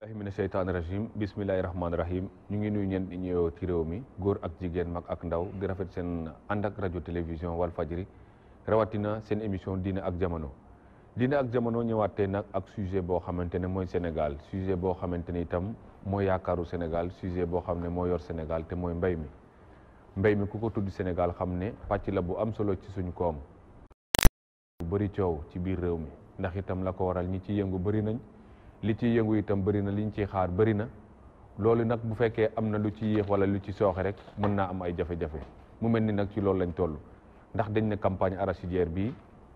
billahi mina sheytaani rajim bismillahi rahmaani rahim ñu ngi nuyu ñeen di ñëw ci réew mi góor ak jigéen mag ak ndaw di rafet seen ànd ak rajo télévision Walfadjri rawatina seen émission diine ak jamono diine ak jamono ñëwaatee nag ak sujet boo xamante ne mooy Sénégal sujet boo xamante ne itam mooy yaakaaru Sénégal sujet boo xam ne moo yor Sénégal te mooy mbay mi ku ko tudd Sénégal xam ne pàcc la bu am solo ci suñu koom bu bëri coow ci biir réew mi ndax itam la ko waral ñi ci yëngu bëri nañ li ci yëngu itam bëri na liñ ciy xaar bëri na loolu nag bu fekkee am na lu ci yéex wala lu ci sooxe rek mën naa am ay jafe-jafe mu mel ni nag ci loolu lañ toll ndax dañ ne campagne arachidière bi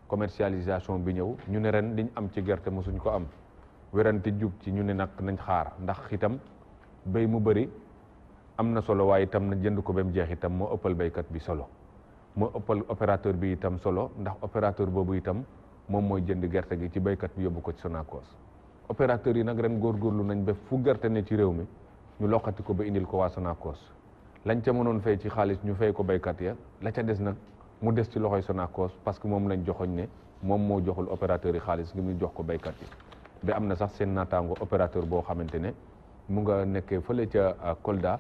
commercialisation bi ñëw ñu ne ren liñ am ci gerte mosuñ ko am werante jug ci ñu ne nag nañ xaar ndax itam béy mu bëri am na solo waaye itam na jënd ko ba mu jeex itam moo ëppal béykat bi solo moo ëppal opérateur bi itam solo ndax opérateur boobu itam moom mooy jënd gerte gi ci béykat bi yóbbu ko ci Sonacos opérateurs yi nag ren góorgóorlu nañ ba fu gerte ne ci réew mi ñu loqati ko ba indil ko waa Sonacos lañ ca mënoon fay ci xaalis ñu fay ko béykat ya la ca des nag mu des ci loxoy Sonacos parce que moom lañ joxoñ ne moom moo joxul opérateurs yi xaalis ngir ñu jox ko béykat yi ba am na sax seen naataango opérateur boo xamante ne mu nga nekkee fële ca Kolda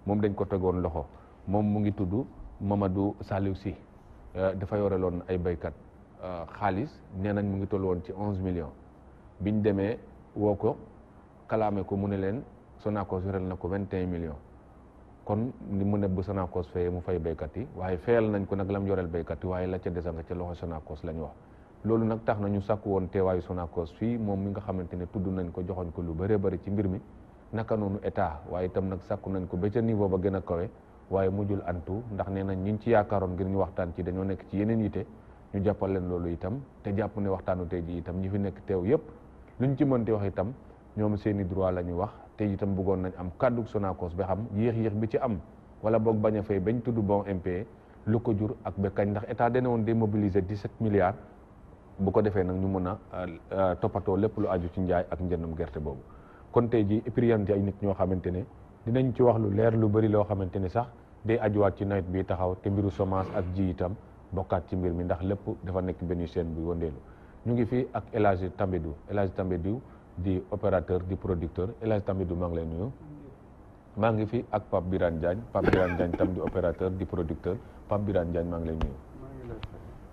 moom dañ ko tegoon loxo moom mu ngi tudd Mamadou Saliou Sy dafa yore loon ay béykat xaalis nee nañ mu ngi toll woon ci 11 millions biñ demee woo ko kalaame ko mu ne leen Sonacos yorel na ko 21 millions kon ni mu ne bu Sonacos fayee mu fay béykat yi waaye fayal nañ ko nag lam yorel béykat yi waaye la ca desa nga ca loxo Sonacos lañ wax loolu nag tax na ñu sàkku woon teewaayu Sonacos fii moom mi nga xamante ne tudd nañ ko joxoñ ko lu bëree bëri ci mbir mi naka noonu état waaye itam nag sàkku nañ ko ba ca niveau ba gën a kawe waaye mujjul antu ndax nee nañ ñi ci yaakaaroon ngir ñu waxtaan ci dañoo nekk ci yeneen yite ñu jàppal leen loolu itam te jàpp ne waxtaanu tey ji itam ñi fi nekk teew yëpp luñ ci mënti wax itam ñoom seeni droit la ñu wax te itam bëggoon nañ am kàddu Sonacos ba xam yéex bi ci am wala boog bañ a fay bañ tudd bon impayé lu ko jur ak ba kañ ndax état dana woon démobiliser 17 milliards bu ko defee nag ñu mën a toppatoo lépp lu aju ci njaay ak njëndum gerte boobu kon tey ji priyanti ay nit ñoo xamante ne dinañ ci wax lu leer lu bëri loo xamante ne sax day ajuwaat ci nawet bi taxaw te mbiru semence ak ji itam bokkaat ci mbir mi ndax lépp dafa nekk benn chaîne bi wëndeelu ñu ngi fii ak El Hadj Tambédou di opérateur di producteur El Hadj Tambédou maa ngi lay nuyu maa ngi fi ak Pape Birane Diagne tam di opérateur di producteur Pape Birane Diagne maa ngi lay nuyu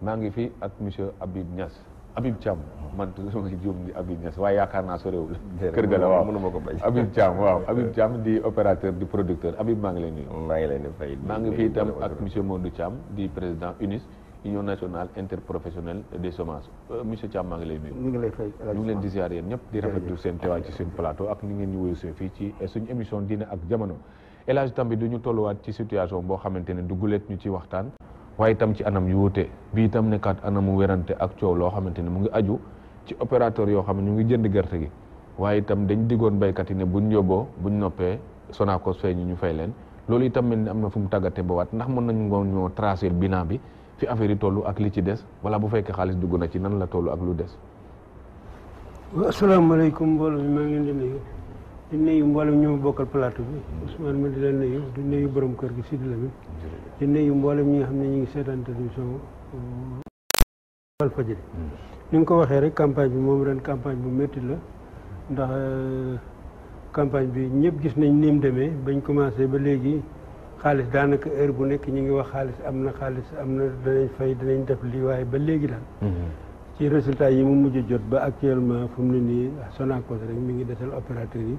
maa ngi fi ak monsieur Habib Thiam man sama juum di Habib Niass waaye yaakaar naa sorewul kër ga la waaw mënuma ko bañ Habib Thiam waaw Habib Thiam di opérateur di producteur Habib maa ngi lay nuyu maa ngi leen di fay maa ngi fi itam ak monsieur Modou Thiam di président UNIS Union nationale interprofessionnelle des semences monsieur Thiam maa ngi lay nuyu ñu ngi lay fay ñu ngi leen di ziar yéen ñëpp di rafetlu seen teewaay ci seen plateau ak ni ngeen ñu wuyu fii ci suñu émission diine ak jamono El Hadj Tambédou du ñu tolluwaat ci situation boo xamante ne dugguleet ñu ci waxtaan waaye itam ci anam yu wuute bii itam nekkaat anamu werante ak coow loo xamante ne mu ngi aju ci opérateur yoo xam ne ñu ngi jënd gerte gi waaye itam dañ diggoon béykat yi ne buñ yóbboo buñ noppee Sonacos fay ñu fay leen loolu itam mel ni am na fu mu tàggatee ba waat ndax mën nañu ngoon ñoo tracer bilan bi fi affaire yi toll ak li ci des wala bu fekkee xaalis dugg na ci nan la toll ak lu des. asalaamaaleykum mbooloo mi maa ngi leen di nuyu mboolem ñu ma bokkal plateau bi Ousmane ma di leen nuyu di nuyu borom kër gi Sidi Lamine di nuyu mboolem ñi nga xam ne ñu ngi seetaan télévision Walfadjri ni nga ko waxee rek campagne bi moom ren campagne bu métti la ndax campagne bi ñëpp gis nañ ni mu demee bañ commencé ba léegi xaalis daanaka heure bu nekk ñu ngi wax xaalis am na danañ fay danañ def lii waaye ba léegi daal ci résultat yi mu mujj jot ba actuellement fu mu ne nii Sonacos rek mi ngi desal opérateur yi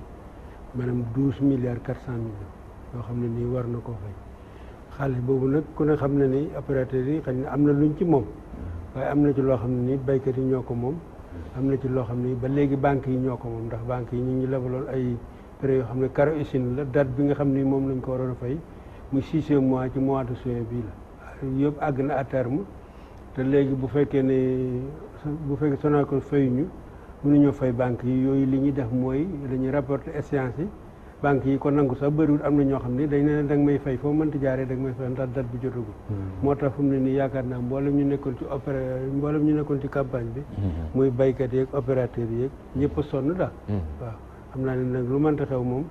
maanaam 12 milliards 400 millions yoo xam ne nii war na koo fay xaalis boobu nag ku ne xam ne ni opérateur yi xëy na am na luñ ci moom waaye am na ci loo xam ne nii béykat yi ñoo ko moom am na ci loo xam ne ba léegi banques yi ñoo ko moom ndax banques yi ñu ngi lebaloon ay prêts yoo xam ne caro usine la date bi nga xam ni moom lañ ko waroon a fay muy 6e mois ci mois de juin bii la yëpp àgg na à terme te léegi bu fekkee Sonacos fayuñu mënuñoo fay banques yi yooyu li ñuy def mooy dañuy rapporter échéance yi banques yi ko nangu sax bëriwul am na ñoo xam ne dañ ne da nga may fay foo mënti jaaree da nga may fay ndax date bi jotagul moo tax fu mu ne nii yaakaar naa mboolem ñu nekkoon ci campagne bi muy baykat yeeg opérateurs yeeg ñëpp a sonn daal waaw xam naa ne nag lu mënta xew moom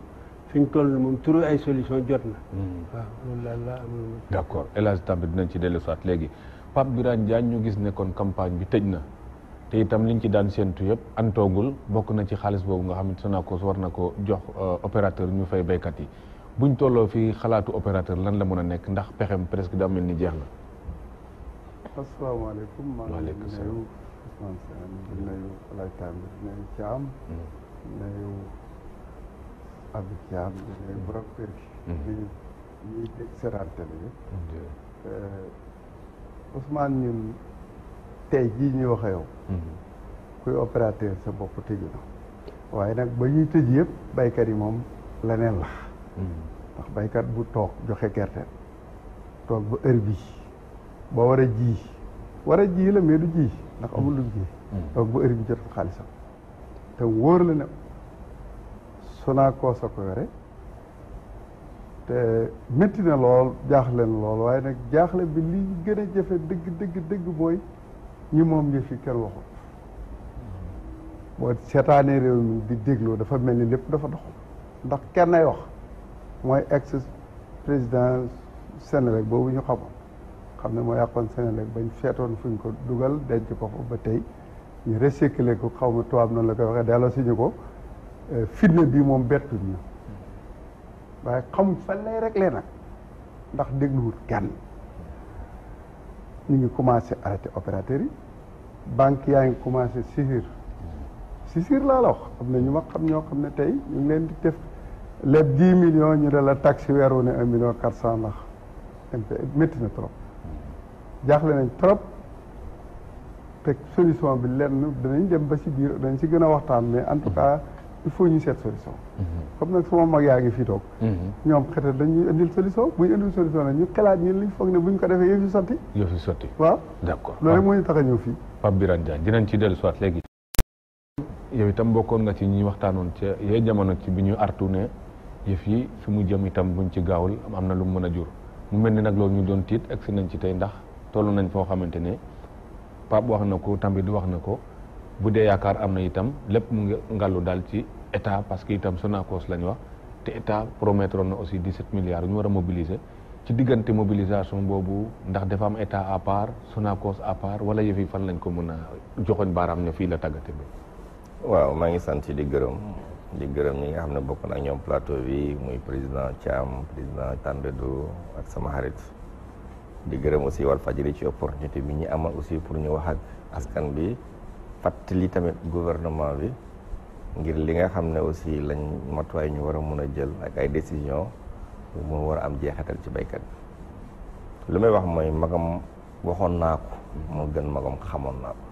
fi ñu toll moom turu ay solution jot na waaw loolu daal laa amul d'accord El Hadj Tambédou dinañ ci dellu soit léegi Pape Birane Diagne ñu gis ne kon campagne bi tëj na te itam liñ ci daan séentu yëpp antoogul bokk na ci xaalis boobu nga xam ne Sonacos war na ko jox opérateur ñu fay béykat yi buñ tolloo fii xalaatu opérateur lan la mën a nekk ndax pexem presque daa mel ni jeex na. asalaamaaleykum. waaleykum salaam maa ngi nuyu Ousmane Sène di nuyu El Hadj Tambi di nuyu Thiam. di nuyu Abdou Thiam di nuyu borom kër gi. di ñuy dégg seetaan télé bi. Ousmane ñun tey jii ñuy wax yow. kuy opérateur sa bopp tëju na. waaye nag ba ñuy tëj yëpp baykat yi moom leneen la. ndax baykat bu toog joxe gerte toog ba heure bii ba war a ji la mais du ji ndax amul lu ji toog ba heure bi jot xaalisam te wóor la ne Sonacos a ko yore te métti na lool jaaxle na lool waaye nag jaaxle bi li gën a jafe dëgg mooy ñi moom yëf yi kenn waxul boo seetaanee réew mi di dégloo dafa mel ni lépp dafa doxal ndax kenn ay wax mooy ex président Sénélec boobu ñu xam ne moo yàqoon Sénélec bañ feetoon fuñ ko dugal denc ko fa ba tey ñu recyclé ko xaw ma tubaab noonu la koy waxee delloo suñu ko fitna bi moom bettuñ ñu waaye xamuñ fan lay réglé nag ndax dégluwul kenn ñu ngi commencé arrêté opérateurs yi banque yaa ngi commencé sisir laa la wax am na ñu ma xam ñoo xam ne tey ñu ngi leen di def lépp 10 millions ñu de la taxe weeru ne 1 million 400 ndax métti na trop jaaxle nañ trop te solution bi lenn danañ dem ba si biir dañ si gën a waxtaan mais en tout cas il faut ñu seet solution comme nag sama mag yaa ngi fii toog ñoom xetal dañuy indil solution bu ñu indil solution nag ñu xalaat ñun liñ foog ne bu ñu ko defee yëf yi sotti waaw d'accord loolu rek moo ñu tax a ñëw fii Pape Birane Diagne dinañ ci dellu soit léegi yow itam bokkoon nga ci ñi waxtaanoon ca yee jamono ci bi ñu artu ne yëf yi fi mu jëm itam buñ ci gaawul am na lu mu mën a jur mu mel ni nag loolu ñu doon tiit agsi nañ ci tey ndax toll nañ foo xamante ne Pape wax na ko tamit wax na ko bu dee yaakaar am na itam lépp mu ngi ngàllu daal ci état parce que itam Sonacos lañ wax te état promettre na aussi 17 milliards ñu war a mobiliser ci diggante mobilisation boobu ndax dafa am état à part Sonacos à part wala yëf yi fan lañ ko mën a joxoñ baaraam ne fii la tàggate bi. waaw maa ngi sant di gërëm ñi nga xam ne bokk na ak ñoom plateau bi muy président Thiam président Tambédou ak sama xarit di gërëm aussi Walfadjri ci opportunité bi ñu amal aussi pour ñu wax ak askan bi fàttali tamit gouvernement bi ngir li nga xam ne aussi lañ matuwaay ñu war a mun a jël ak ay décision mu war a am jeexital ci baykat bi lu may wax mooy magam waxoon naa ko moo gën magam xamoon naa ko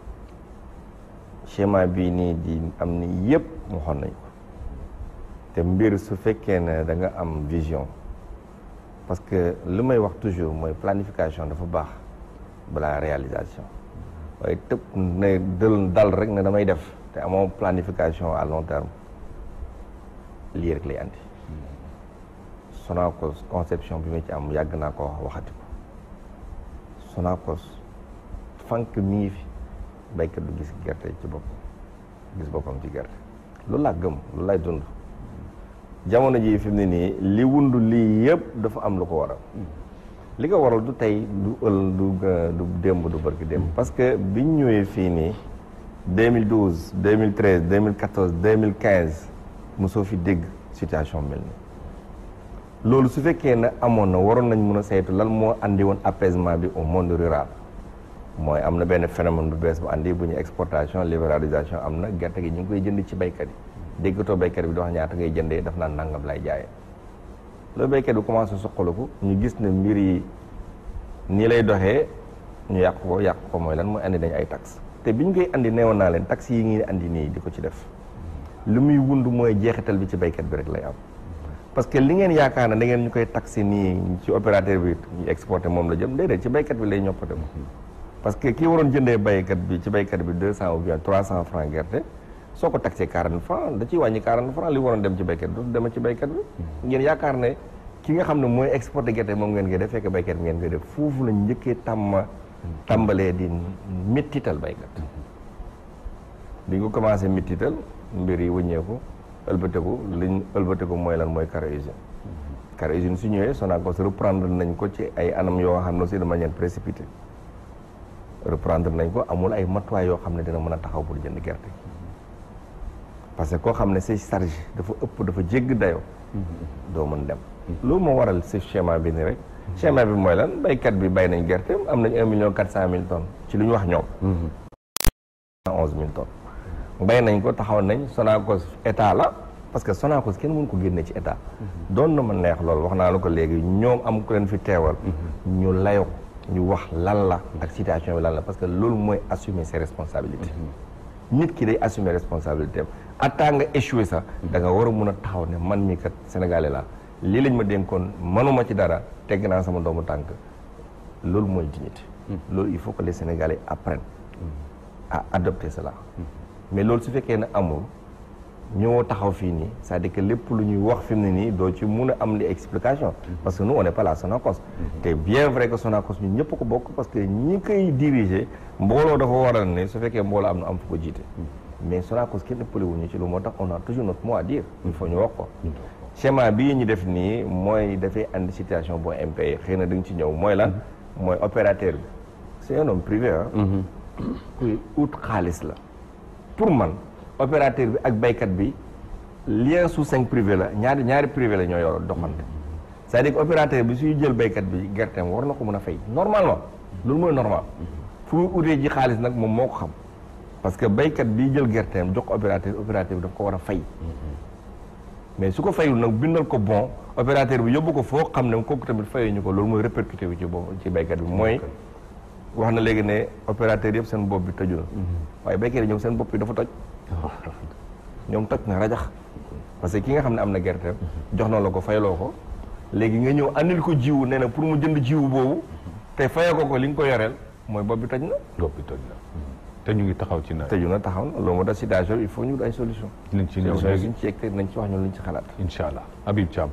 schéma bii nii di am ni yëpp waxoon nañ ko te mbir su fekkee ne da nga am vision parce que lu may wax toujours mooy planification dafa baax balaa réalisation waaye tëb ne dal rek ne damay def te amoo planification à long terme lii rek lay andi Sonacos conception bi ma ci am yàgg naa ko waxati ko Sonacos fànk mi ngi fi baykat du gis gerte ci boppam gis boppam ci gerte loolu laa gëm loolu laay dund jamono ji fi mu ne nii li wundu lii yëpp dafa am lu ko waral li ko waral du tey du du démb du barki démb parce que biñ ñëwee fii nii 2012 2013 2014 2015 mosoo fi dégg situation mel ni loolu su fekkee ne amoon na waroon nañ mën a saytu lan moo andi woon apaisement bi au monde rural mooy am na benn phénomène bu bees bu andi bu ñu exportation libéralisation am na gerte gi ñu ngi koy jënd ci baykat yi déggatoo baykat bi di wax ñaata ngay jëndee daf naan nangam lay jaayee loolu baykat bi commencé soqaliku ñu gis ne mbir yi nii lay doxee ñu yàq ko mooy lan mooy andi dañ ay taxes te bi ñu koy andi neewoon naa leen taxes yi ngi andi nii di ko ci def lu muy wund mooy jeexital bi ci baykat bi rek lay am parce que li ngeen yaakaar ne da ngeen ñu koy taxé nii ci opérateur bi ñu exporté moom la jëm déedéet ci baykat bi lay ñoppate parce que kii waroon jëndee baykat bi ci baykat bi 200 ou bien 300 francs gerte soo ko taxé 40 francs da ciy wàññi 40 francs li waroon dem ci baykat bi dootu dema ci baykat bi ngeen yaakaar ne ki nga xam ne mooy exporté gerte moom ngeen koy def fekk baykat bi ngeen koy def foofu la njëkkee tàmbalee di méttital baykat bi nga commencé méttital mbir yi wëññeeku ëlbateku mooy lan mooy carré usine su ñëwee Sonacos reprendre nañ ko ci ay anam yoo xam ne aussi de manière précipitée reprendre nañ ko amul ay matuwaay yoo xam ne dina mën a taxaw pour jënd gerte parce que koo xam ne say charge dafa ëpp dafa jégg dayoo doo mën dem loolu moo waral si schéma bi ni rek schéma bi mooy lan baykat bi bay nañ gerte am nañ 1,4 million tonnes ci lu ñu wax ñoom 11 000 tonnes bay nañ ko taxaw nañ Sonacos état la parce que Sonacos kenn mënu ko génne ci état doon na ma neex loolu wax naa la ko léegi ñoom am ku leen fi teewal ñu layoo ñu wax lan la ak situation bi lan la parce que loolu mooy assumer ses responsabilités nit ki day assumer responsabilité am atta nga échoué sax da nga war a mun a taxaw ne man mii kat sénégalais la lii lañ ma dénkoon manuma ci dara tegg naa sama doomu tànk loolu mooy dignité loolu il faut que les sénégalais apprennent à adopter cela mais loolu su fekkee ne amul ñoo taxaw fii nii c'est-à-dire que lépp lu ñuy wax fi mu ne nii doo ci mun a am li explication parce que nous on n'est pas la Sonacos te bien vrai que Sonacos ñun ñëpp ko bokk parce que ñi koy diriger mbooloo dafa waral ne su fekkee mbooloo am na am fu ko jiite mais Sonacos kenn ëppale wuñu ci lu moo tax on a toujours notre mot à dire il faut ñu wax ko schéma bii ñu def nii mooy dafay andi situation boo impayé xëy na da nga ci ñëw mooy lan mooy opérateur bi c'est un homme privé kuy ut xaalis la pour man opérateur bi ak baykat bi lien sous cinq privé la ñaari privé la ñoo yor doxante c'est-à-dire que opérateur bi suy jël baykat bi gerteem war na ko mën a fay normalement loolu mooy normal fu muy utee ji xaalis nag moom moo ko xam parce que baykat bi jël gerteem jox ko opérateur bi daf ko war a fay mais su ko fayul nag bindal ko bon opérateur bi yóbbu ko foo xam ne kooku tamit fayuñu ko loolu mooy répercuté wu ci boobu ci baykat bi mooy wax na léegi ne opérateur yëpp seen bopp bi tëju na waaye baykat yi ñoom seen bopp bi dafa toj ñoom toj na rajax parce que ki nga xam ne am na gerteem jox na la ko fayloo ko léegi nga ñëw andil ko jiwu nee na pour mu jënd jiwu boobu te fayoo ko li nga ko yoreel mooy bopp bi toj na te ñu ngi taxaw ci nawet tëju na taxaw na loolu moo tax situation il faut ñu ay solution nañ ci ñëw nañ ci yegte nañ ci wax ñun luñ ci xalaat incha allah Habib Thiam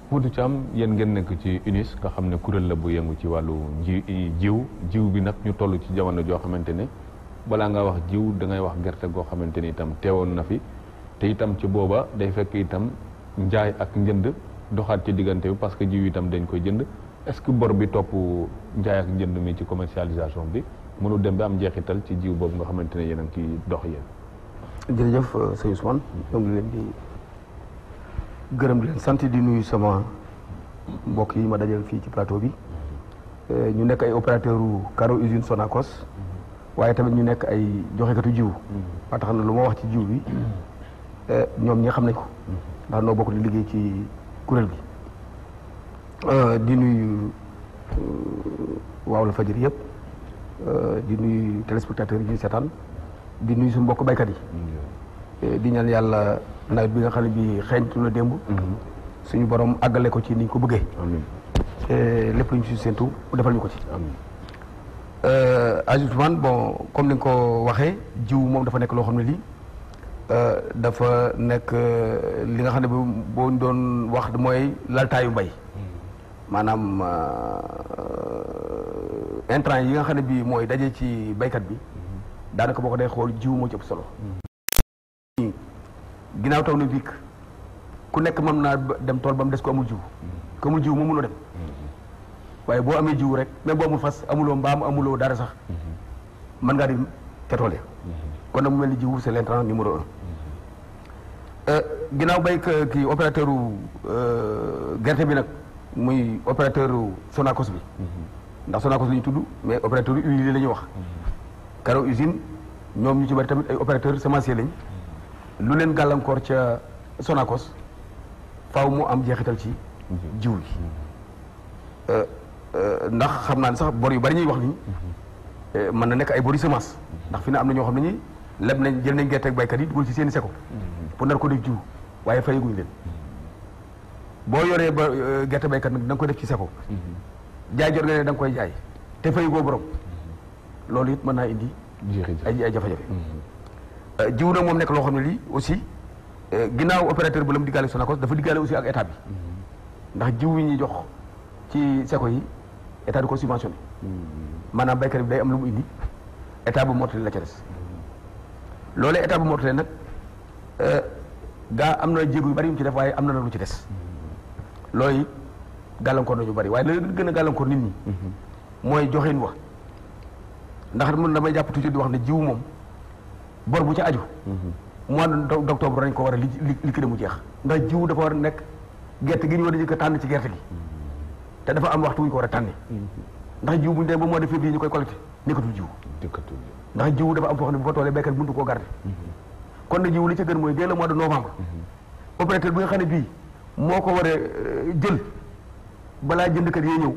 Modou Thiam yéen ngeen nekk ci UNIS nga xam ne kuréel la bu yëngu ci wàllu jiw bi nag ñu toll ci jamono joo xamante ne balaa nga wax jiw da ngay wax gerte goo xamante ni itam teewoon na fi te itam ci booba day fekk itam njaay ak njënd doxaat ci diggante bi parce que jiw itam dañ koy jënd est-ce que bor bi topp njaay ak njënd mi ci commercialisation bi mënul dem ba am njeexital ci jiw boobu nga xamante ne yéen a ngi ciy dox yéen. jërëjëf sëñ Ousmane ñoo ngi leen di gërëm di leen sant di nuyu sama mbokk yi ma dajal fii ci plateau bi ñu nekk ay opérateur u Caro usine Sonacos waaye tamit ñu nekk ay joxekatu jiw ba tax na lu ma wax ci jiw bi ñoom ñi xam nañ ko ndax noo bokk di liggéey ci kuréel gi di nuyu waaw la fajir yëpp di nuyu téléspectateurs yi ñuy seetaan di nuyu suñu mbokk baykat yi di ñaan yàlla nawet bi nga xam ne bi xeeñtu na démb suñu borom àggale ko ci ni ñu ko bëggee lépp lu ñu si séntu defal ñu ko ci ajustement bon comme ni nga ko waxee jiw moom dafa nekk loo xam ne lii dafa nekk li nga xam ne boo doon wax mooy laltaayu mbay maanaam intrant yi nga xam ne bii mooy daje ci baykat bi daanaka boo ko dee xool jiw moo ci ëpp solo ginnaaw taw na biig ku nekk mën naa dem tool ba mu des ko amul jiw mu mënoo dem waaye boo amee jiw rek même boo amul fas amuloo mbaam amuloo dara sax mën ngaa dem ca tool ya kon nag mu mel ni jiw c'est l'intrant numéro 1 ginnaaw bay kii opérateur gerte bi nag muy opérateur Sonacos bi ndax Sonacos la ñu tudd mais opérateur huile la ñuy wax Caro usine ñoom ñu ci bari tamit ay opérateur semencier lañ lu leen gàllankoor ca Sonacos faaw mu am jeexital ci jiw bi ndax xam naa ne sax bor yu bari ñuy wax nii mën na nekk ay bor yu semence ndax fi na am na ñoo xam ne ñi leb nañ jël nañ gerte ak baykat yi dugal ci seeni seko pour nar ko def jiw waaye fayaguñ leen boo yoree ba gerte baykat nag da nga koy def ci seko jaay jot nga ne da nga koy jaay te fayagoo borom loolu it mën naa indi ay jafe-jafe jiw nag moom nekk loo xam ne lii aussi ginnaaw opérateur bu la mu diggaale Sonacos dafa diggaale aussi ak état bi ndax jiw yi ñuy jox ci seko yi état di ko subventionné maanaam baykat bi day am lu mu indi état bu mottali la ca des loolee état bu mottali nag gaa am na jéego yu bari yu mu ci def waaye am na lu ci des loolu gàllankoor nañu bari waaye la gën a gàllankoor nit ñi mooy joxeen wa ndax mën damay jàpp toujours di wax ne jiw moom bor bu ci aju mois d'octobre dañ ko war a liquider mu jeex ndax jiw dafa war a nekk gerte gi ñu war a jëkk a tànn ci gerte gi te dafa am waxtu wu ñu ko war a tànni ndax jiw bu ñu demee ba mois de février ñu koy collecté nekkatul jiw ndax jiw dafa am foo xam ne bu fa toolee béykat mëntu koo garder kon na jiw li ca gën mooy dès le mois de novembre opérateur bi nga xam ne bii moo ko war a jël balaa jëndkat yee ñëw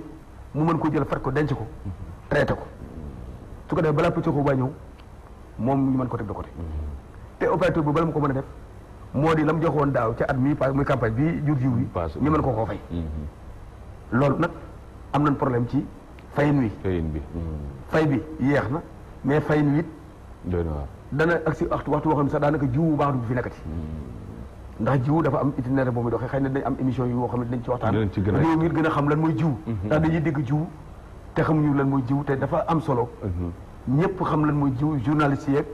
mu mën ko jël fat ko denc ko traité ko su ko defee balaa pëcc ko ba ñëw moom ñu mën ko teg de côté te opérateur bu bala mu ko mën a def moo di la mu joxoon daaw ca at mi muy campagne bi jur jiw bi ñu mën ko koo fay loolu nag am nañ problème ci fayin wi fay bi yeex na mais fayin wi it dana agsi waxtu boo xam ne sax daanaka jiw bu baax du fi nekkati ndax jiw dafa am itinéraire boobu doxee xëy na dañ am émission yoo xam ne dañ ci waxtaan réew mi gën a xam lan mooy jiw ndax dañuy dégg jiw te xamuñu lan mooy jiw te dafa am solo ñëpp xam lan mooy jiw journaliste yeeg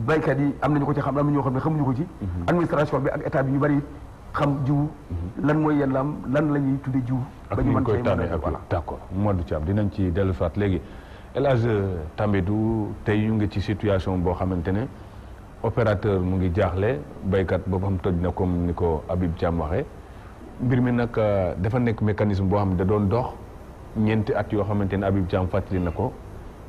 baykat yi am nañu ko ci xam am na ñoo xam ne xamuñu ko ci administration bi ak état bi ñu bari xam jiw lan mooy yenn lam lan la ñuy tudde jiw ba ñu mën koy tànnee ak d'accord Modou Thiam dinañ ci dellu soit léegi El Hadj Tambédou tey ñu ngi ci situation boo xamante ne opérateur mu ngi jaaxle baykat boppam toj na comme ni ko Habib Thiam waxee mbir mi nag dafa nekk mécanisme boo xam ne da doon dox ñeenti at yoo xamante ne Habib Thiam fàttali na ko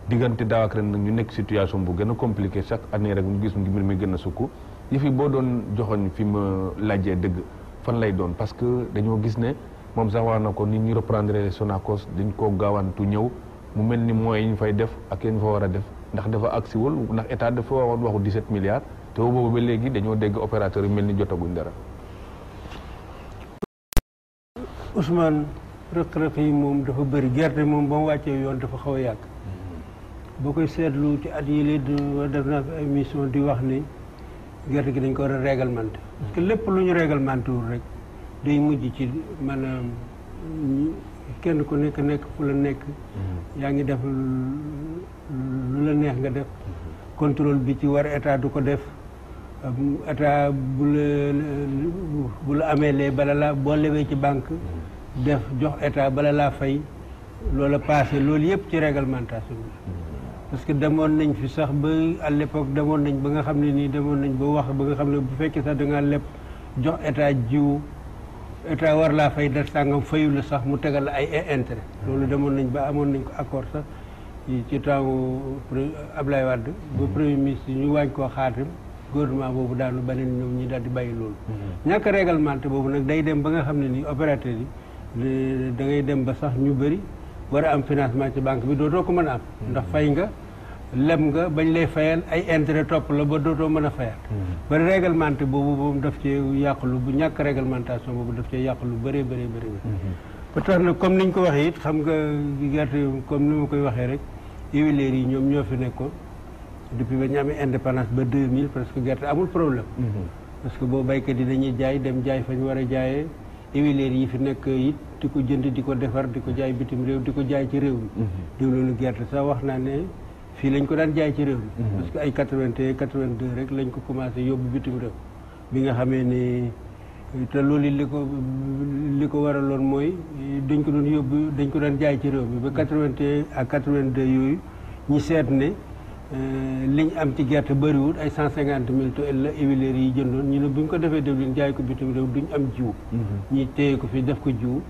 diggante daaw ak ren nag ñu nekk situation bu gën a compliqué chaque année rek mu gis mbir mi gën a sukk yëf yi boo doon joxoñ fi ma laajee dëgg fan lay doon parce que dañoo gis ne moom sax wax na ko nit ñi reprendre Sonacos dañ koo gaawantu ñëw mu mel ni moyens yi ñu fay def ak yéen fa war a def ndax dafa agsiwul ndax état dafa waxoon waxu 17 milliards te boobu ba léegi dañoo dégg opérateur yi mel ni jotaguñ dara. Ousmane rëq-rëq yi moom dafa bëri gerte moom ba mu wàccee yoon dafa xaw a yàgg boo koy seetlu ci at yii def naa fi ay émission di wax ni gerte gi dañ ko war a réglementé parce que lépp lu ñu réglementé wul rek day mujj ci maanaam kenn ku nekk fu la nekk yaa ngi def lu la neex nga def contrôle bi ci war état du ko def état bu la amee lee bala la boo lewee ci banque def jox état bala laa fay loola passé loolu yëpp ci réglementation bi parce que demoon nañ fi sax ba à l'époque demoon nañ ba nga xam ne nii demoon nañ ba wax ba nga xam ne bu fekkee sax da ngaa lépp jox état jiw état war laa fay def sàngam fayu la sax mu tegal la ay intérêt loolu demoon nañ ba amoon nañ ko accord sax ci temps Ablaye Wade ba premier ministre ñu wàññi koo xaatim gouvernement boobu daanu beneen ñoom ñi daal di bàyyi loolu ñàkk réglementé boobu nag day dem ba nga xam ne nii opérateur yi da ngay dem ba sax ñu bëri war a am financement ci banque bi dootoo ko mën a am ndax fay nga leb nga bañ lay fayal ay intérêt topp la ba dootoo mën a fayal ba réglementé boobu moom daf cee yàqulu bu ñàkk réglementation boobu daf cee yàqulu bëree bëri ba tax na comme niñ ko waxee it xam nga gerte comme ni ma koy waxee rek huiliers yi ñoom ñoo fi nekkoon depuis ba ñu amee indépendance ba 2000 parce que gerte amul problème parce que boo baykat yi dañuy jaay dem jaay fa ñu war a jaayee huiliers yi fi nekk it di ko jënd di ko defar di ko jaay bitim réew di ko jaay ci réew mi diwlinu gerte sax wax naa ne fii lañ ko daan jaay ci réew mi parce que ay 81 82 rek lañ ko commencé yóbbu bitim réew bi nga xamee ni te loolu li ko waraloon mooy dañ ko doon yóbbu dañ ko daan jaay ci réew mi ba 81 ak 82 yooyu ñi seet ne liñ am ci gerte bëriwul ay 150 000 tonnes la huiliers yi jëndoon ñu ne bu ñu ko defee diwlin jaay ko bitim réew duñ am jiw ñi téye ko fi def ko jiw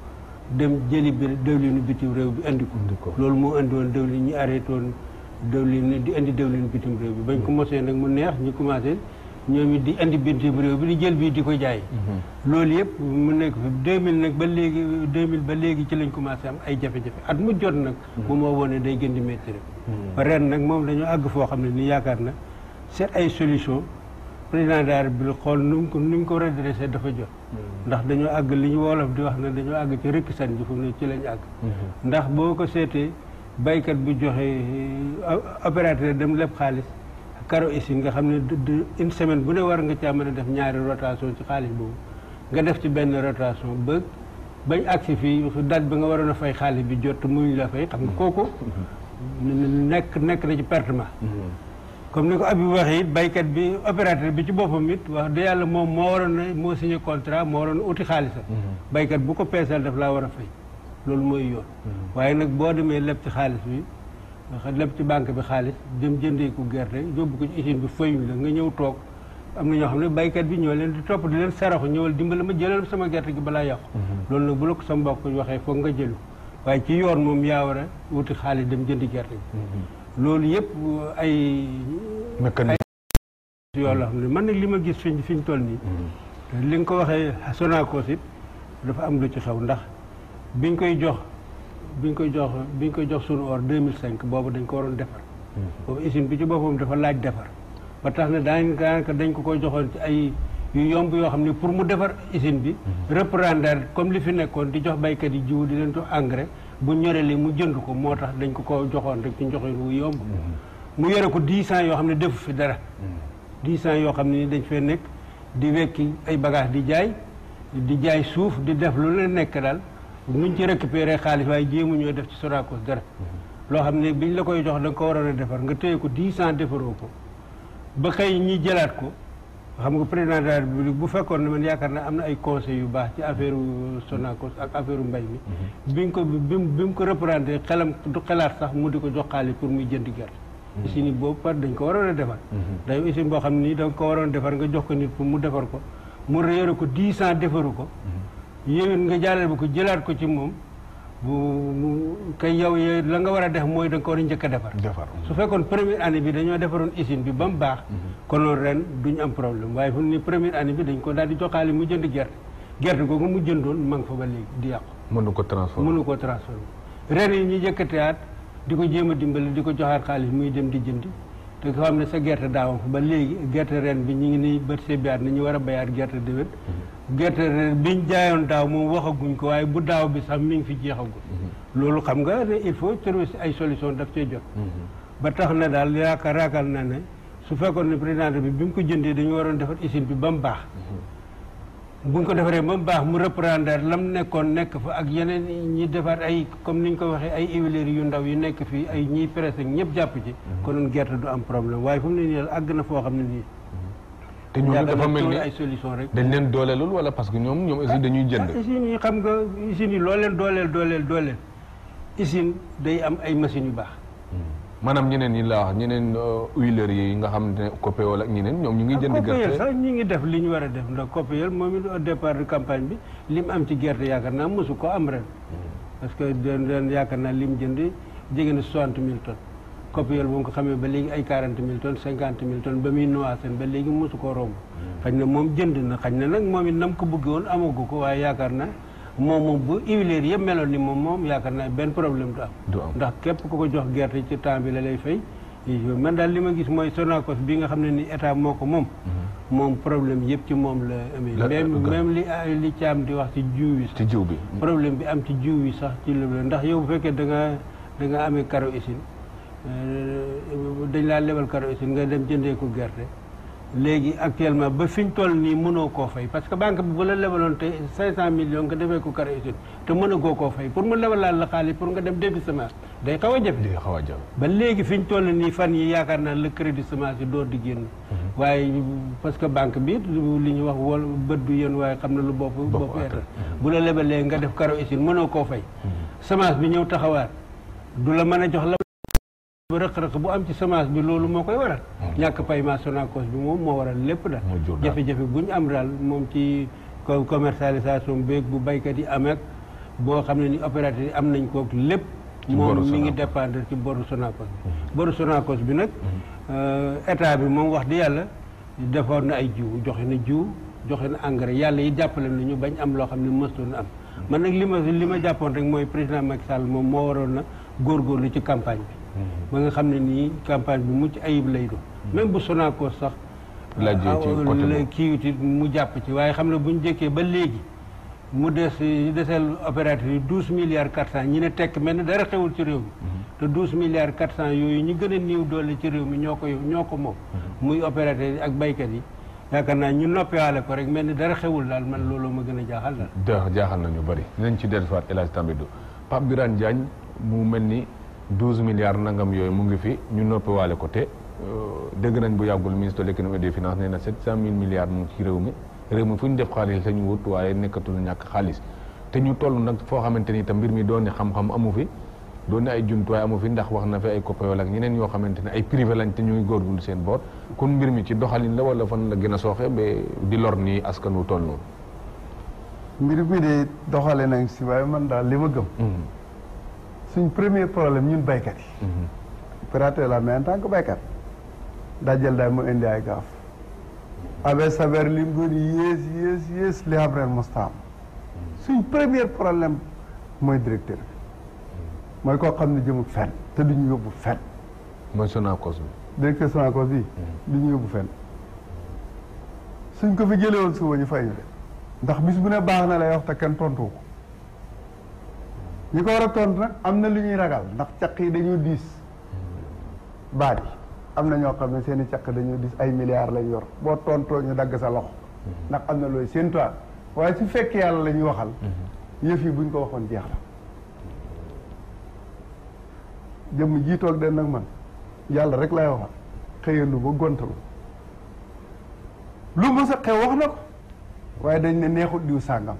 dem jëli bi diwlinu bitim réew bi indi ko loolu moo indi woon diwlin ñi arrêté woon diwlin di indi diwlin bitim réew bi bañ ko mosee nag mu neex ñu commencé ñoom it di indi bitim réew bi di jël bii di ko jaay loolu yëpp mu nekk fi 2000 nag ba léegi 2000 ba léegi ci lañ commencé am ay jafe-jafe at mu jot nag moom moo wone day gën di métti rek ba ren nag moom dañoo àgg foo xam ne ni yaakaar na seet ay solution président de la République xool nu mu ko redressé dafa jot ndax dañoo àgg li ñu wolof di wax ne dañoo àgg ci rëkk san ji fu ne ci lañ àgg ndax boo ko seetee baykat bu joxe opérateur dem lépp xaalis karo ici nga xam ne une semaine bu ne war nga caa mën a def ñaari rotation ci xaalis boobu nga def ci benn rotation ba bañ agsi fii date ba nga waroon a fay xaalis bi jot muñ la fay xam nga kooku nekk na ci pertement comme ni ko Habib waxee it baykat bi opérateur bi ci boppam it wax dëgg yàlla moom moo waroon a moo signé contrat moo waroon a uti xaalisa baykat bu ko peesal daf laa war a fay loolu mooy yoon waaye nag boo demee lépp ci xaalis bi leb ci banque bi xaalis dem jëndee ko gerte yóbbu ko ci usine bi fayuñ la nga ñëw toog am na ñoo xam ne baykat bi ñoo leen di topp di leen saraxu ñëwal dimbali ma jëlal sama gerte gi balaa yàqu loolu nag bu la ko sa mbokk waxee foog nga jëlu waaye ci yoon moom yaa war a wuti xaalis dem jëndi gerte gi loolu yëpp ay mécanisme yoo la xam ne man nag li ma gis fi ñu toll nii li nga ko waxee Sonacos it dafa am lu ci xew ndax biñ koy jox sunu or 2005 boobu dañ ko waroon defar boobu usine bi ci boppam dafa laaj defar ba tax na daanaka dañ ko koy joxoon ci ay yu yomb yoo xam ne pour mu defar usine bi reprendre comme li fi nekkoon di jox baykat yi jiwu di leen jox engrais bu ñoree mu jënd ko moo tax dañ ko joxoon rek ci njoxin wu yomb mu yore ko 10 ans yoo xam ne defu fi dara 10 ans yoo xam ne dañ fee nekk di wekki ay bagage di jaay suuf di def lu leen nekk daal nuñ ci récupérer xaalis waaye jéemu ñoo def ci Sonacos dara loo xam ne biñ la koy jox da nga ko waroon a defar nga téye ko 10 ans defaroo ko ba xëy ñi jëlaat ko xam nga président de la République bu fekkoon ne man yaakaar naa am na ay conseils yu baax ci affaire Sonacos ak affaire mbay mi bi mu ko reprendre xelam du xelaat sax mu di ko jox xaalis pour muy jënd gerte usine boobu par dañ ko waroon a defar day usine boo xam ne nii da nga ko waroon a defar nga jox ko nit pour mu defar ko mu yore ko 10 ans defaru ko yéen nga jàllale ba ko jëlaat ko ci moom bu kay yow la nga war a def mooy da nga ko war a njëkk a defar su fekkoon première année bi dañoo defaroon usine bi ba mu baax konoon ren duñ am problème waaye fu ni première année bi dañ ko daal di joxaale mu jënd gerte googu mu jëndoon ma nga fa ba léegi di yàqu mënu ko transformer ren yi ñu jëkkateyaat di ko jéem a dimbali di ko joxaat xaalis muy dem di jëndi te ko xam ne sa gerte daawam fa ba léegi gerte ren bi ñu ngi nii bët sebiyaat na ñu war a bayaat gerte déwén gerte ren biñ jaayoon daaw moom waxaguñ ko waaye bu daaw bi sax mi ngi fi jeexagul loolu xam nga ne il faut trouver ay solution daf cee jot ba tax na daal yaakaar na ne su fekkoon ne président bi mu ko jëndee dañu waroon defar usine bi ba mu baax buñ ko defaree ba mu baax mu reprendre lam nekkoon nekk fa ak yeneen ñi defaat ay comme niñ ko waxee ay huileries yu ndaw yu nekk fii ay ñiy pressé ñëpp jàpp ci konoon gerte du am problème waaye fu mu ne nii àgg na foo xam ne nii te ñooñu dafa mel ni ay solution rek dañ leen dooleelul wala parce que ñoom aussi dañuy jënd usines yi xam nga usines yi loo leen dooleel usine day am ay machines yu baax maanaam ñeneen ñi la wax ñeneen huileries yi nga xam ne Copéol ak ñeneen ñoom ñu ngi jënd gerte Copéol sax ñi ngi def li ñu war a def ndax Copéol moom it au départ de campagne bi li mu am ci gerte yaakaar naa mosu ko am ren parce que den yaakaar naa li mu jënd jege na 60 000 tonnes Copéol bu nga ko xamee ba léegi ay 40 000 tonnes 50 000 tonnes ba muy noasen ba léegi mosu koo romb xañ na moom jënd na xañ na nag moom it nam ko bëgg woon amagu ko waaye yaakaar naa moom bu huiliers yëpp meloon ni moom yaakaar naa benn problème du am ndax képp ku ko jox gerte ci temps bi la lay fay man daal li ma gis mooy Sonacos bi nga xam ne ni état moo ko moom problème yëpp ci moom la amee même li caam di wax ci jiw bi problème bi am ci jiw wi sax ci la ndax yow bu fekkee da nga amee karo usine dañ laa lebal karo usine nga dem jëndee ko gerte léegi actuellement ba fi ñu toll nii mënoo koo fay parce que banque bi bu la lebaloon te 500 millions nga defee ko karo usine te mënagoo koo fay pour mu lebalaal la xaalis pour nga dem defi semence day xaw a jafe ba léegi fi ñu toll nii fan yi yaakaar naa le crédit semence yi door di génn waaye parce que banque bi li ñu wax wol bët du yéen waaye xam na lu bopp eetal bu la lebalee nga def karo usine mënoo koo fay semence bi ñëw taxawaat du la mën a jox la rëq-rëq bu am ci semence bi loolu moo koy waral ñàkk paiement Sonacos bi moom moo waral lépp daal jafe-jafe bu ñu am daal moom ci commercialisation beeg bu baykat yi am ak boo xam ne ni opérateur yi am nañ kook lépp moom mi ngi dépendre ci boru Sonacos bi boru Sonacos bi nag état bi moom wax di yàlla defoon na ay jiw joxe na engrais yàlla yi jàppale na ñu bañ am loo xam ne mëstoon am man nag li ma jàppoon rek mooy président Macky Sall moom moo waroon na góorgóorlu ci campagne bi ba nga xam ne nii campagne bi mucc ayib lay doon même bu Sonacos sax kiiwiti mu jàpp ci waaye xam ne bu ñu jëkkee ba léegi mu deseel opérateur yi 12 milliards 400 ñi ne tekk mel ne dara xewul ci réew mi te 12 milliards 400 yooyu ñi gën a néew doole ci réew mi ñoo ko moom muy opérateur yi ak baykat yi yaakaar naa ñu noppiwaale ko rek mel ni dara xewul daal man loolu ma gën a jaaxal daal jaaxal nañu bëri dinañ ci dellusiwaat El Hadj Tambidou Pape Birane Diagne mu mel ni 12 milliards nangam yooyu mu ngi fi ñu noppiwaale ko te dégg nañ bu yàggul ministre de l'économie et des finances nee na 700 000 milliards mu ngi ci réew mi fu ñu def xaalis la ñu wut waaye nekkatul ñàkk xaalis te ñu toll nag foo xamante ni itam mbir mi doon ne xam-xam amu fi doon ne ay jumtuwaay amu fi ndax wax na fi ay COPEOL ak ñeneen ñoo xamante ne ay privé lañ te ñu ngi góorgóorlu seen boor kon mbir mi ci doxalin la wala fan la gën a sooxe ba di lor nii askan wu toll noonu. mbir mi de doxale nañ si waaye man daal li ma gëm. suñ premier problème ñun baykat yi. opérateur la mais en tant que baykat daa jël daal mu indi ay gaaf. avec saver li mu doon yées li am ren mostaam suñ premier problème mooy directeur bi mooy koo xam ne jëmul fenn te duñu yóbbu fenn. mooy Sonacos bi. directeur Sonacos bi duñu yóbbu fenn suñ ko fi jëlee woon suba ñu fay ñu de ndax bis bu ne baax na lay wax te kenn tontu ko ñi ko war a tontu nag am na lu ñuy ragal ndax caq yi dañoo diis baat yi am na ñoo xam ne seen i caq dañoo diis ay milliards lañ yor boo tontoo ñu dagg sa loxo ndax am na looy séentuwaat waaye su fekkee yàlla la ñuy waxal yëf yi buñ ko waxoon jeex la jëmm jiitoog den nag man yàlla rek lay waxal xëyandu ba gontalu lu mës a xew wax na ko waaye dañ ne neexut diw sàngam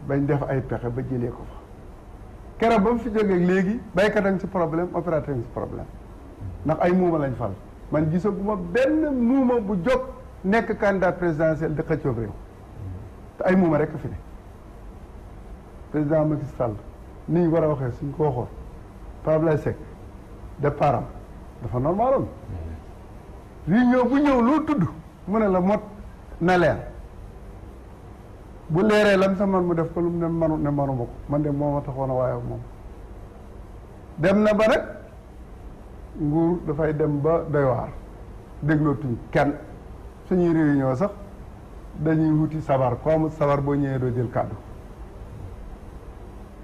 bañ def ay pexe ba jëlee ko fa keroog ba mu fi jógee léegi baykat a ngi ci problème opérateur ngi ci problème ndax ay muuma lañ fal man gisaguma benn muuma bu jóg nekk candidat présidentiel di xëccoog réew te ay muuma rek fi ne président Macky Sall ni ñu war a waxee suñ ko waxoon Pape Abdoulaye Seck départ am dafa normaloon réunion bu ñëw loo tudd mu ne la mot na leer bu leeree lam sa man mu def ko lu mu ne manuma ko man de moo ma taxoon a waaye moom dem na ba nag nguur dafay dem ba doy waar déglootuñ kenn suñuy réunion sax dañuy wuti sabar ko amul sabar boo ñëwee doo jël kàddu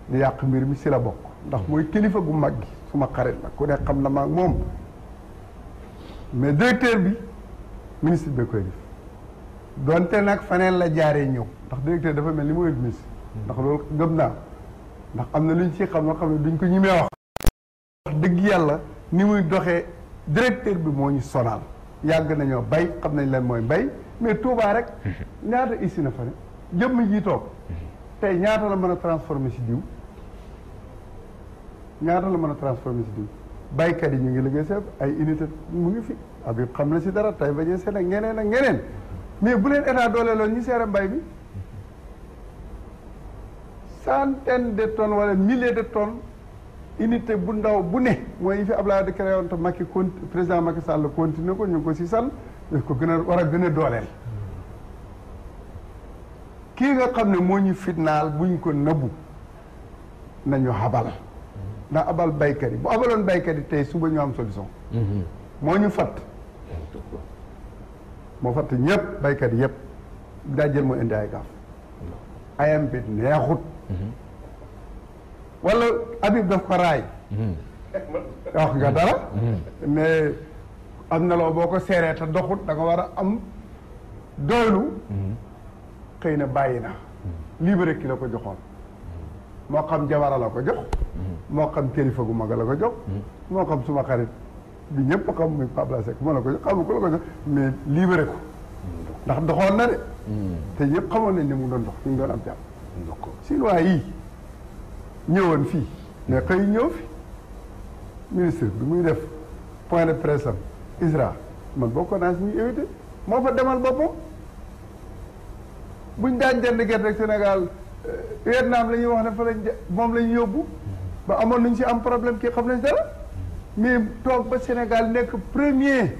di yàq mbir mi si la bokk ndax mooy kilifa gu mag gi suma xarit la ku ne xam na ma ak moom mais directeur bi ministre bi koy def donte nag faneen la jaaree ñëw ndax directeur dafa mel ni mooy ministre ndax loolu gëm naa ndax am na lu ñu ci xam loo xam ne duñ ko ñimee wax dëgg yàlla ni muy doxee directeur bi moo ñu sonal yàgg nañoo bay xam nañ leen mooy bay mais Touba rek ñaata issi na fa ne jëmm ji toog tey ñaata la mën a transformer si diw ñaata la mën a transformer si diw baykat yi ñu ngi liggéey seen ay unité mu ngi fi Habib xam na si dara tey bañee seen ak ñeneen ak ñeneen mais bu leen état doole loolu ñu seere mbay bi centaine de tonnes wala milliers de tonnes unité bu ndaw bu ne mooy yi fi Abdoulaye de créé woon te Macky président Macky Sall continué ko ñu ngi ko si sal daf ko gën a war a gën a dooleel kii nga xam ne moo ñu fitnaal buñ ko nëbbu nañu xabal ndax abal baykat yi bu abaloon baykat yi tey suba ñu am solution moo ñu fatt moo fatt ñëpp baykat yi yëpp daa jël moo indi ay gaaf ayam bi neexut wala Habib daf ko raay wax nga dara mais am na loo boo ko seeree te doxut da nga war a am doylu xëy na bàyyi na libéré ki la ko joxoon moo xam jawara la ko jox moo xam kilifa gu mag la ko jox moo xam suma xarit bi ñëpp xam muy Pape Abdoulaye Seck moo la ko jox xamu ko la ko jox mais libéré ko ndax doxoon na de te ñëpp xamoon nañ ne mu doon dox ñu ngi doon am jàmm chinois yii ñëwoon fii mais xëy ñëw fi ministre bi muy def point de presse am ISRA man bokkoon naa si ñuy évité moo fa demal boppam buñ daan jënd gerte rek Sénégal Vietnam la ñuy wax ne fa lañ moom la ñu yóbbu ba amoon nañ si am problème kii xam nañ dara mais toog ba Sénégal nekk premier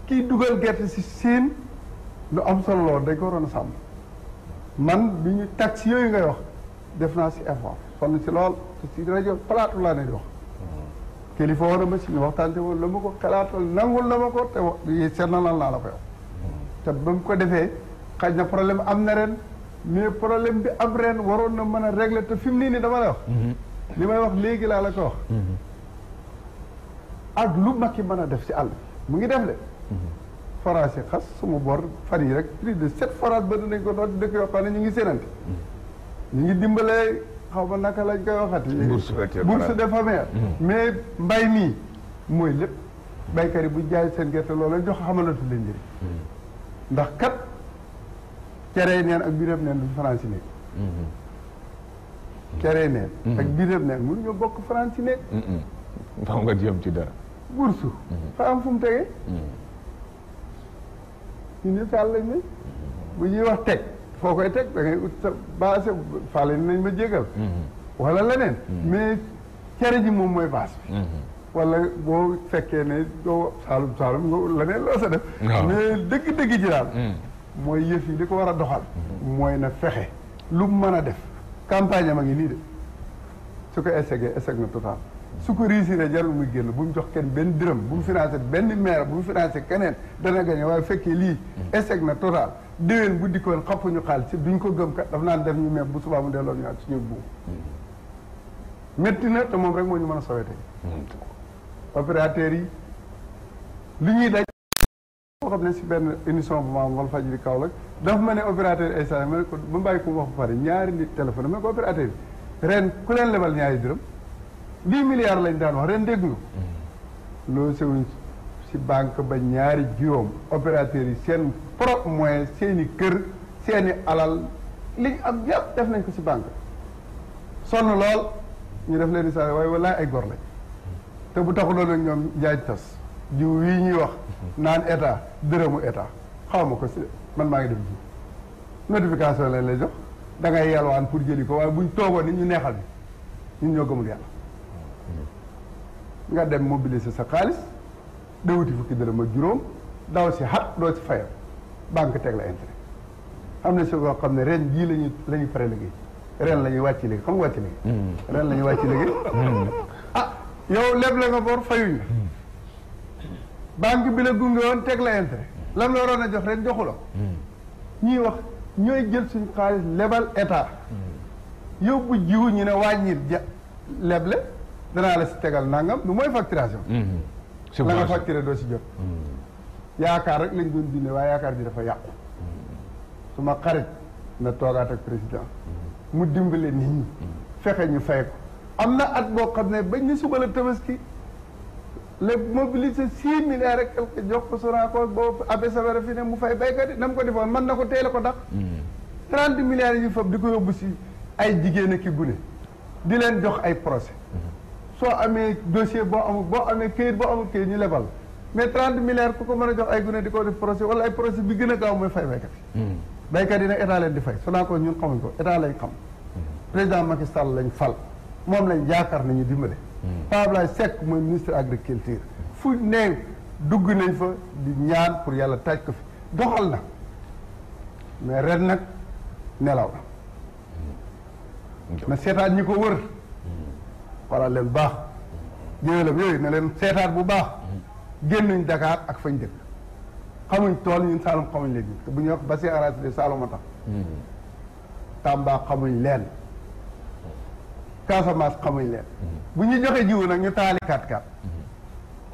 kii dugal gerte si Siin lu am solo lool dañ ko waroon a sàmm man bi ñu taxi yooyu ngay wax def naa si effort sonn si lool si rajo plateau laa ne di wax kilifa woon na ma si ñu waxtaante woon la ma ko xalaatal nangul la ma ko te wax seet na lan laa la ko yow te ba mu ko defee xaj na problème am na ren mais problème bi am ren waroon na mën a régler te fi mu nii nii dama lay wax li may wax léegi laa la ko wax ak lu Macky mën a def si àll mu ngi def de forage yi xas suma bor fan yi rek plus de 7 forage ba dinañ ko doon dëkk yoo xam ne ñu ngi sénante ñu ngi dimbalee xaw ma naka lañ koy waxati bourse de famille mais mbay mii mooy lépp baykat yi bu jaay seen gerte loolu jox xamalatu leen njëriñ ndax kat cere neen ak biiram neen duñ fanaan si nekk kere neen ak biiram neen mënuñoo bokk France ci nekk faw nga jëm ci dara bourse fa am fu mu tegee ñu ne sàll lañ ne bu ñuy wax teg foo koy teg da ngay ut sa base fàlle nañ ma jégal wala leneen mais cere ji moom mooy base bi wala boo fekkee ne doo saalum nga leneen loo sa def mais dëgg-dëgg ji daal mooy yëf yi li ko war a doxal mooy na fexe lu mu mën a def campagne am a ngi nii de su ko échec na total su ko réussir jarul muy génn bu mu jox kenn benn dërëm bu mu financé benn maire bu mu financé keneen dana gagné waaye fekkee lii échec na total déwén bu dikkoon xappuñu xaalis si duñ ko gëm kat daf naan def ñu meeb bu subaa mu delloo ñu ak suñu buum métti na te moom rek moo ñu mën a sowee tey opérateurs yi li ñuy daj boo xam ne si benn émission bu ma am Walfadjri Kaolack dafa ma ne opérateur ay sa ma ne ko ba bàyyi ko wax ba pare ñaari nit téléphone ma ne ko opérateur yi ren ku leen lebal ñaari dërëm 10 milliards lañ daan wax ren dégg nga loolu sewuñ si banque ba ñaari juróom opérateurs yi seen propre moyen seeni kër seeni alal liñ am yàpp def nañ ko si banque sonn lool ñu def leen di saa waaye walaay ay gor lañ te bu taxuloon nag ñoom jaaj tas jiw yi ñuy wax naan état dërëmu état xaw ma ko si man maa ngi def jiw notification lañ lay jox da ngay yalwaan pour jëli ko waaye buñ toogoon ni ñu neexal bi ñun ñoo gëmul yàlla nga dem mobiliser sa xaalis da wuti fukki dërëm ak juróom daw si xat doo si fayal banque teg la intérêt am na si koo xam ne ren jii la ñuy pare liggéey ren la ñuy wàcc liggéey xam nga wàcc liggéey ren la ñuy wàcc liggéey ah yow leble nga bor fayuñ la banque bi la gunge woon teg la intérêt lam la waroon a jox ren joxu la ñuy wax ñooy jël suñu xaalis lebal état yóbbu jiwu ñu ne wàññil leble danaa la si tegal nangam lu mooy facturation la nga facturé doo si jot yaakaar rek lañ doon dundee waaye yaakaar ji dafa yàqu su ma xarit na toogaat ak président mu dimbale nit ñi fexe ñu fay ko am na at boo xam ne bañ ni suba la tabaski le mobiliser 6 milliards rek quelque jox ko Sonacos boobu abe savara fi ne mu fay baykat yi na mu ko defoon mën na ko teel a ko dax 30 milliards yi ñu fab di ko yóbbu si ay jigéen ak i gune di leen jox ay procès soo amee dossier boo amee këyit boo amul këyit ñu lebal mais 30 milliards ku ko mën a jox ay gune di ko def procès wala ay procès bi gën a gaaw mooy fay baykat yi baykat yi nag état leen di fay Sonacos ñun xamuñ ko état lañ xam président Macky Sall lañ fal moom lañ yaakaar nañu dimbale Pape Abdoulaye Seck mooy ministre agriculture fu ne dugg nañ fa di ñaan pour yàlla taaj ko fi doxal na mais ren nag nelaw na seetaat ñi ko wër wala leen baax jëwelam yooyu ne leen seetaat bu baax génnuñ Dakar ak fañ dëkk xamuñ tool ñun Saalum xamuñ leen te bu ñuy wax bassin arachidier Saalum a tax Tamba xamuñ leen Casamance xamuñ leen bu ñu joxe jiwu nag ñu taali 4-4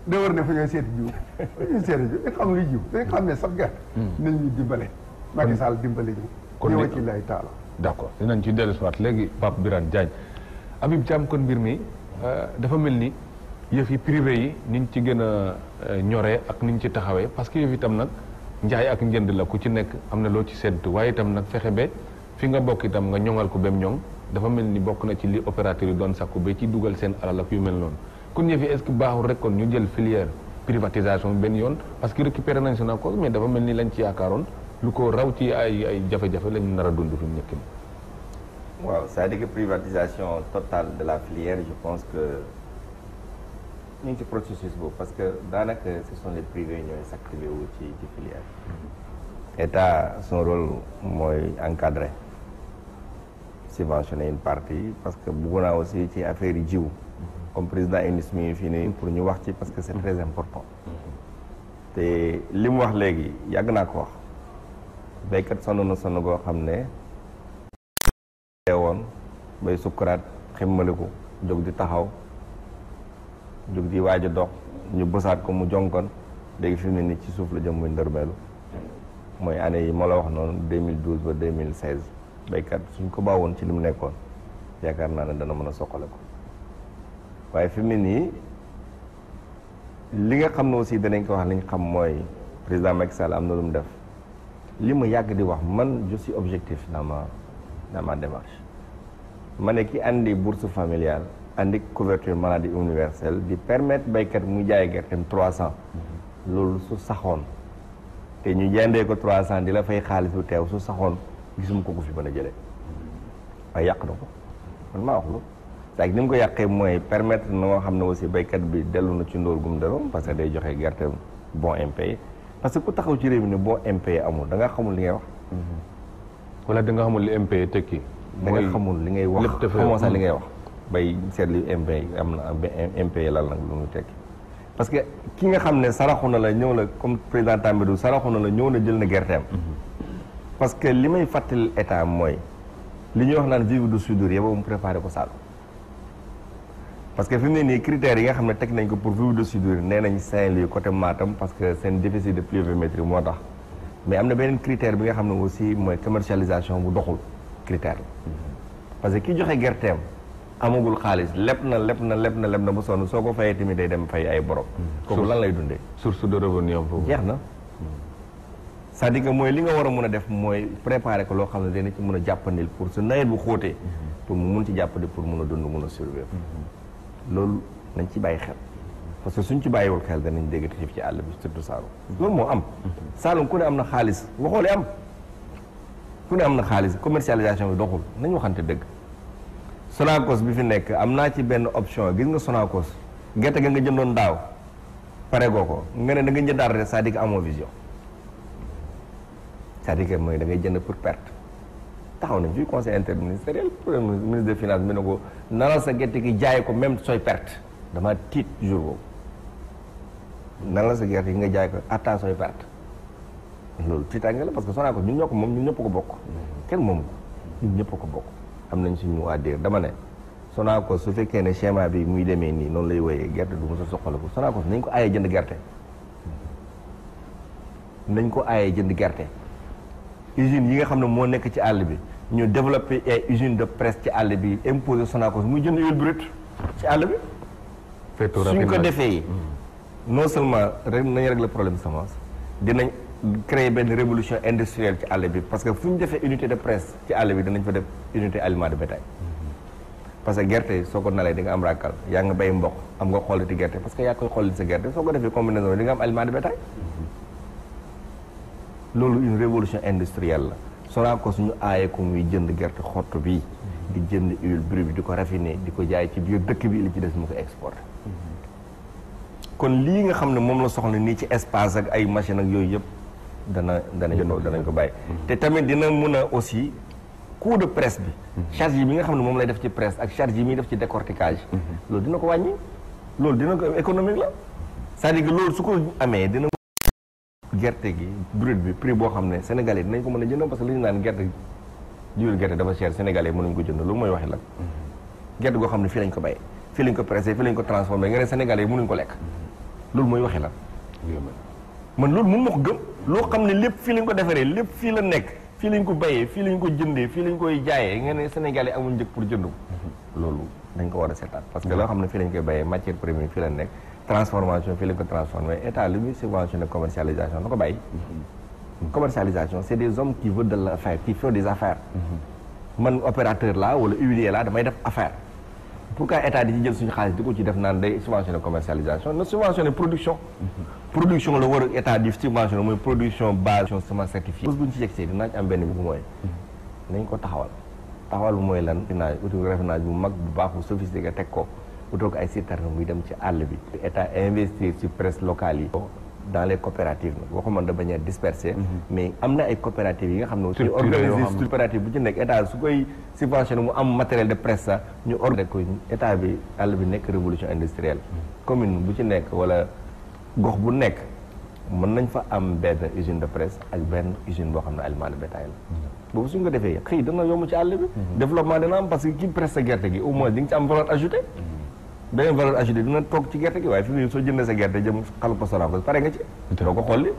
da wër ne fa ñooy seeti jiw ñu seeti jiw dañ xam luy jiw dañ xam ne sax gerte nañ ñu dimbale Macky Sall dimbale ñu kon ñëw ci lay taala d'accord dinañ ci dellu soit léegi Pape Birane Diagne Habib Thiam kon mbir mi dafa mel ni yëf yi privé yi niñ ci gën a ñoree ak niñ ci taxawee parce que yëf itam nag njaay ak njënd la ku ci nekk am na loo ci séntu waaye itam nag fexe ba fi nga bokk itam nga ñoŋal ko bem ñoŋ dafa mel ni bokk na ci li opérateur yi doon sakku ba ci dugal seen alal ak yu mel noonu kon yëf yi est-ce que baaxul rek kon ñu jël filière privatisation benn yoon parce que récupéré nañ Sonacos mais dafa mel ni lañ ci yaakaaroon lu ko raw ci ay jafe-jafe lañ nar a dund fi mu nekk nii. waaw c'est-à-dire que privatisation totale de la filière je pense que ñu ngi ci processus boobu parce que daanaka ce sont les privés ñooy s'activer wu ci filière état son rôle mooy encadrer subventionner une partie parce que bëgg naa aussi ci affaire yi jiw comme président UNIS mi ngi fii nii pour ñu wax ci parce que c'est très important te li mu wax léegi yàgg naa ko wax béykat sonn na sonn goo xam ne woon bay sukkuraat ximmaliku jóg di taxaw jóg di waaj a dox ñu bësaat ko mu jonkoon léegi fi mu ne nii ci suuf la jëm muy ndërmeelu mooy année yi moo la wax noonu 2012 ba 2016 béykat suñ ko baawoon ci li mu nekkoon yaakaar naa ne dana mën a soqale ko waaye fi mu ne nii li nga xam ne aussi danañ ko wax li ñu xam mooy président Macky Sall am na lu mu def li ma yàgg di wax man je suis objectif dans ma démarche ma ne ki andi bourse familiale andi couverture maladie universelle di permettre baykat mu jaay gerteem 300 loolu su saxoon te ñu jëndee ko 300 di la fay xaalis bu teew su saxoon gisuma ko fi mën a jëlee waaye yàq na ko man maa wax lu c'est ni mu ko yàqee mooy permettre na nga xam ne aussi baykat bi dellu na ci ndóol gum deroom parce que day joxe gerteem bon impayé parce que ku taxaw ci réew mi ne bon impayé amul da nga xamul li ngay wax wala da nga xamul li impayé tekki da nga xamul li ngay wax xamoo sax li ngay wax bay seet li impayé am na impayé lan nag lu muy tekki parce que ki nga xam ne saraxu na la ñëw la comme président Tambédou saraxu na la ñëw na jël na gerteem parce que li may fàttali état mooy li ñuy wax naan vivre de soudure yëpp mu préparé ko Saloum parce que fi mu ne nii critères yi nga xam ne teg nañ ko pour vivre de soudure nee nañ Saint-Louis côté Matam parce que seen déficit de pluviométrie moo tax mais am na beneen critère bi nga xam ne aussi mooy commercialisation bu doxul critère la parce que ki joxe gerteem amagul xaalis leb na ba sonn soo ko fayee tamit day dem fay ay borom. kooku lan lay dundee. source de revenu am foofu. jeex na c'est-à-dire que mooy li nga war a mën a def mooy préparer ko loo xam ne dina ci mën a jàppandil pour su nawet bu xóotee. pour mu mun ci jàppandi pour mun a dund mun a survivre. loolu nañ ci bàyyi xel parce que suñ ci bàyyiwul xel danañ dégg xiif ci àll bi surtout Saloum. loolu moo am. Saloum ku ne am na xaalis waxoolee am ku ne am na xaalis commercialisation bi doxul nañ waxante dëgg. Sonacos bi fi nekk am naa ci benn option gis nga Sonacos gerte ga nga jëndoon daaw pare goo ko nga ne da nga jëndaat rek c'est-à-dire que amoo vision c'est-à-dire que mooy da ngay jënd pour perte taxaw nañ fii conseil interministériel ministre des finances mi ne ko nalal sa gerte gi jaay ko même sooy perte dama tiit jour boobu nalal sa gerte gi nga jaay ko atta sooy perte loolu tiitaange la parce que Sonacos ñun ñoo ko moom ñun ñëpp ko bokk kenn moom ko ñun ñëpp ko bokk am nañ suñu waa déer dama ne Sonacos su fekkee ne schéma bi muy demee nii noonu lay woyee gerte du mos a soxaliku Sonacos nañ ko aayee jënd gerte nañ ko aayee jënd gerte usines yi nga xam ne moo nekk ci àll bi ñu développé ay usine de presse ci àll bi imposé Sonacos muy jënd huile brute ci àll bi suñ ko defee non seulement rek nañ régler problème semence dinañ créer benn révolution industrielle ci àll bi parce que fu ñu defee unité de presse ci àll bi danañ fa def unité aliment de bétail parce que gerte soo ko nalee di nga am ràkkal yaa nga bay mboq am nga xolliti gerte parce que yaa koy xolliti sa gerte soo ko defee combinaison di nga am aliment de bétail loolu une révolution industrielle la Sonacos ñu aaye ko muy jënd gerte xottu bi di jënd huile brute bi di ko raffiner di ko jaay ci biir dëkk bi li ci des mu ko exporté kon lii nga xam ne moom la soxla nii ci espace ak ay machine ak yooyu yëpp danañ ko bàyyi te tamit dina mun a aussi coût de presse bi charge yi bi nga xam ne moom lay def ci presse ak charge yi muy def ci décortiquage loolu dina ko wàññi loolu dina ko économique la c'est-à-dire que loolu su ko amee dina gerte gi brut bi prix boo xam ne sénégalais dinañ ko mën a jënd parce que li ñu naan gerte jiwul gerte dafa cher sénégalais mënuñ ko jënd loolu mooy waxi la gerte goo xam ne fii lañ ko béyee fii lañ ko pressé fii lañ ko transformé nga ne sénégalais yi mënuñ ko lekk loolu mooy waxi la man loolu mun ma ko gëm loo xam ne lépp fii lañ ko defaree lépp fii la nekk fii lañ ko béyee fii lañ ko jëndee fii lañ koy jaayee nga ne sénégalais amuñ njëg pour jënd loolu dañ ko war a seetaan parce que loo xam ne fii lañ koy béyee matière première fii la nekk transformation fii lañ ko transformé état li muy subventionné commercialisation na ko bàyyi commercialisation c'est des hommes qui veulent de l'affaire qui font des affaires man opérateur là wala huilier là damay def affaire pourquoi état di ci jël suñu xaalis di ko ci def naan day subventionné commercialisation na subventionné production production la war a état di subventionné mooy production base semence certifiée bu ñu ci yegsee dinaa ci am benn bi mooy nañ ko taxawal bu mooy lan raffinage uti raffinage bu mag bu baax bu sophistiqué teg ko utal ko ay citerne muy dem ci àll bi état investir ci presse locale yi dans les coopératives nag waxuma de manière dispersée mais am na ay coopératives yi nga xam ne aussi organiser coopérative bu ci nekk état su koy subventionné mu am matériel de presse sax ñu organiser ko état bi àll bi nekk révolution industrielle commune bu ci nekk wala gox bu nekk mën nañ fa am benn usine de presse ak benn usine boo xam ne aliment de bétail la boobu suñ ko defee xëy dana yomb ci àll bi développement dina am parce que ki presse sa gerte gi au moins di nga ci am valeur ajoutée beneen valeur ajoutée dina toog ci gerte gi waaye fi mu soo jëndee sa gerte jëm xalu ko Sonacos pare nga ci doo ko xolli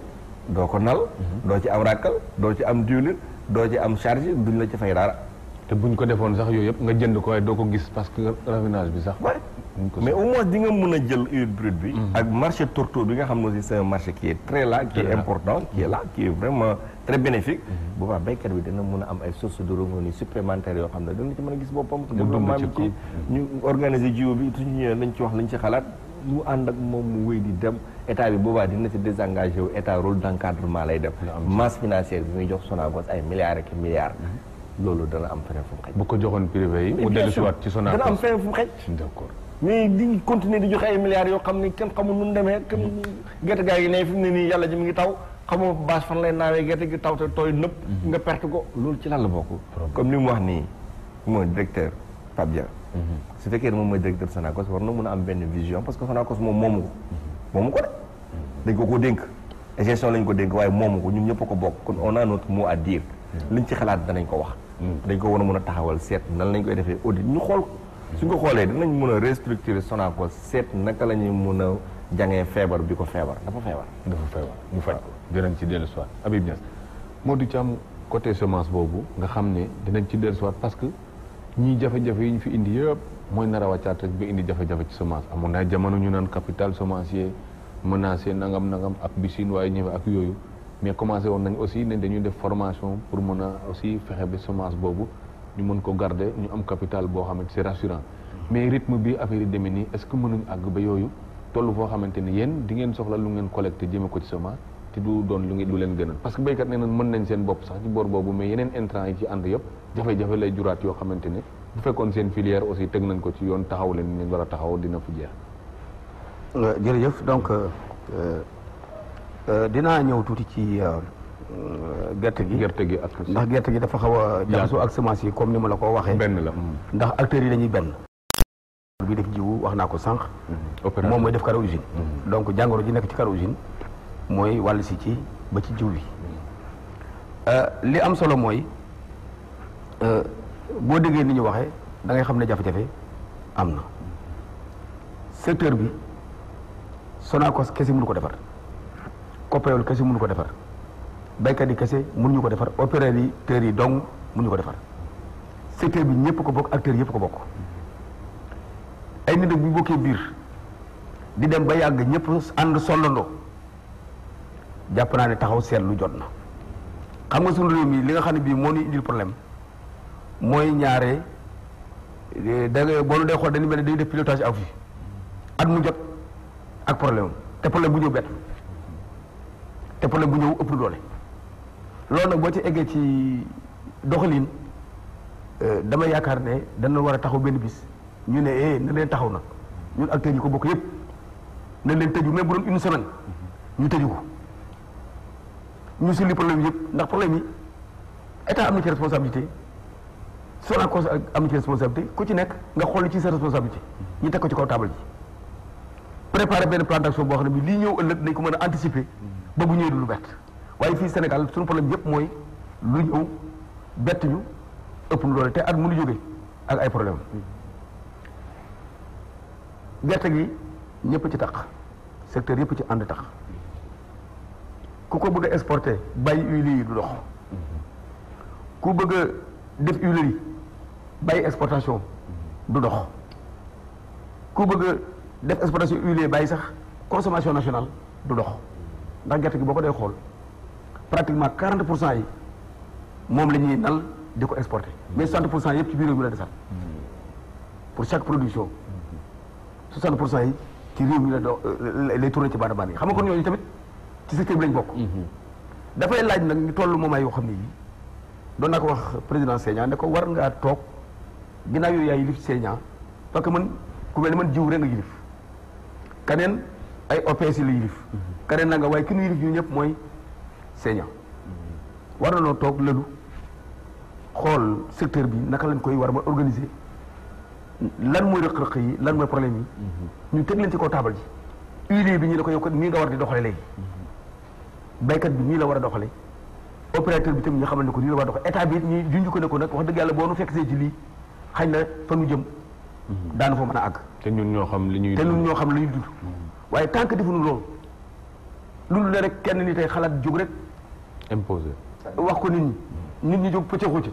doo ko nal doo ci am ràkkal doo ci am diwlin doo ci am charge duñ la ci fay dara te buñ ko defoon sax yooyu yëpp nga jënd ko waaye doo ko gis parce que raffinage bi sax mais au moins di nga mën a jël huile brute bi. ak marché tourteau bi nga xam ne aussi c'est un marché qui est très là qui est important qui est là qui est vraiment très bénéfique. boobaa béykat bi dina mën a am ay sources de revenus supplémentaires yoo xam ne dina ci mën a gis boppam. développement bi ci ñu organiser jiw bi suñu ñëwee nañ ci wax lañ ci xalaat. mu ànd ak moom mu wéy di dem état bi boobaa dina ci désengagé wu état rôle d'encadrement lay def. masse financière bi muy jox Sonacos ay milliards ak milliards. loolu dana am feneen fu mu xëj. bu ko joxoon privé yi. mu dellu si waat ci Sonacos dana am feneen fu mu xëj. d'accord mais di continuer di joxe ay milliards yoo xam ne kenn xamul nu mu demee kenn gerte gaa yi ne fi mu ne nii yàlla ji mi ngi taw xamoo bâche fan lay naawee gerte gi taw te tooy nëpp. nga perte ko loolu ci lan la bokk. comme ni mu wax nii mooy directeur Pape Dia. su fekkee ne moom mooy directeur Sonacos war na mën a am benn vision parce que Sonacos moom moomu ko. moomu ko de dañ ko ko dénk gestion lañ ko dénk waaye moomu ko ñun ñëpp a ko bokk kon on a notre mot à dire. liñ ci xalaat danañ ko wax. dañ ko war a mën a taxawal seet nan lañ koy defee audit ñu xool suñ ko xoolee dinañ mën a restructurer Sonacos seet naka la ñuy mën a jàngee feebar bi ko feebar dafa feebar. ñu faj ko dinañ ci dellu soit Habib Niass moo di ci am côté semence boobu nga xam ne dinañ ci dellu soit parce que ñii jafe-jafe yi ñu fi indi yëpp mooy nar a wàccaat rek ba indi jafe-jafe ci semence amoon na jamono ñu naan capital semencier menacé nangam ak bisin waaye ñëwee ak yooyu mais commencé woon nañ aussi ne dañuy def formation pour mën a aussi fexe ba semence boobu ñu mën ko garder ñu am capital boo xamante c'est rassurant mais rythme bi affaire yi demee nii est-ce que mënuñ àgg ba yooyu toll foo xamante ni yéen di ngeen soxla lu ngeen collecté jëme ko ci semence te du doon lu leen gënal parce que béykat nee na mën nañ seen bopp sax ci boor boobu mais yeneen intrants yi ci ànd yëpp jafe-jafe lay juraat yoo xamante ne bu fekkoon seen filière aussi teg nañ ko ci yoon taxaw leen ni war a taxaw dina fu jeex. jërëjëf donc dinaa ñëw tuuti ci gerte gi ak ndax gerte gi dafa xaw a jaxasoo ak semence yi comme ni ma la ko waxee. benn la ndax acteurs yi dañuy benn. bi def jiwu wax naa ko sànq. moom mooy def karo usine. donc jàngoro ji nekk ci karo usine mooy wàll si ci ba ci jiw bi. li am solo mooy boo déggee ni ñu waxee da ngay xam ne jafe-jafe am na secteur bi Sonacos kese mënu ko defar Copéol kese mënu ko defar baykat yi kese mënuñu ko defar opérateurs yi dong mënuñu ko defar secteur bi ñëpp ko bokk acteurs yëpp ko bokk ay nit bu bokkee biir di dem ba yàgg ñëpp ànd sollandoo jàpp naa ne taxaw seetlu jot na xam nga suñu réew mi li nga xam ne bii moo ñu indil problème mooy ñaare da nga boo dee xool dañu mel ne dañuy def pilotage ak fi at mu jot ak problème te problème bu ñëw bett te problème bu ñëw ëpp doole loolu nag boo ci eggee ci doxalin dama yaakaar ne dana war a taxaw benn bis ñu ne na leen taxaw nag ñun acteurs yi ko bokk yëpp na leen tëju même bu doon une semaine ñu tëju ko ñu sulli problème yëpp ndax problème yi état am na ci responsabilité Sonacos am na ci responsabilité ku ci nekk nga xool ci sa responsabilité ñu teg ko ci kaw table ji préparer benn plan d'action boo xam ne bi lii ñëw ëllëg nañ ko mën a anticiper ba bu ñëwee du lu bett waaye fii Sénégal suñu problème yëpp mooy lu ñëw bett ñu ëpp lu doole te at mënu jóge ak ay problème gerte gi ñëpp ci tax secteur yëpp ci ànd tax ku ko bëgg a exporter bàyyi huile yi du dox ku bëgg a def huilerie bàyyi exportation du dox ku bëgg a def exportation huilier bàyyi sax consommation nationale du dox ndax gerte gi boo ko dee xool pratiquement 40% yi moom la ñuy nal di ko exporter mais 60% yëpp ci biir réew mi la desal pour chaque production 60% yi ci réew mi la do lay tourné ci bande yi xam nga kon ñooñu tamit ci secteur bi lañ bokk. dafay laaj nag ñu toll moment yoo xam ne yi doon naa ko wax président Segna ne ko war ngaa toog ginnaaw yooyu yaay yilif Segna parce que man ku mel ne man jiw rek nga yilif keneen ay OPS la yilif keneen na nga waaye ki nu yilif ñu ñëpp mooy Segna war na noo toog lëlu xool secteur bi naka lañ koy war a organiser lan mooy rëq-rëq yi lan mooy problème yi ñu teg leen ci kaw taabal ji huilier bi ñu ne ko yow kat nii nga war di doxale léegi baykat bi nii la war a doxale opérateur bi tamit ñu xamal ne ko nii la war a doxale état bi ñi junj ko ne ko nag wax dëgg yàlla boo nu fekk see ci lii xañ na fa nu jëm daana fa mën a àgg te ñun ñoo xam li ñuy dund waaye tant que defuñu loolu loolu ne rek kenn ni tey xalaat jóg rek imposé wax ko nit ñi jóg pëccëxu ci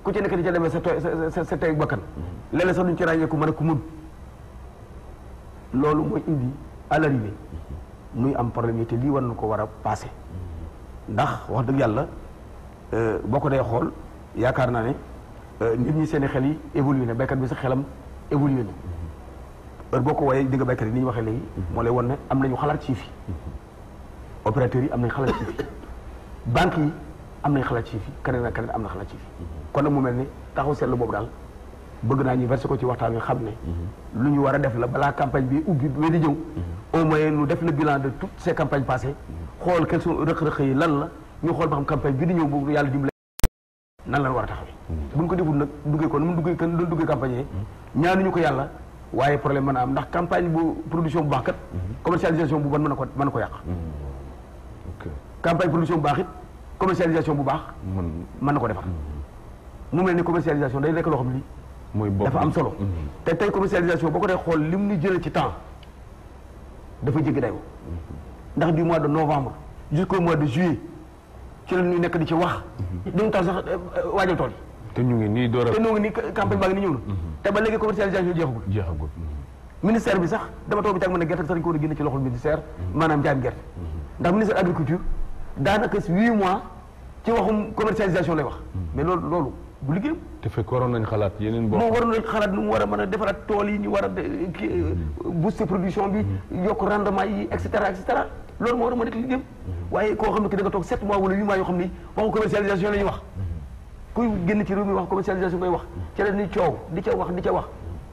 ku ci nekk di ca demee sa tey bakkan léeg-léeg sax duñ ci ràññee ku mën a ku mun loolu mooy indi à l'arrivée muy am problème yi te lii war na ko war a passé ndax wax dëgg yàlla boo ko dee xool yaakaar naa ne nit ñi seen i xel yi évolué na béykat bi sax xelam évolué na heure boo ko wooyee dégg béykat yi ni ñu waxee léegi moo lay won ne am nañu xalaat ci fi opérateurs yi am nañ xalaat ci fi banques yi am nañ xalaat ci fi keneen ak keneen am na xalaat ci fi kon nag mu mel ni taxaw seetlu boobu daal bëgg naa ñu versé ko ci waxtaan wi xam ne lu ñu war a def la balaa campagne bi ubbi ba di ñëw au moins ñu def le bilan de toutes ces campagnes passées xool quels sont rëq-rëq yi lan la ñu xool ba xam campagne bi di ñëw boobu yàlla dimbale nan la war a taxawee buñ ko deful nag duggee ko nu mu duggee kan doon duggee campagne yi ñaanuñu ko yàlla waaye problème mën a am ndax campagne bu production bu baax kat commercialisation bu bon mën na ko yàq campagne production bu baax it commercialisation bu baax mën na ko defar mu mel ni commercialisation day nekk loo xam ni dafa am solo te tey commercialisation boo ko dee xool lim ni jëlee ci temps dafa jéggi dayoo ndax du mois de novembre jusqu'au mois de juillet ci la ñuy nekk di ci wax duñu tax sax waajal tool yi te ñu ngi nii door a te ñu ngi nii campagne baa ngi ni ñëw na te ba léegi commercialisation jeexagul ministère bi sax dama toog bi tag mën ne gerte sax dañu ko war a génne ci loxol ministère maanaam njaayam gerte ndax ministère agriculture daanaka 8 mois ci waxum commercialisation lay wax mais loolu bu liggéeyam te fekk waroon nañ xalaat yeneen boo moom waroon nañ xalaat nu mu war a mën a defaraat tool yi ñu war a booster production bi yokk rendement yi et cetera loolu moo war a mën a nekk liggéeyam waaye koo xam ne ki da nga toog 7 mois wala 8 mois yoo xam ni waxu commercialisation la ñuy wax kuy génn ci réew mi wax commercialisation ngay wax ci la ni coow di ca wax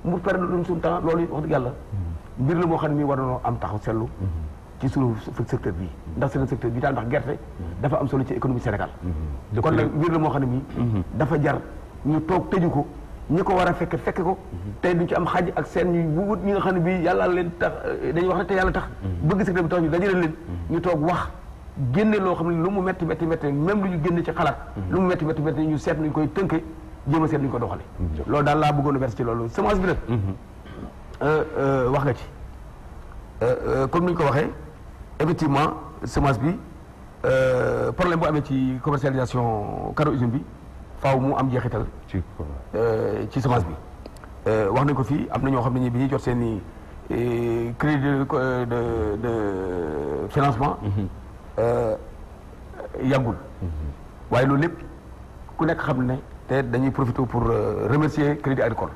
mu perdre luñ suñu temps loolu wax dëgg yàlla mbir la moo xam ne mi war nañoo am taxaw seetlu ci suñu secteur bi ndax seen secteur bi daal ndax gerte dafa am solo ci économie Sénégal kon nag mbir la moo xam ne mi dafa jar ñu toog tëju ko ñi ko war a fekke ko tey duñ ci am xaaj ak seen ñu bu wut ñi nga xam ne bii yàlla leen tax dañuy wax ne te yàlla tax bëgg secteur bi tax ñu dajale leen ñu toog wax génne loo xam ne lu mu metti même lu ñu génne ci xalaat lu mu metti ñu seet nuñ koy tënke jéem a seet nuñ ko doxale loolu daal laa bëggoon a vers ci loolu semence bi nag wax nga ci comme ni ñu ko waxee effectivement semence bi problème bu amee ci commercialisation caro usine bi faaw mu am jeexital ci semence bi wax nañ ko fii am na ñoo xam ne ñi bi ñuy jot seen i crédit de financement yàggul waaye loolu lépp ku nekk xam ne te dañuy profité pour remercier crédit agricole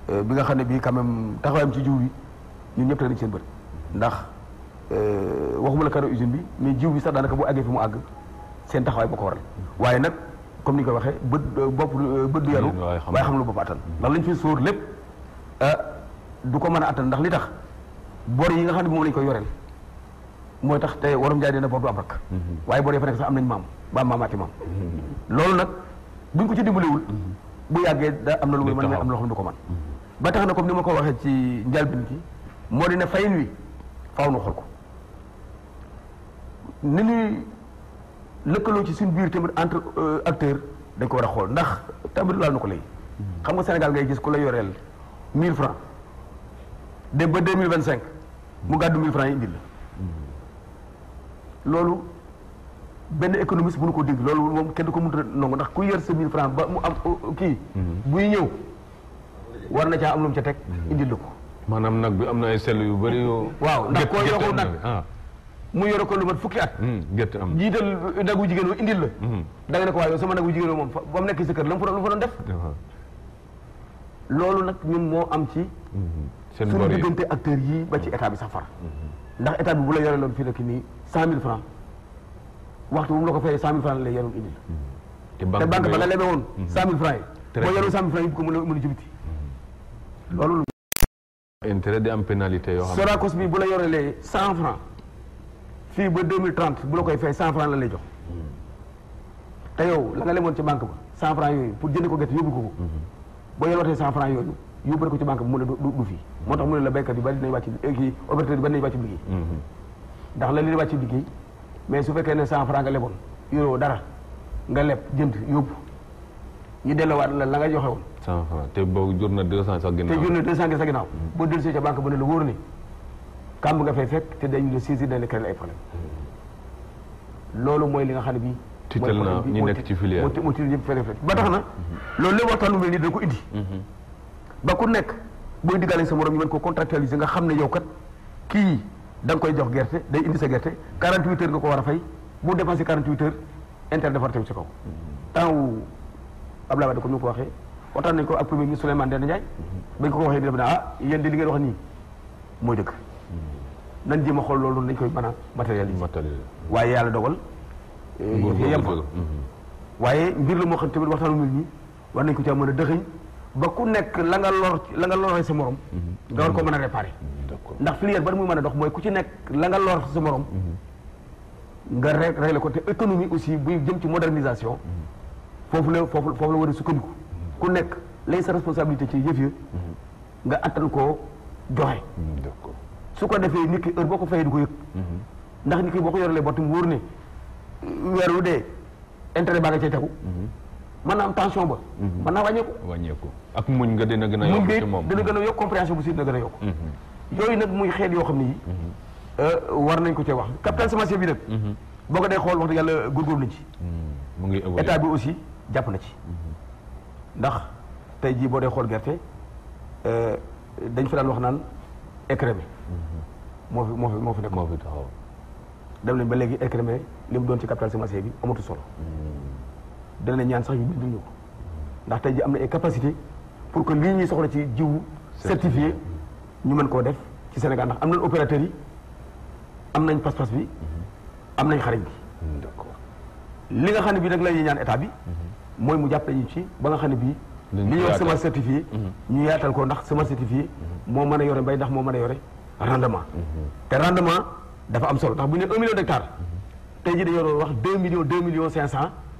bi nga xam ne bii quand même taxawaayam ci jiw bi ñun ñëpp nañ seen bët ndax waxuma la caro usine bi mais jiw bi sax daanaka bu àggee fi mu àgg seen taxawaay boo ko waral waaye nag comme ni nga ko waxee bët du yaru waaye xam lu bopp attan ndax lañ fi sóor lépp du ko mën a attan ndax li tax bor yi nga xam ne moom lañ koy yoreel mooy tax te warum jaay dina bor du am rak waaye bor yi fa nekk sax am nañ maam ba maamaati maam loolu nag buñ ko ci dimbalewul bu yàggee da am na lu muy mën mais am na loo xam ne du ko mën ba tax na comme ni ma ko waxee ci njëlbéen gi moo di ne fayin wi faaw nu xool ko ni ñuy lëkkaloo ci suñu biir tamit entre acteurs dañ ko war a xool ndax tamit laal na ko léegi xam nga Sénégal ngay gis ku la yoreel 1000 francs de ba 2025 mu gàddu 1000 francs yi indil la loolu benn économiste bu nu ko dégg loolu moom kenn du ko mënut a nangu ndax ku yor sa 1000 francs ba mu am kii buy ñëw war na caa am lu mu ca teg indil la ko maanaam nag bi am na ay sell yu bëri yoo waaw ndax koo yokku nag mu yore ko lu mat fukki at gerte am jiital nagu jigéen woo indil la da nga ne ko waaye sama nagu jigéen woo moom ba mu nekk sa kër la mu fa doon def loolu nag ñun moo am ci suñu diggante acteurs yi ba ci état bi sax far ndax état bi bu la yore loon fii nekk nii 100000 francs waxtu bu mu la ko fayee 100000 francs lay yoroon indil te banque ba la lebe woon 100000 francs yi boo yoroon 100000 francs yi bu ko mën a jubiti loolu intérêt di am pénalité yoo xam ne Sonacos bi bu la yorelee 100 francs fii ba 2030 bu la koy fay 100 francs la lay jox te yow la nga lemoon ci banque ba 100 francs yooyu pour jënd ko gerte yóbbu ko boo yorootee 100 francs yooyu yóbbu ko ci banque bi mu ne du fii moo tax mu ne la béykat yu bari dinañ wàcc kii opérateur yi bari nañ wàcc liggéey ndax la leen wàcc liggéey mais su fekkee ne 100 francs nga leboon yoroo dara nga leb jënd yóbbu ñu delloowaat la nga joxe woon 100 francs te boobu jur na 200 sax ginnaaw te jur na 200 sa ginnaaw boo dellusee ca banque ba ne la wóor ni kàmb nga fay fekk te dañu la saisir dañ la créer ay problème loolu mooy li nga xam ne bii tiital na ñi nekk ci filière moo tiital ñëpp fere ba tax na loolu lépp waxtaan lu mel nii da ko indi ba ku nekk booy diggaale sa morom ñu mën ko contractualiser nga xam ne yow kat kii da nga koy jox gerte day indi sa gerte 48 heures nga ko war a fay bu dépensé 48 heures intérêt dafa tegu ci kaw. temps wu Abdoulaye Wade comme ni ko waxee waxtaan nañ ko ak premier ministre Souleymane Ndéné Ndiaye. bañ ko waxee dina ne ah yéen di li ngeen wax nii mooy dëgg. nañ jéem a xool loolu nañ koy mën a matérialiser. waaye yàlla dogal. yem fa waaye mbir la moo xam tamit waxtaanu mel nii war nañ ko caa mën a dëxëñ ba ku nekk la nga loree sa morom. nga war ko mën a réparer. ndax filière ba muy mën a dox mooy ku ci nekk la nga lor sa morom. nga réglé ko te économie aussi buy jëm ci modernisation. foofu la war a sukkandiku. ku nekk lay sa responsabilité ci yëf yi nga attan koo joxe. su ko defee nit ki heure boo ko fayee du ko yëg. ndax nit ki boo ko yorelee bor mu wóor ne weer wu dee intérêt baa nga cay tegu. mën naa am tension ba. mën naa wàññeeku. ak muñ nga dina gën a yokk ci moom dina gën a yokk compréhension bu si dina gën a yokk. yooyu nag muy xeet yoo xam ne yi war nañ ko cee wax capital semencier bi nag. boo ko dee xool wax dëgg yàlla góorgóorlu nañ ci. mu ngi état bi aussi jàpp na ci. ndax tey jii boo dee xool gerte dañ fi daan wax naan écrémé. moo fi nekk. moo fi taxaw. dem nañ ba léegi écrémé li mu doon ci capital semencier bi amatu solo. dana ñaan sax yu bindul ñu ko ndax tey ji am na ay capacité pour que lii ñuy soxla ci jiwu certifié ñu mën koo def ci Sénégal ndax am nañ opérateurs yi am nañ pas-pas bi am nañ xarañ bi. d'accord li nga xam ne bii nag la ñuy ñaan état bi mooy mu jàppale ñu ci ba nga xam ne bii li ñuy wax semence certifiée ñu yaatal ko ndax semence certifiée moo mën a yore mbay ndax moo mën a yore rendement te rendement dafa am solo ndax bu ñu ne 1 million d'hectares tey ji dañoo doon wax 2 millions 500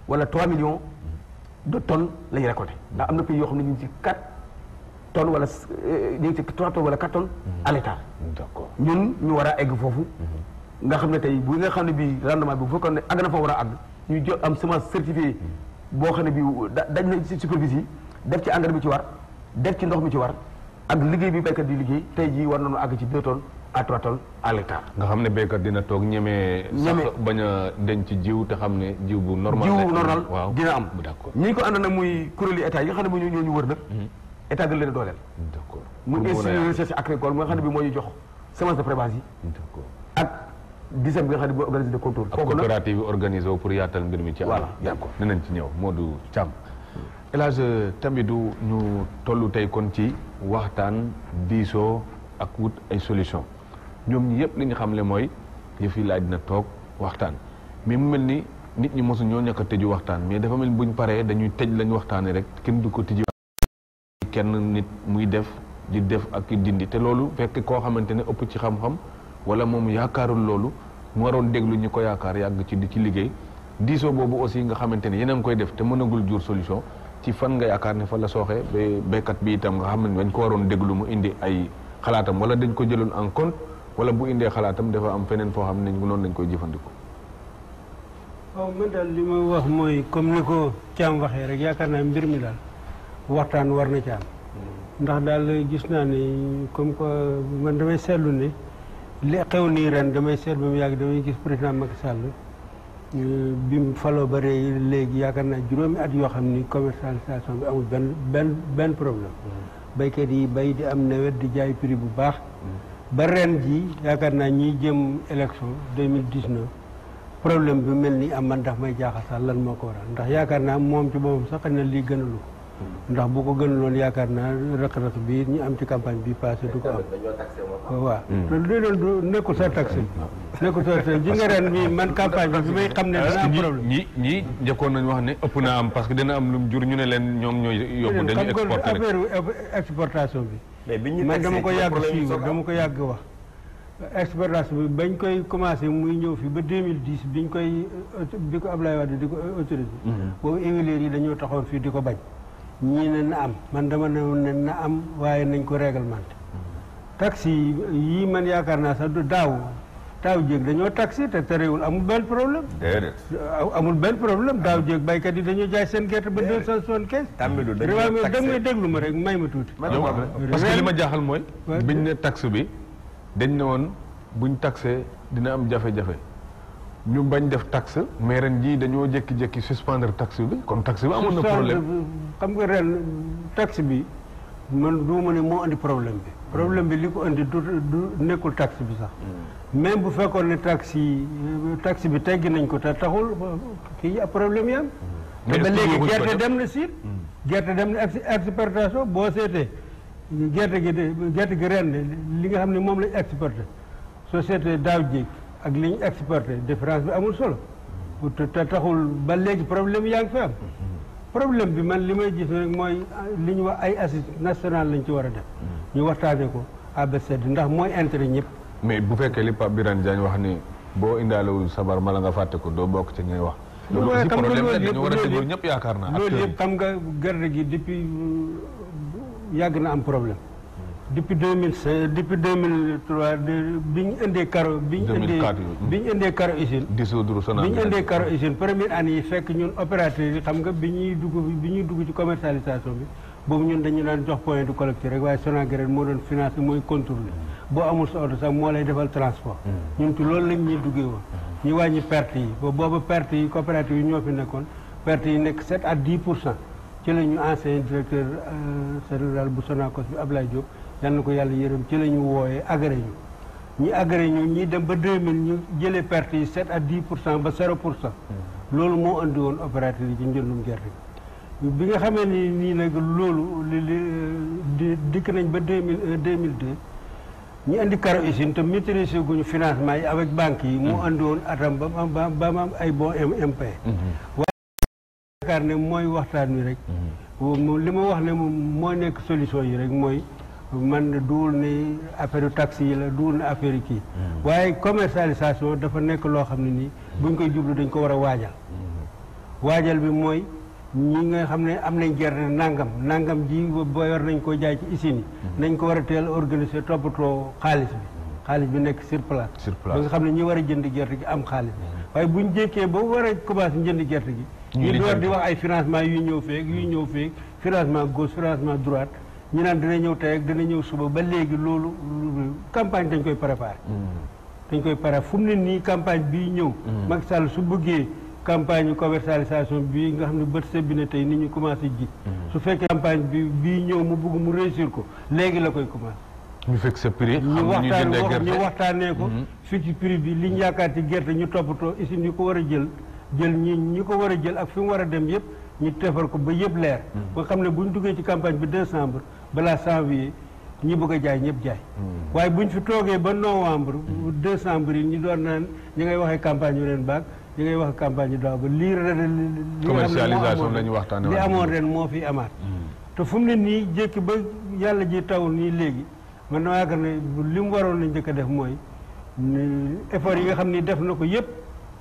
wala 3 millions de tonnes la ñuy récolté ndax am na pays yoo xam ne ñu ngi ci 4 tonnes wala ñu ngi ci 3 tonnes wala 4 tonnes à l'hectare. d'accord ñun ñu war a egg foofu. nga xam ne tey bu nga xam ne bii rendement bi bu fekkoon ne àgg na fa war a àgg ñu jot am semence certifiée boo xam ne bii dañ na ci superficie yi def ci engrais bi ci war def ci ndox mi ci war ak liggéey bi béykat di liggéey tey jii war nañu àgg ci 2 tonnes à 3 tonnes à l'hectare. nga xam ne béykat dina toog ñemee. sax bañ a denc jiw te xam ne jiw bu normal. waaw dina am. d'accord ñi ko ànd nag muy kuréeli état yi nga xam ne ñoo ñu wër nag. état gën leen a dooleel. d'accord muy institut de recherche agricole nga xam ne bi moo ñu jox semence de pré-base yi. d'accord ak DISEM bi nga xam ne bi organisé de contrôle. ak coopérative yi organisé wu pour yaatal mbir mi ci. voilà d'accord dinañ ci ñëw Modou Thiam. El Hadj Tambidou ñu tollu tey kon ci waxtaan diisoo ak wut ay solution ñoom ñi yëpp li ñu xam le mooy yëf yi laaj na toog waxtaan mais mu mel ni nit ñi mosu ñoo ñàkk a tëju waxtaan mais dafa mel ni buñ paree dañuy tëj lañ waxtaanee rek kenn du ko tijji kenn nit muy def di def ak dindi te loolu fekk koo xamante ne ëpp ci xam-xam wala moom yaakaarul loolu mu waroon déglu ñu ko yaakaar yàgg ci di ci liggéey diisoo boobu aussi nga xamante ne yéen a ngi koy def te mënagul jur solution ci fan nga yaakaar ne fa la sooxee ba béykat bi itam nga xam ne dañ ko waroon déglu mu indi ay xalaatam wala dañ ko jëloon en compte wala bu indee xalaatam dafa am feneen foo xam ne noonu lañ koy jëfandikoo. waaw man daal li ma wax mooy comme ni ko Thiam waxee rek yaakaar naa mbir mi daal waxtaan war na ci am ndax daal gis naa ni comme que man damay seetlu ne li xew nii ren damay seetlu ba mu yàgg damay gis président Macky Sall bi mu faloo ba léegi yaakaar naa juróomi at yoo xam ni commercialisation bi amul benn problème. baykat yi bay di am nawet di jaay prix bu baax. ba ren ji yaakaar naa ñiy jëm élection 2019 problème bi mel ni am man ndax may jaaxal sax lan moo ko waral ndax yaakaar naa moom ci boppam sax xëy na lii gënalu ko. ndax bu ko gënaloon yaakaar naa rëq-rëq bi ñu am ci campagne bi passé du ko am. waaw loolu du nekkul sa taxe nekkul sa taxe ji nga ren bi man campagne bi may xam ne dana am problème. ñi njëkkoon nañu wax ne ëpp naa am parce que dina am lu mu jur ñu ne leen ñoom ñooy yóbbu dañuy exporter rek affaire exportation bi. man dama ko yàgg suivre dama ko yàgg wax. exportation bi bañ koy commencé muy ñëw fi ba 2010 bi ko Ablaye Wade di ko autorisé. boobu huiliers yi dañoo taxoon fii di ko bañ. ñii ne na am man dama ne na am waaye nañ ko réglementé. taxi yii man yaakaar naa sax du daaw jéeg dañoo taxi te terewul amul benn problème. déedéet. amul benn problème daaw jéeg baykat yi dañoo jaay seen gerte ba 275. tàmmidu da ngay déglu ma rek may ma tuuti. parce que li ma jaaxal mooy. biñ ne taxe bi dañ ne woon buñ taxé dina am jafe-jafe. ñu bañ def taxe mais ren jii dañoo jékki-jékki suspendre taxe bi kon taxe bi amoon na problème xam nga ren taxe bi man du ma ne moo andi problème bi. problème bi li ko andi du nekkul taxe bi sax. même bu fekkoon ne taxe bi teggi nañ ko te taxul kii problème yi am. te ba léegi gerte dem na Siin. gerte dem na exportation boo seetee gerte gi ren li nga xam ne moom lañ exporté société daaw jéeg ak li ñu exporté différence bi amul solo. te taxul ba léegi problème yaa ngi fi am. problème bi man li may gis rek mooy li ñu wax ay assises nationales lañ ci war a def. ñu waxtaanee ko ABCD ndax mooy intérêt ñëpp. mais bu fekkee li Pape Birane Diagne wax ni boo indaalewul sabar mala nga fàtte ko doo bokk ci ñuy wax. loolu aussi problème la dañu war a déglu ñëpp yaakaar naa. loolu yëpp xam nga gerte gi depuis yàgg na am problème. depuis 2005 depuis 2003 bi ñu indee caro bi ñu indee caro usine. dissoudre Sonacos bi ñu indee caro usine première année yi fekk ñun opérateurs yi xam nga bi ñuy dugg ci commercialisation bi boobu ñun dañu daan jox point de collecte rek waaye Sonacos moo doon financé mooy contrôler boo amul sa oto sax moo lay defal transport. ñun ci loolu lañ ñuy duggee woon. ñu wàññi perte yi boobu perte yi coopérative yi ñoo fi nekkoon perte yi nekk 7 à 10% ci la ñu ancien directeur général bu Sonacos bi Ablaye Diop. yal na ko yàlla yërëm ci la ñu wooyee agré ñi agré ñi dem ba 2000 ñu jëlee perte yi 7 à 10% ba 0%. loolu moo andi woon opérateur yi ci njëndum gerte gi. bi nga xamee ni nii nag loolu dikk nañ ba 2001 2002 ñu indi caro usine te maîtriser guñu financement yi avec banques yi. moo andi woon atam ba am ay bon MP. waaye yaakaar ne mooy waxtaan wi rek. li ma wax ne moom moo nekk solution yi rek mooy. man duwul ne affaire taxi yi la duwul ne affaire yi kii waaye commercialisation dafa nekk loo xam ne nii buñ koy jublu dañ ko war a waajal bi mooy ñi nga xam ne am nañ gerte nangam ji boo war nañ ko jaay ci usines yi nañ ko war a teel organiser toppatoo xaalis bi nekk sur place ba nga xam ne ñi war a jënd gerte gi am xaalis waaye buñ jékkee ba war a commencé jënd gerte gi ñu door di wax ay financement yu ñëw feeg financement gauche financement droite ñu naan dina ñëw tey ak dina ñëw suba ba léegi loolu campagne dañ koy préparé. dañ koy préparé fu mu ne nii campagne bii ñëw. Macky Sall su bëggee campagne commercialisation bii nga xam ne bët sëb bi ne tey nit ñu commencé ji. su fekkee campagne bii ñëw mu bëgg mu réussir ko léegi la koy commencé. ñu fekk sa prix. ñu waxtaanee ko. fii ci prix bi li ñu yaakaar ci gerte ñu toppatoo usine ñu ko war a jël ñi ko war a jël ak fi mu war a dem yëpp. ñu defar ko ba yëpp leer. ba xam ne bu ñu duggee ci campagne bi décembre balaa janvier ñi bëgg a jaay ñëpp jaay. waaye bu ñu fi toogee ba novembre. décembre yi ñu doon naan ñi ngay waxee campagne yu ren baag ñi ngay wax campagne yu daaw ba lii ren. commercialisation la ñu waxtaanee li amoon ren moo fi amaat. te fu mu ne nii jékki ba yàlla ji taw nii léegi man dama yaakaar ne li mu waroon na njëkk a def mooy effort yi nga xam ni def na ko yëpp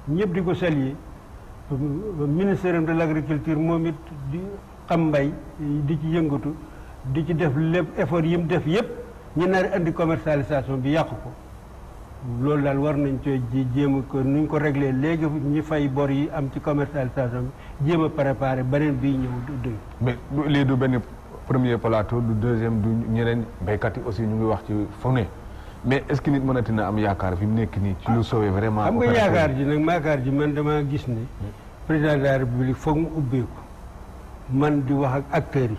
ñëpp di ko saluer. ministère de l'agriculture moom it di xam mbay di ci yëngatu di ci def lépp effort yi mu def yëpp ñu nar indi commercialisation bi yàqu ko loolu daal war nañ coo jéem ko nuñ ko réglé léegi ñi fay bor yi am ci commercialisation bi jéem a préparé beneen bii ñëw dëgg. mais lii du benn premier plateau du deuxième du ñeneen béykat yi aussi ñu ngi wax ci fu ne mais est-ce que nit mënati na am yaakaar fi mu nekk nii ci lu soowee vraiment. xam nga yaakaar ji man damaa gis ni président de la république foog mu ubbeeku man di wax ak acteurs yi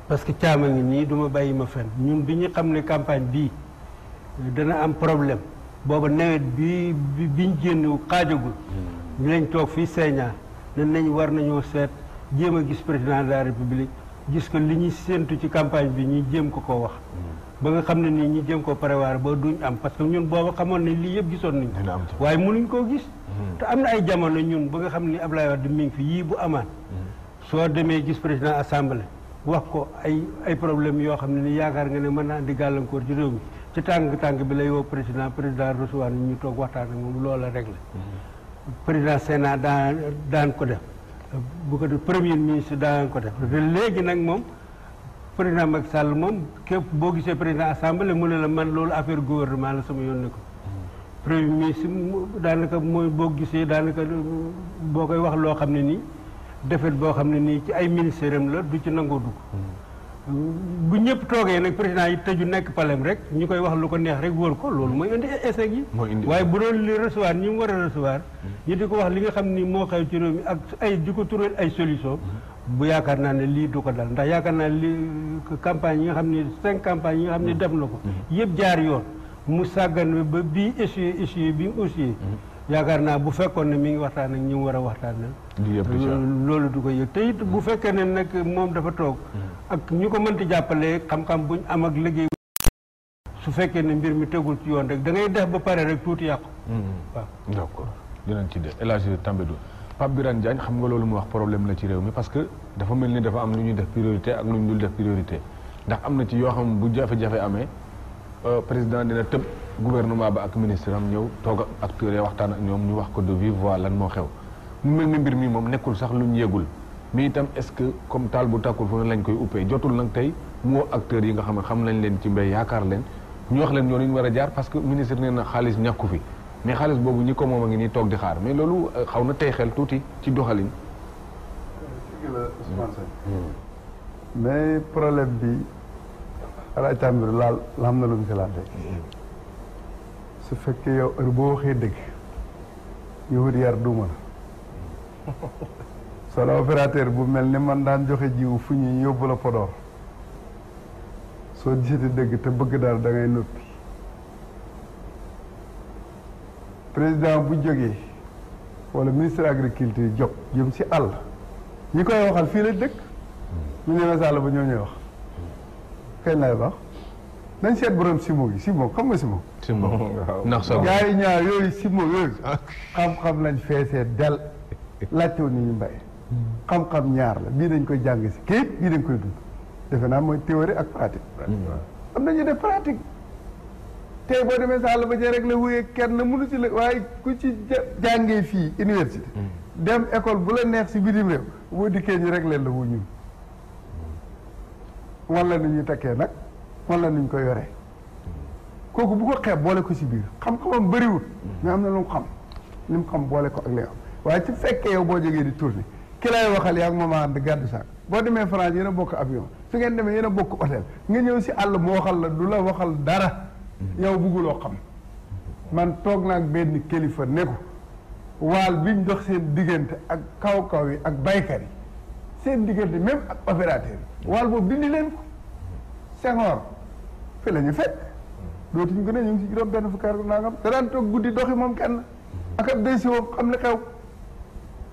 parce que caama ngi nii duma bàyyi ma fen ñun bi ñu xam ne campagne bii dana am problème booba nawet biñ génn xaajagul ñu lañ toog fii Sénégal nañ war nañoo seet jéem a gis président de la république gis ko li ñuy séentu ci campagne bi ñu jéem ko wax ba nga xam ne nii ñi jéem ko prévoir ba duñ am parce que ñun booba xamoon ne lii yëpp gisoon nañ ko waaye mënuñ koo gis te am na ay jamono ñun ba nga xam ni Abdoulaye Wade mi ngi fi yii bu amaat soo demee gis président assemblée wax ko ay problème yoo xam ne ni yaakaar nga ne mën naa andi gàllankoor ci réew mi ci tàng bi lay woo président recevoir ni ñu toog waxtaan ak moom loola réglé président Sénat daan ko def bu ko def premier ministre daan ko def léegi nag moom président Macky Sall moom képp boo gisee président assemblée mu ne la man loolu affaire gouvernement la sama yoon ne ko premier ministre daanaka mooy boo gisee daanaka boo koy wax loo xam ne nii defet boo xam ne nii ci ay ministère am la du ci nangoo dugg bu ñëpp toogee nag président yi tëju nekk palem rek ñu koy wax lu ko neex rek wóor ko loolu mooy indi échec yi waaye bu doon li recevoir ñi mu war a recevoir ñu di ko wax li nga xam ni moo xew ci réew mi ak ay di ko tural ay solution bu yaakaar naa ne lii du ko dal ndax yaakaar naa li campagne yi nga xam ni 5 campagnes yi nga xam ne def na ko yëpp jaar yoon mu sàggan ba bii échoué bi mu aussi yaakaar naa bu fekkoon ne mi ngi waxtaan ak ñi mu war a waxtaan loolu du ko yëg te it bu fekkee ne nag moom dafa toog ak ñu ko mënti jàppale xam-xam buñ am ak liggéey su fekkee ne mbir mi tegul ci yoon rek da ngay def ba pare rek tuuti yàqu waaw d'accord dinañ ci de El Hadj Tambédou Pape Birane Diagne xam nga loolu mu wax problème la ci réew mi parce que dafa mel ni dafa am lu ñuy def priorité ak lu ñu dul def priorité ndax am na ci yoo xam bu jafe-jafe amee président dina tëb gouvernement ba ak ministre am ñëw toog ak acteurs yi waxtaan ak ñoom ñu wax ko de vive voix lan moo xew mu mel ni mbir mi moom nekkul sax lu ñu yëgul mais itam est-ce que comme taal bu tàkkul fu ne lañ koy uppee jotul nag tey mu woo acteurs yi nga xam ne xam nañ leen ci mbéy yaakaar leen ñu wax leen yoon yi ñu war a jaar parce que ministre nee na xaalis ñàkku fi mais xaalis boobu ñi ko moom a ngi nii toog di xaar mais loolu xaw na tey xel tuuti ci doxalin. mais problème bi alaaj Tambédou laal la am na lu mu si laal rek su fekkee yow heure boo waxee dëgg ñu wut yar duuma la solo opérateur bu mel ni man daan joxe jiwu fu ñuy yóbbu la Podor soo gisati dëgg te bëgg daal da ngay noppi président bu jógee wala ministre agriculture jóg jëm si àll ñi koy waxal fii la dëkk ñu ñëwee sàll ba ñoo ñuy wax kañ lay wax nañ seet borom simo gi simo xam nga simo ndax so ñaari ñaar yooyu simo yooyu xam-xam lañ feesee del laajtewoon ni ñu mbay xam-xam ñaar la bii dañ koy jàng si kayit bii dañ koy dund defe naa mooy théorie ak pratique am nañu def pratique tey boo demee sàll ba jee rek la wuyee kenn mënu si la waaye ku ci jàngee fii université dem école bu la neex si bitim réew boo dikkee ñu rek leen la wu ñun wala nu ñuy takkee nag wala nu ñu ko yoree kooku bu ko xeeb boole ko si biir xam-xamam bëriwul mais am na lu mu xam li mu xam boole ko ak li am waaye ci fekkee yow boo jógee di tourné ki lay waxal yaa ngi moom ànd gàddu saak boo demee France yéen a bokk avion su ngeen demee yéen a bokk hôtel nga ñëw si àll mu waxal la du la waxal dara yow bugguloo xam man toog naag benn kilifa ne ko waal biñ dox seen diggante ak kaw-kaw yi ak baykat yi seen diggante même ak opérateur yi waal boobu dindi leen ko Senghor fi la ñu fekk dootuñ gën a ñu ngi si juróom benn fukki at nangam te daan toog guddi doxi moom kenn ak ab day si woom xam li xew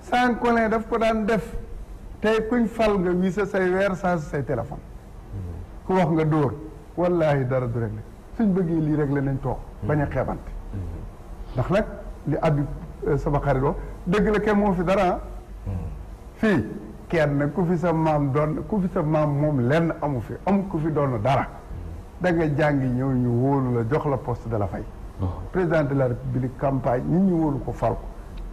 sans colin daf ko daan def tey kuñ fal nga wii sa say weer saa say téléphone ku wax nga dóor wallahi dara du réglé suñ bëggee lii réglé nañ toog bañ a xeebante ndax nag li Habib sama xarit wax dëgg la kenn moo fi dara fii kenn ku fi sa maam doon ku fi sa maam moom lenn amu fi amu ku fi doon dara da nga jàngi ñëw ñu wóolu la jox la poste de la fay président de la république campagne nit ñu wóolu ko fal ko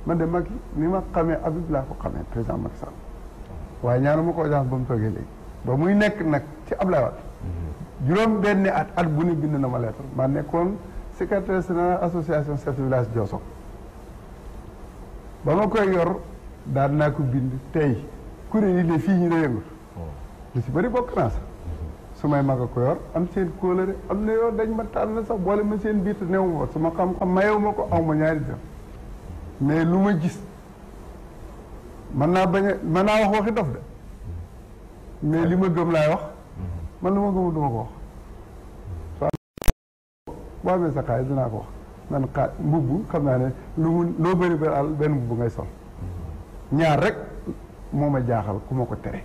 man de Macky ni ma xamee Habib laa ko xamee président Macky Sall waaye ñaanu ma ko audience ba mu toogee léegi ba muy nekk nag ci Ablaye Wade juróom benni at bu ne bind na ma lettre maa nekkoon secrétaire général association chef de village Diosso ba ma koy yor daan naa ko bind tey kuréel yi de fii ñu la yëngu lu si bëri bokk naa sax su may mag a ko yor am seen kóolëre am na yoon dañ ma tànn sax boole ma seen biir te néew ma su ma xam-xam mayewu ma ko aw ma ñaari def mais lu ma gis mën naa wax waxi dof de mais li ma gëm laay wax man lu ma gëmul du ma ko wax boo amee sa xaalis dinaa ko wax man mbubb xam naa ne loo bëri ba àll benn mbubb ngay sol ñaar rek moo ma jaaxal ku ma ko tere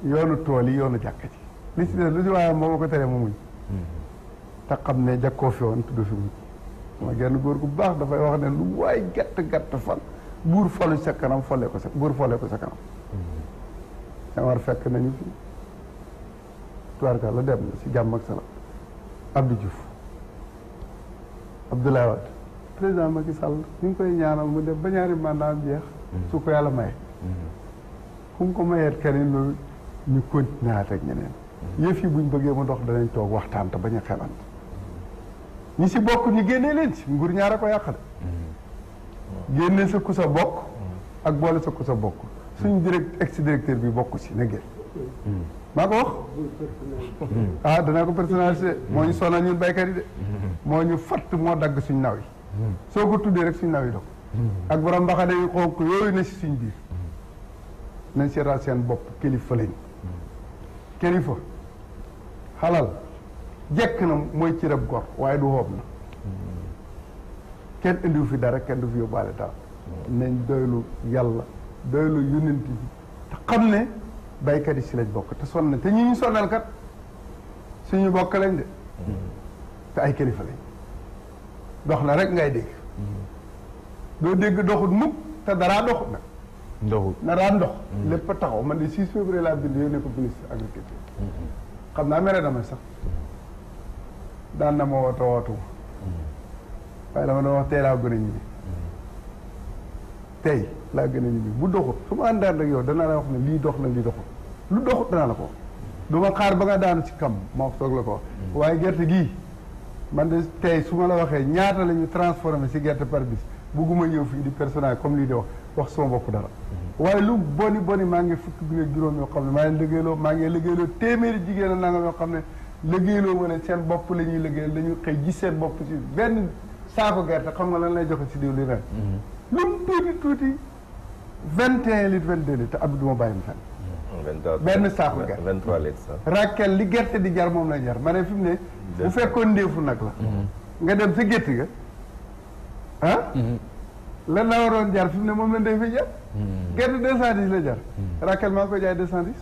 yoonu tool yi yoonu jàkka ji li si des lu si waaye moo ma ko tere mu muñ te xam ne jakkoo fi woon tudd fi muñ ma genn góor gu baax dafay wax ne lu waay gàtt fan buur falu sa kanam buur folle ko sa kanam war fekk nañu fi tubaarka la dem na si jàmm ak salaam Abdou Diouf Abdoulaye Wade président Macky Sall ñu ngi koy ñaanal mu def ba ñaari mandat am jeex su ko yàlla maye fu mu ko mayeet keneen loolu ñu continuer ak ñeneen yëf yi buñ bëggee mu dox danañ toog waxtaan te bañ a xelante ñi si bokk ñu génnee leen si nguur ñaar a ko yàq de génne sa ku sa bokk ak boole sa ku sa bokk suñu ex directeur bi bokk si na génn maa ko wax ah danaa ko personnalisé moo ñu sonal ñun béykat yi de moo ñu fatt moo dagg suñ naw yi soo ko tuddee rek suñ naw yi dog ak borom mbaxane yu xonk yooyu na si suñ biir nañ seetaat seen bopp kilifa lañ kilifa xalal jekk na mooy ci rab gor waaye du xoob na kenn indiwu fi dara kenn du fi yóbbaale dara nañ doylu yàlla doylu yonent bi te xam ne baykat yi si lañ bokk te sonn te ñi ñu sonnal kat suñu bokk lañ de te ay kilifa lañ dox na rek ngay dégg doo dégg doxut mukk te daraa doxut nag ndoxu na daan dox lépp a taxaw man de 6 février laa bind yónnee ko ministre agriculture xam naa mere na ma sax daan na ma wootuma waaye dama doon wax tey laa gën a ñibbi tey laa gën a ñibbi bu doxut su ma àndaan rek yow danaa la wax ne lii dox na lii doxut lu doxut danaa la ko du ma xaar ba nga daanu ci kam moo soog la ko waaye gerte gii man de tey su ma la waxee ñaata la ñu transformé si gerte par bis bugguma ñëw fii di personnel comme lii di wax sama bopp dara waaye lu boni maa ngi fukki bi ak juróom yoo xam ne maa ngi liggéeyloo téeméeri jigéen a nangam yoo xam ne liggéeyloo ma ne seen bopp la ñuy liggéeyal dañuy xëy gis seen bopp si benn saako gerte xam nga lan lay joxe si diw li ren lu mu tuuti 21 litres 22 litres te Abdou du ma bàyyi mu fenn benn saako gerte 23 litres Rakel li gerte di jar moom la jar ma ne fi mu ne bu fekkoon ndéefu nag la nga dem sa gétt ga ah lan la waroon jar fi mu ne moom la ndey fi jar gerte 210 la jar Rakel maa ngi koy jaay 210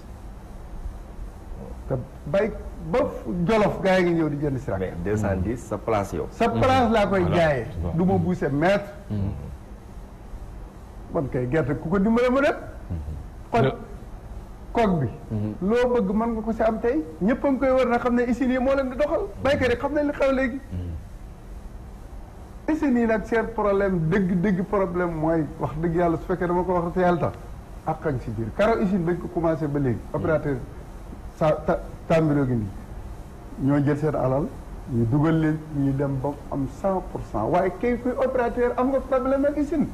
te bay ba Jolof gaa yi ngi ñëw di jënd si Rakel 210 sa place yow sa place laa koy jaayee du ma buuse mètre man kay gerte ku ko dimbale ma dem kon koog bi loo bëgg mën nga ko si am tey ñëpp a ngi koy war na xam ne usines yi moo leen di doxal baykat yi xam nañ li xew léegi usines yi nag seen problème dëgg problème mooy wax dëgg yàlla su fekkee dama ko wax te yàlla tax ak xañ si biir karo usine bañ ko commencé ba léegi opérateur Tambiro gi nii ñoo jël seen alal ñu dugal leen ñu dem ba am 100% waaye kay kuy opérateur am nga problème ak usine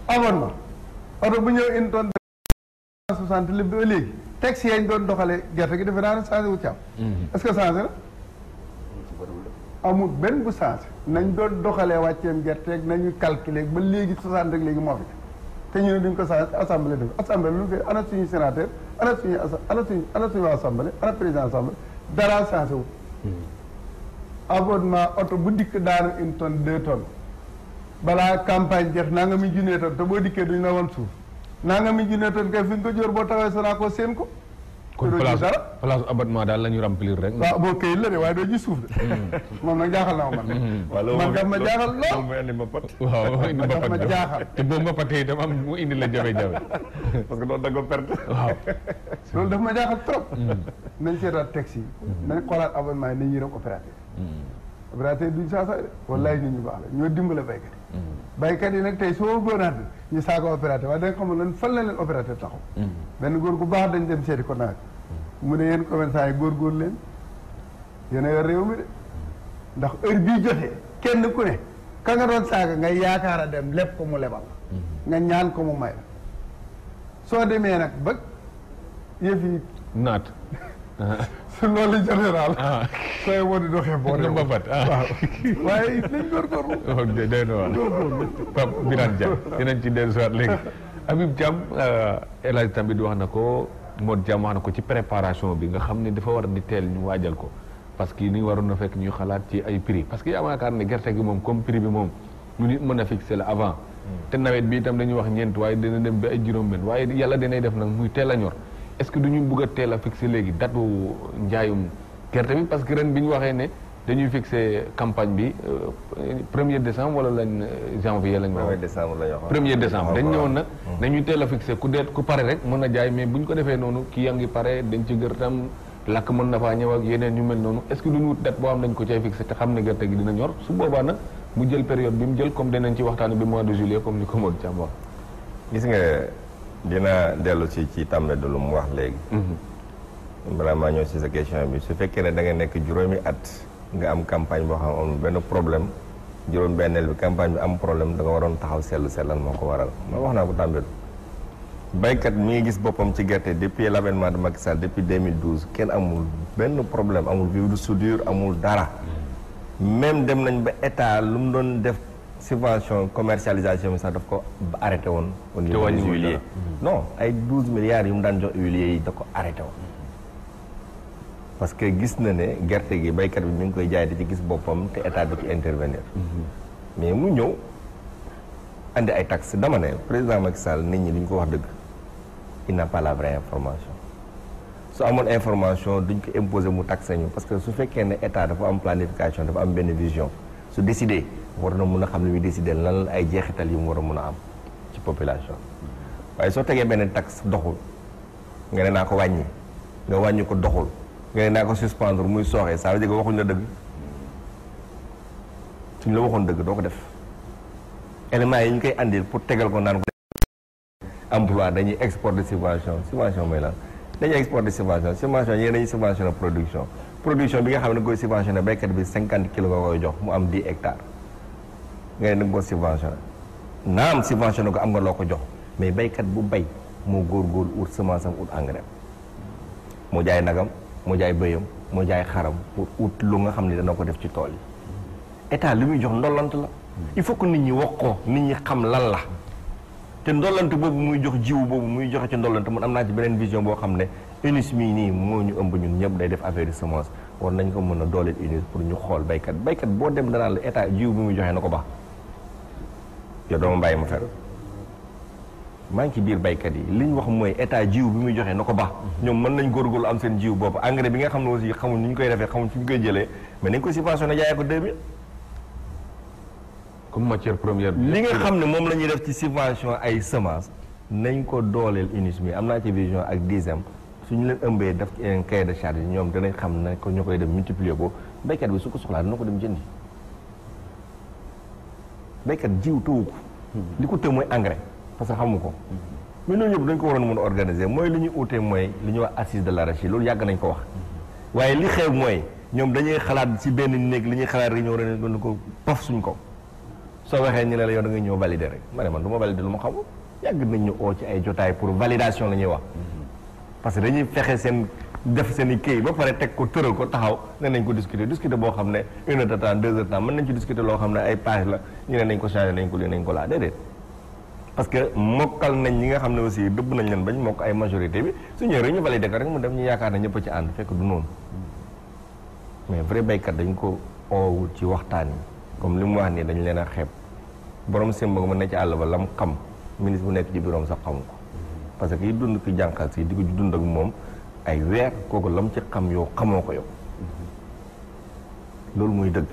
amoon na oto bu ñëw une tonne 60 li ba léegi taxi yañ doon doxalee gerte gi defe naa ne changé wu ci am est-ce que changé na amul benn bu changé nañ doon doxalee wàcceem gerte ak nañu calculer ba léegi 60 rek léegi moo fi te ñu ne duñ ko changé assemblée def assemblée lu koy ana suñu sénateur ana suñu assemblée ana président assemblée dara changé wu abonnement oto bu dikk daanu 1 tonne 2 tonnes balaa campagne jeex naa nga muy junnee tonne te boo dikkee duñ la woon suuf naa nga muy junnee tonne kay fi nga ko jóor boo tawee sonaa ko seen ko kon place abattement daal la ñu remplir rek waaw boo këyit la de waaye doo gis suuf de moom nag jaaxal na ma man daf ma jaaxal lool waaw daf ma jaaxal te boo mbapatee itam am mu indi la jafe-jafe parce que doon da nga perte waaw loolu daf ma jaaxal trop nañ seetaat taxi yi nañ xoolaat abonnement yi nañ yërëm opérateur opérateur duñ saa de wallaay nit ñu baax la ñoo dimbale baykat yi baykat yi nag tey soo bënaat ñu saaga opérateur waaye da nga xamul lan fan la leen opérateur taxaw benn góor gu baax dañ dem seeti ko nawet mu ne yéen commerçant yi góor leen yéen a yor réew mi de ndax heure bii jotee kenn ku ne ka nga doon saaga ngay yaakaar a dem lépp ko mu lebal nga ñaan ko mu may la soo demee nag ba yëf yi naat su loolu général sooy woo di doxee boo nga mbapat waaw waaye nañ góorgóorlu day na waar Pape Birane Dia dinañ ci dellu soit léegi Habib Thiam El Hadj tamit wax na ko Modou Thiam wax na ko ci préparation bi nga xam ne dafa war di teel ñu waajal ko parce que ni waroon na fekk ñuy xalaat ci ay prix parce que yaakaar ne gerte gi moom comme prix bi moom lu nit mën a fixer la avant te nawet bi itam dañuy wax ñeent waaye dina dem ba ay juróom-benn waaye yàlla dinay def nag muy teel a ñor est-ce que duñu bëgg a teel a fixer léegi datu njaayum gerte bi parce que ren bi ñu waxee ne dañuy fixer campagne bi 1er décembre wala lañ janvier lañ wax 1er décembre la ñu wax 1er décembre dañ ñëwoon nag dañuy teel a fixer ku pare rek mën a jaay mais bu ñu ko defee noonu kii yaa ngi pare dañ ci gërtam lakk mën na faa ñëw ak yeneen ñu mel noonu est-ce que duñu wut date boo xam dañ ko cay fixer te xam ne gerte gi dina ñor su boobaa nag mu jël période bi mu jël comme danañ ci waxtaan bi mois de juillet comme ni ko Modou Thiam wax gis nga dina dellu ci tàmbali lu mu wax léegi balaa maa ñëw si sa question bi su fekkee ne da nga nekk juróomi at nga am campagne boo xam amul benn problème juróom benneel bi campagne bi am problème da nga waroon taxaw seetlu seetlan moo ko waral ma wax naa ko tàmbali baykat mi ngi gis boppam ci gerte depuis l'avènement de Macky Sall depuis 2012 kenn amul benn problème amul vivre de soudure amul dara même dem nañ ba état lu mu doon def subvention commercialisation bi sax daf ko arrêté woon au niveau des huiliers non ay 12 milliards yu mu daan jox huiliers yi da ko arrêté woon parce que gis na ne gerte gi baykat bi mi ngi koy jaay di ci gis boppam te état du ci intervenir mais mu ñëw andi ay taxes dama ne président Macky Sall nit ñi duñ ko wax dëgg il n'a pas la vraie information su amoon information duñ ko imposer mu taxé ñu parce que su fekkee ne état dafa am planification dafa am benn vision su décidé war na mun a xam ne muy décider lan la ay jeexital yi mu war a mun a am ci population waaye soo tegee benn taxe doxul nga ne naa ko wàññi nga wàññi ko doxul nga ne naa ko suspendre muy sooxee ça veut dire que waxuñ la dëgg suñ la waxoon dëgg doo ko def éléments yi ñu koy andil pour tegal ko naan ko emploi dañuy exporter subvention mooy lan dañuy exporter subvention yéen dañuy subventionné production bi nga xam ne koy subventionné béykat bi 50 kilos nga koy jox mu am 10 hectares nga ne da nga ko subventionné naam subventionné ko am nga loo ko jox mais béykat bu bay moo góor ut semence am ut engrais moo jaay nagam moo jaay bëyam moo jaay xaram pour ut lu nga xam ne dana ko def ci tool yi état li muy jox ndollant la il faut que nit ñi wax ko nit ñi xam lan la te ndollante boobu muy jox jiwu boobu muy joxe ci ndollante man am naa ci beneen vision boo xam ne UNIS mii nii moo ñu ëmb ñun ñëpp day def affaire de semence war nañ ko mën a dooleel UNIS pour ñu xool baykat boo dem danaa la état jiwu bi muy joxe na ko baax yow dama bàyyi ma fer maa ngi ci biir baykat yi li ñu wax mooy état jiwu bi muy joxe na ko baax ñoom mën nañ góorgóorlu am seen jiwu bopp engrais bi nga xam ne aussi xamuñ ni ñu koy defee xamuñ fi ñu koy jëlee mais nañ ko subventionné jaayee ko 2000 comme matière première bi. li nga xam ne moom la ñuy def ci subvention ay semences nañ ko dooleel UNIS mi am naa ci vision ak 10e suñu leen ëmbee def ci un cahier de charge ñoom danañ xam ne ko ñu koy dem multiplier ko béykat bi su ko soxlaa dina ko dem jëndi béykat jiw tëwu ko li ko të mooy engrais parce que xamu ko mais loolu yëpp dañ ko waroon mën a organiser mooy li ñu uute mooy li ñuy wax assise de l'arachide loolu yàgg nañ ko wax waaye li xew mooy ñoom dañuy xalaat ci benn néeg li ñuy xalaat rek ñëw ren doon ko paf suñ ko soo waxee ñu ne la yow da nga ñëw valider rek ma ne man du ma valider lu ma xamul yàgg nañ ñu oo ci ay jotaay pour validation la ñuy wax parce que dañuy fexe seen def seen i këy ba pare teg ko tëral ko taxaw ne nañ ko discuter boo xam ne 1 heure de temps 2 heures de temps mën nañ ci discuter loo xam ne ay page la ñu ne nañ ko changé nañ ko lii nañ ko laa déedéet parce que mokkal nañ ñi nga xam ne aussi dëbb nañ leen bañ mokk ay majorité bi su ñëwee rek ñu valider ko rek mu dem ñu yaakaar ne ñëpp a ci ànd fekk du noonu mais vrai baykat dañ ko oowul ci waxtaan yi comme li mu wax nii dañ leen a xeeb borom simba nga mën na ci àll ba lam xam ministre bu nekk ci bureau sax xamu ko parce que yi dund ki jànqal si di ko dund ak moom ay weer kooku lam ci xam yow xamoo ko yow loolu muy dëgg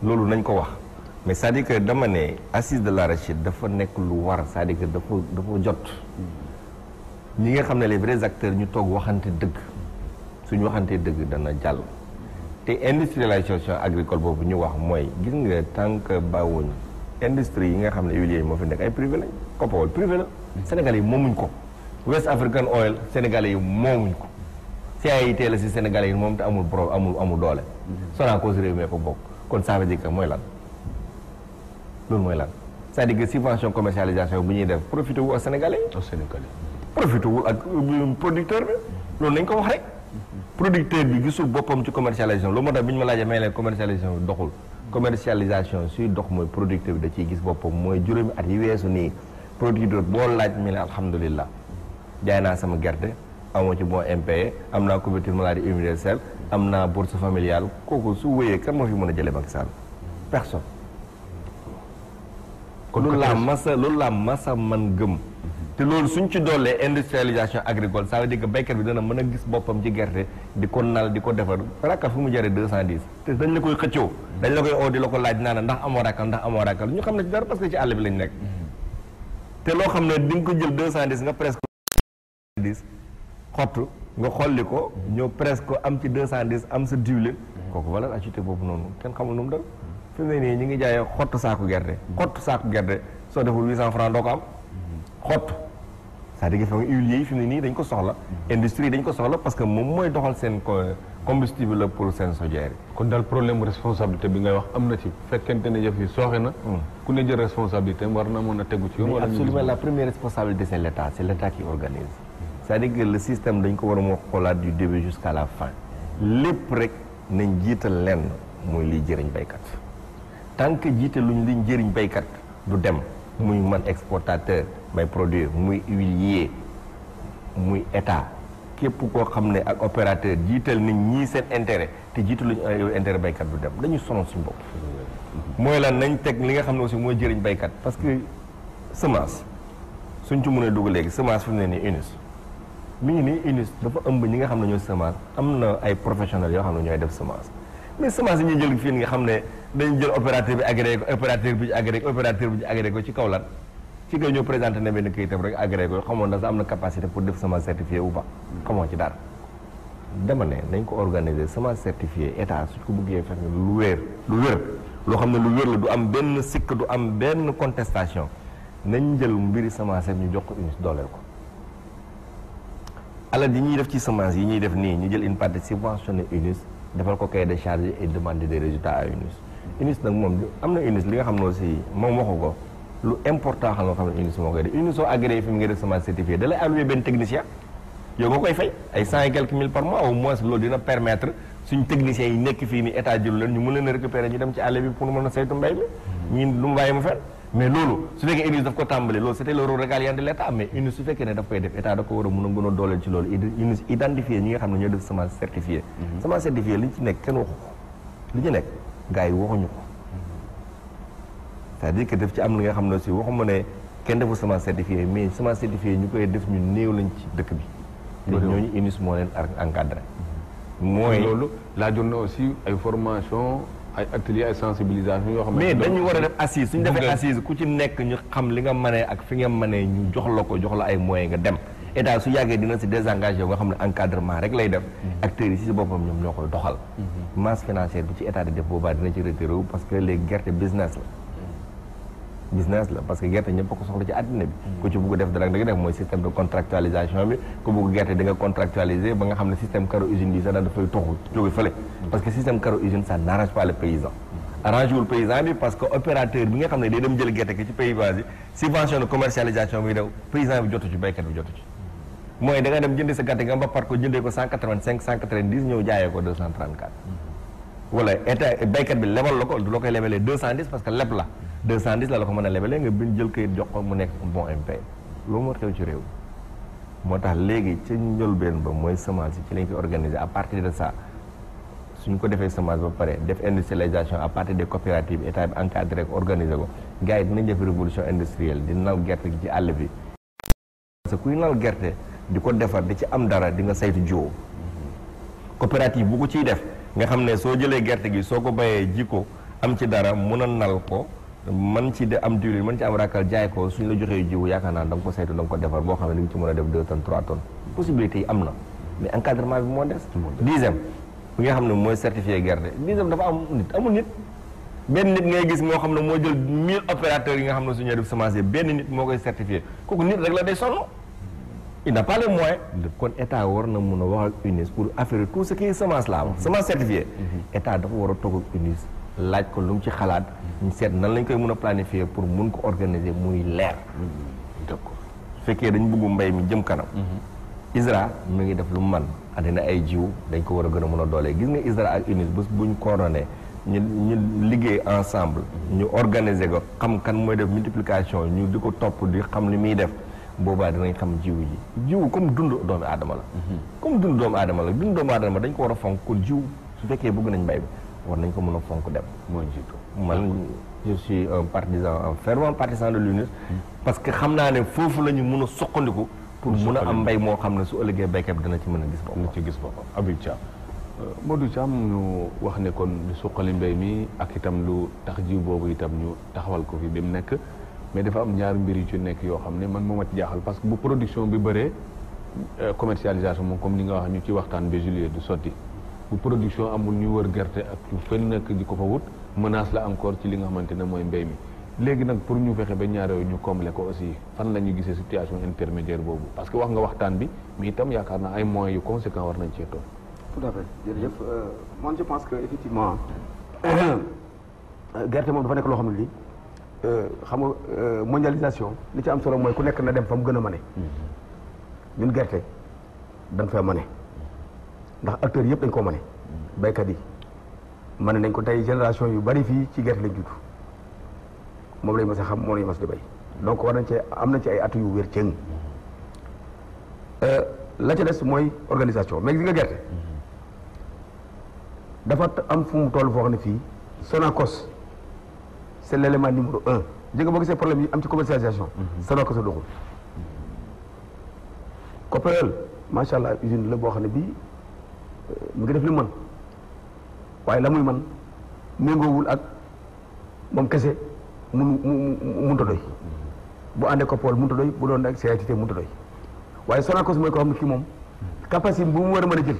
loolu nañ ko wax mais c'est-à-dire que dama ne assise de l'arachide dafa nekk lu war c'est-à-dire que dafa jot ñi nga xam ne les vrais acteurs ñu toog waxante dëgg suñu waxantee dëgg dana jàll te industrialisation agricole boobu ñu wax mooy gis nga tant que bawuñ industrie yi nga xam ne huiliers yi moo fi nekk ay privé lañ Copawol privé la Sénégalais yi moomuñ ko West African Oil Sénégalais yi moomuñ ko CAIT la si Sénégalais yi moom te amul doole Sonacos réew mee ko bokk kon ça veut dire que mooy lan loolu mooy lan c'est-à-dire que subvention commercialisation bu ñuy def profité wu ak Sénégalais yi profité wul ak producteur bi loolu nañ ko wax rek producteur bi gisul boppam ci commercialisation loolu moo tax bi ñu ma laajee may leen commercialisation bi doxul commercialisation suy dox mooy producteur bi da ciy gis boppam mooy juróomi at yi weesu nii producteur boo laaj mi ne alhamdulilah jaay naa sama gerte amoo ci bon impayé am naa couverture maladie universelle am naa bourse familiale kooku su wéyee kan moo fi mën a jëlee Macky Sall personne kon loolu laa masa man gëm te loolu suñ ci doolee industrialisation agricole ça veut dire que béykat bi dana mën a gis boppam ci gerte di ko nal di ko defar rakkal fu mu jëree 210 te dañ la koy xëccoo dañ la koy oo di la ko laaj naa ndax amoo rakkal ñu xam ne ci dara parce que ci àll bi lañ nekk te loo xam ne di nga ko jël 210 nga presque 10 xottu nga xolli ko ñëw presque am ci 210 am sa diwlin kooku valeur ajoutée boobu noonu kenn xamul nu mu dal fi mu ne nii ñu ngi jaayee xottu saaku gerte soo deful 800 francs doo ko am xottu c'est-à-dire que huiliers yi fi mu ne nii dañ ko soxla. industrie dañ ko soxla parce que moom mooy doxal seen combustible la pour seen chaudière yi. kon daal problème responsabilité bi ngay wax am na ci fekkente ne yëf yi sooxe na. ku ne jël responsabilité war na mën a tegu ci yoon. wala absolument la première responsabilité c'est l'État qui organise. c'est-à-dire que le système dañ ko war a moo xoolaat du début jusqu'à la fin lépp rek nañ jiital lenn muy liy jëriñ baykat tant que jiitaluñ liñ jëriñ baykat du dem muy man exportateur may produire muy huilier muy état képp koo xam ne ak opérateur jiital nit ñii seen intérêt te jiitaluñ intérêt baykat du dem dañu sonal suñu bopp. mooy lan nañ teg li nga xam ne aussi mooy jëriñ baykat parce que semence suñ ci mënee dugg léegi semence fi mu ne nii UNIS mi ngi nii UNIS dafa ëmb ñi nga xam ne ñooy semence am na ay professionnels yoo xam ne ñooy def semence mais semence yi ñuy jël fii nga xam ne dañu jël opérateur bi agréé ko opérateur bi ñu agréé ko ci kaw lan ci kaw ñoo présenté na benn kayitam rek agréé ko xamoon na sax am na capacité pour def semence certifiée ou pas xamoo ci dara dama ne nañ ko organiser semence certifiée état su ko bëggee fekk lu wér loo xam ne lu wér la du am benn sikk du am benn contestation nañ jël mbiri semence ñu jox ko UNIS dooleel ko alal yi ñuy def ci semence yi ñuy def nii ñu jël une partie subventionnée UNIS defal ko cahier de charge et demander des résultats à UNIS nag moom am na UNIS li nga xam ne aussi moom waxu ko lu important xam nga xam ne UNIS moo koy def UNIS soo agréé fi mu ngi def semence certifiée da lay alloué benn technicien yow nga koy fay ay 100 et quelques mille par mois au moins loolu dina permettre suñ techniciens yi nekk fii ni état jëlu leen ñu mën leen a récupérer ñu dem ci àll bi pour mën a saytu mbay mi ñii lu mu bàyyi mu fen mais loolu su fekkee UNIS daf ko tàmbali loolu c'était le rôle régalien de l'état mais UNIS su fekkee ne daf koy def état da ko war a mën a gën a dooleel ci loolu UNIS identifier ñi nga xam ne ñoo def semence certifiée semence certifiée li ci nekk kenn waxu ko li ci nekk gars yi waxuñu ko c'est-à-dire que daf ci am li nga xam ne aussi waxuma ne kenn defu semence certifiée mais semence certifiée ñu koy def ñu néew lañ ci dëkk bi te ñooñu UNIS moo leen encadré mooy loolu laajoon na aussi ay formation ay atelier ay sensibilisation yoo xam ne mais dañu war a def assise suñu defee assise ku ci nekk ñu xam li nga mënee ak fi nga mënee ñu jox la ko jox la ay moyens nga dem état su yàggee dina si désengagé yoo nga xam ne encadrement rek lay def acteurs yi si boppam ñoom ñoo koy doxal masse financière bi ci état di def boobaa dina ci retiré wu parce que léegi gerte business la parce que gerte ñëpp ko soxla ci àddina bi ku ci bugg def dara da nga def mooy système de contractualisation bi ku bugg gerte da nga contractualiser ba nga xam ne système caro usine bi sax daal dafay toxu jóge fële parce que système caro usine ça n'arrange pas le paysan arrange wul paysan bi parce que opérateur bi nga xam ne day dem jël gerte ki ci pays base yi subvention de commercialisation bi daw paysan bi jotu ci baykat bi jotu ci mooy da nga dem jëndi sa gerte nga ba par ko jëndee ko 185 190 ñëw jaayee ko 234 wala état baykat bi lebal la ko du la koy lebalee 210 parce que leb la 210 la ko mën a lebalee nga bind jël kayit jox ko mu nekk bon impayé loolu moo xew ci réew moo tax léegi ci njëlbeen ba mooy semence yi ci lañ koy organiser à partir de ça suñ ko defee semence ba pare def industrialisation à partir des coopératives état bi encadré ko organiser ko gars yi dinañ def révolution industrielle di nal gerte gi ci àll bi parce que kuy nal gerte di ko defar di ci am dara di nga saytu jiw coopérative bu ko ciy def nga xam ne soo jëlee gerte gi soo ko bayee ji ko am ci dara mun a nal ko man ci de am diwlin man ci am rakkal jaay ko suñ la joxee jiwu yaakaar naa da nga ko saytu da nga ko defar boo xam ne di nga ci mën a def 2 tonnes 3 tonnes possibilité yi am na mais encadrement bi moo des dixième bi nga xam ne mooy certifié gerte dixième dafa am nit amul nit benn nit ngay gis moo xam ne moo jël 1000 opérateurs yi nga xam ne suñuy def semence benn nit moo koy certifié kooku nit rek la day sonn il n'a pas les moyens kon état war na mun a wax ak UNIS pour affaire tout ce qui est semence laa wax semence certifiée état dafa war a toog ak UNIS laaj ko lu mu ci xalaat ñu seet nan lañ koy mën a planifier pour mun ko organiser muy leer d'accord su fekkee dañ bëggu mbay mi jëm kanam ISRA mi ngi def lu mu man àddina ay jiw dañ ko war a gën a mën a doolee gis nga ISRA ak UNIS bés buñ coordonné ñu liggéey ensemble ñu organiser ko xam kan mooy def multiplication ñu di ko topp di xam li muy def boobaa dinañ xam jiw comme dund doomu aadama la comme dund doomu aadama la dund doomu aadama dañ ko war a fonk kon jiw su fekkee bëgg nañ mbay bi war nañ ko mën a fonk dem mooy jiitu man je suis un partisan un fervent partisan de l'UNIS parce que xam naa ne foofu la ñu mën a soqandiku pour mën a am mbay moo xam ne su ëllëgee baykat bi dina ci mën a gis boppam dina ci gis boppam Habib Thiam Modou Thiam ñu wax ne kon lu suqali mbay mi ak itam lu tax jiw boobu itam ñu taxawal ko fi bi mu nekk mais dafa am ñaari mbir yu ci nekk yoo xam ne man moo ma ci jaaxal parce que bu production bi bëree commercialisation moom comme ni nga wax ñu ci waxtaan ba juillet du sotti bu production amul ñu wër gerte ak fu fenn nekk di ko fa wut menace la encore ci li nga xamante ne mooy mbay mi léegi nag pour ñu fexe ba ñaar yooyu ñu combler ko aussi fan la ñu gisee situation intermédiaire boobu parce que wax nga waxtaan bi mais itam yaakaar naa ay moyens yu conséquents war nañ cee toog. tout à fait jërëjëf man je pense que effectivement gerte moom dafa nekk loo xam ne lii xam nga mondialisation li ci am solo mooy ku nekk na dem fa mu gën a mane. ñun gerte dañ fa mane ndax acteurs yëpp dañ koo mane. baykat yi mane nañ ko tey génération yu bari fii ci gerte lañ judd moom lañ mas a xam moom lañ mas di bay donc war nañ cee am nañ ci ay atu yu wér cëng la ca des mooy organisation mais gis nga gerte dafa am fu mu toll foo xam ne fii Sonacos c'est l'élément numéro 1 jënga boo gisee problème yi am ci commercialisation Sonacos a doxul Copperel macha allah usine la boo xam ne bii mu ngi def li mën waaye la muy man méngoowul ak moom kese mënut a doy bu àndee ko Paul mënut a doy bu doon ak CATT mënut a doy waaye Sonacos mooy ko xam ne kii moom capacité bu mu war a mën a jël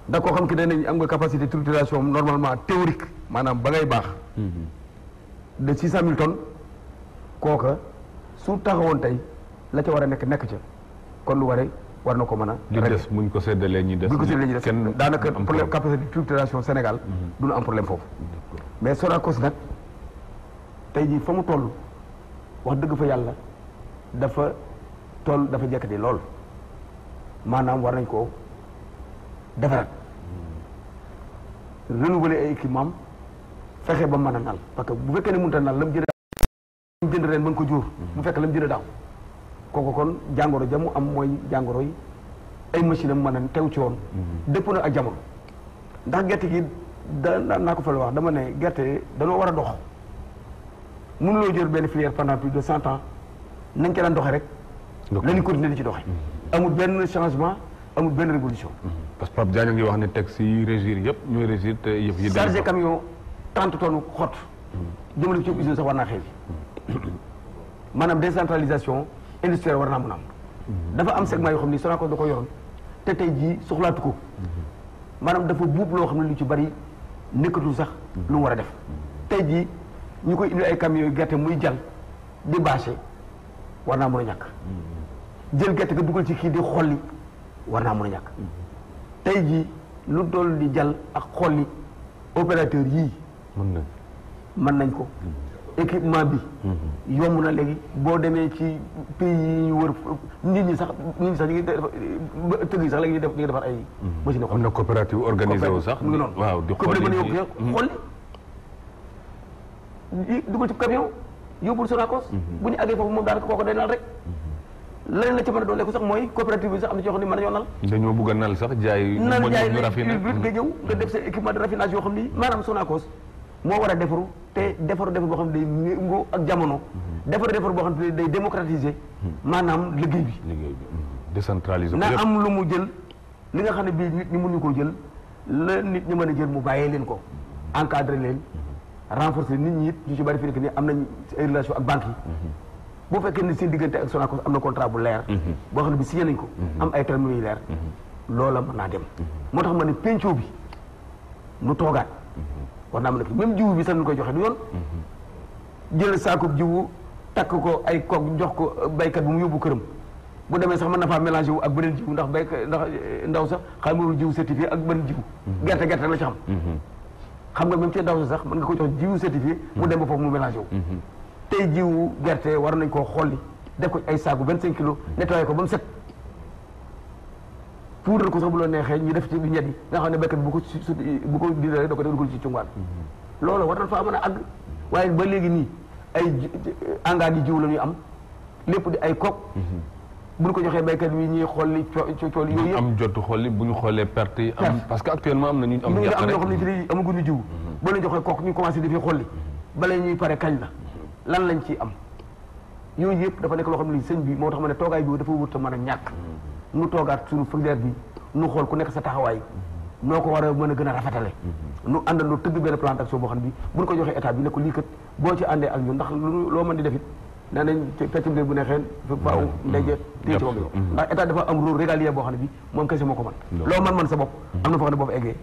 da koo xam ki dañ am nga capacité de structuration normalement théorique maanaam ba ngay baax de 600 000 tonnes kooka su taxawoon tey la ca war a nekk ca kon lu war na ko mën a li des buñ ko séddalee ñi des kenn daanaka problème capacité de structuration Sénégal duñu am problème foofu mais Sonacos nag tey jii fa mu toll wax dëgg fa yàlla dafa jekkati lool maanaam war nañ ko defaraat renouveler ay équipement fexe ba mën a nal parce que bu fekkee ne mënut a nal la mu jënd ren mën ko jur bu fekk la mu jënd daaw kooku kon jàngoro jamu am mooy jàngoro yi ay machine am mën a tew ci woon dëpp na ak jamono ndax gerte gi naa ko fa la wax dama ne gerte danoo war a dox mënuloo jël benn filière pendant plus de 100 ans nañ ca daan doxee rek la ñu continuer di ci doxe amul benn changement amul benn révolution parce que Pape Diagne ngi wax ne texte yi régir yëpp ñooy régir te yëf yi chargé camion 30 tonnes xott jëmale ci usine sax war naa xew maanaam décentralisation industrielle war naa mën a am dafa am segment yoo xam ni Sonacos da ko yoroon te tey jii soxlaatu ko maanaam dafa buub loo xam ne lu ci bari nekkatul sax lu mu war a def tey jii ñu koy indi ay camions yu gerte muy jal di bâché war naa mën a ñàkk jël gerte ga dugal ci kii di xolli war naa mën a ñàkk tey jii lu dool di jal ak xolli opérateur yii mën nañ ko équipement bi yomb na léegi boo demee ci pays yi ñu wër nit ñi sax ñu ngi tëgg yi sax léegi ñu ngi defar ay machine am na coopérative organisé wu sax mu ngi noonu waaw di xolli dugal ci camion yóbbul Sonacos bu ñu àggee foofu moom daanaka kooko day nal rek leneen la ci mën a doole ko sax mooy coopérative bi sax am na ci yoo xam ne mën nañoo nal dañoo bëgg a nal sax jaay ñu raffiné nga ñëw nga def sa équipement de raffinage yoo xam ni maanaam Sonacos moo war a defaru te defaru boo xam ne day méngoo ak jamono defaru boo xam ne day démocratiser maanaam liggéey bi décentraliser na am lu mu jël li nga xam ne bii nit ñi mënuñu koo jël la nit ñi mën a jël mu bàyyee leen ko encadrer leen renforcer nit ñi it ñu ci bari fi nekk nii am nañ ay relation ak banques yi bu fekkee ne seen diggante ak Sonacos am na contrat bu leer boo xam ne bi signé nañ ko am ay termes yu leer loola mën naa dem moo tax ma ne penco bi nu toogaat war naa mën a même jiwu bi sax nu koy joxe du yoon jël saako jiwu takk ko ay koog jox ko baykat bu mu yóbbu këram bu demee sax mën na faa mélangé wu ak beneen jiwu ndax baykat ndax ndaw sax xam nga jiwu certifié ak beneen jiwu gerte la ci xam nga même ci ndaw sax mën nga ko jox jiwu certifié mu dem ba foofu mu mélangé wu tey jiwu gerte war nañ koo xolli def ko ay saaku 25 kilos nettoyé ko ba mu set puudar ko sax bu la neexee ñu def ci ñett yi nga xam ne béykat bu ko dindee rek da ko def dugal ci cungaan loolu war nañ faa mën a àgg waaye ba léegi nii ay engrais yi jiw la ñuy am lépp di ay kook bu ñu ko joxee béykat yi ñuy xolli cool yooyu yëpp am jotu xolli bu ñu xoolee perte yi am parce que actuellement am na ñu am ñoo xam ne fi amaguñu jiw ba leen joxee kook ñu commencé di fi xolli bala ñuy pare kañ la lan lañ ciy am yooyu yëpp dafa nekk loo xam ne sëñ bi moo tax ma ne toogaay bi dafa wut a mën a ñàkk nu toogaat suñu filière bi nu xool ku nekk sa taxawaay noo ko war a mën a gën a rafetale nu àndandoo tëgg benn plan d'action boo xam ne bi bu ñu ko joxee état bi ne ko lii kat boo ci àndee ak ñun ndax loo mën di defit nee nañ feccum dé bu neexee faaw ndege téye ci wag yow ndax état dafa am rôle régalien boo xam ne bi moom kese moo ko mën loo man sa bopp am na foo xam ne boo fa eggee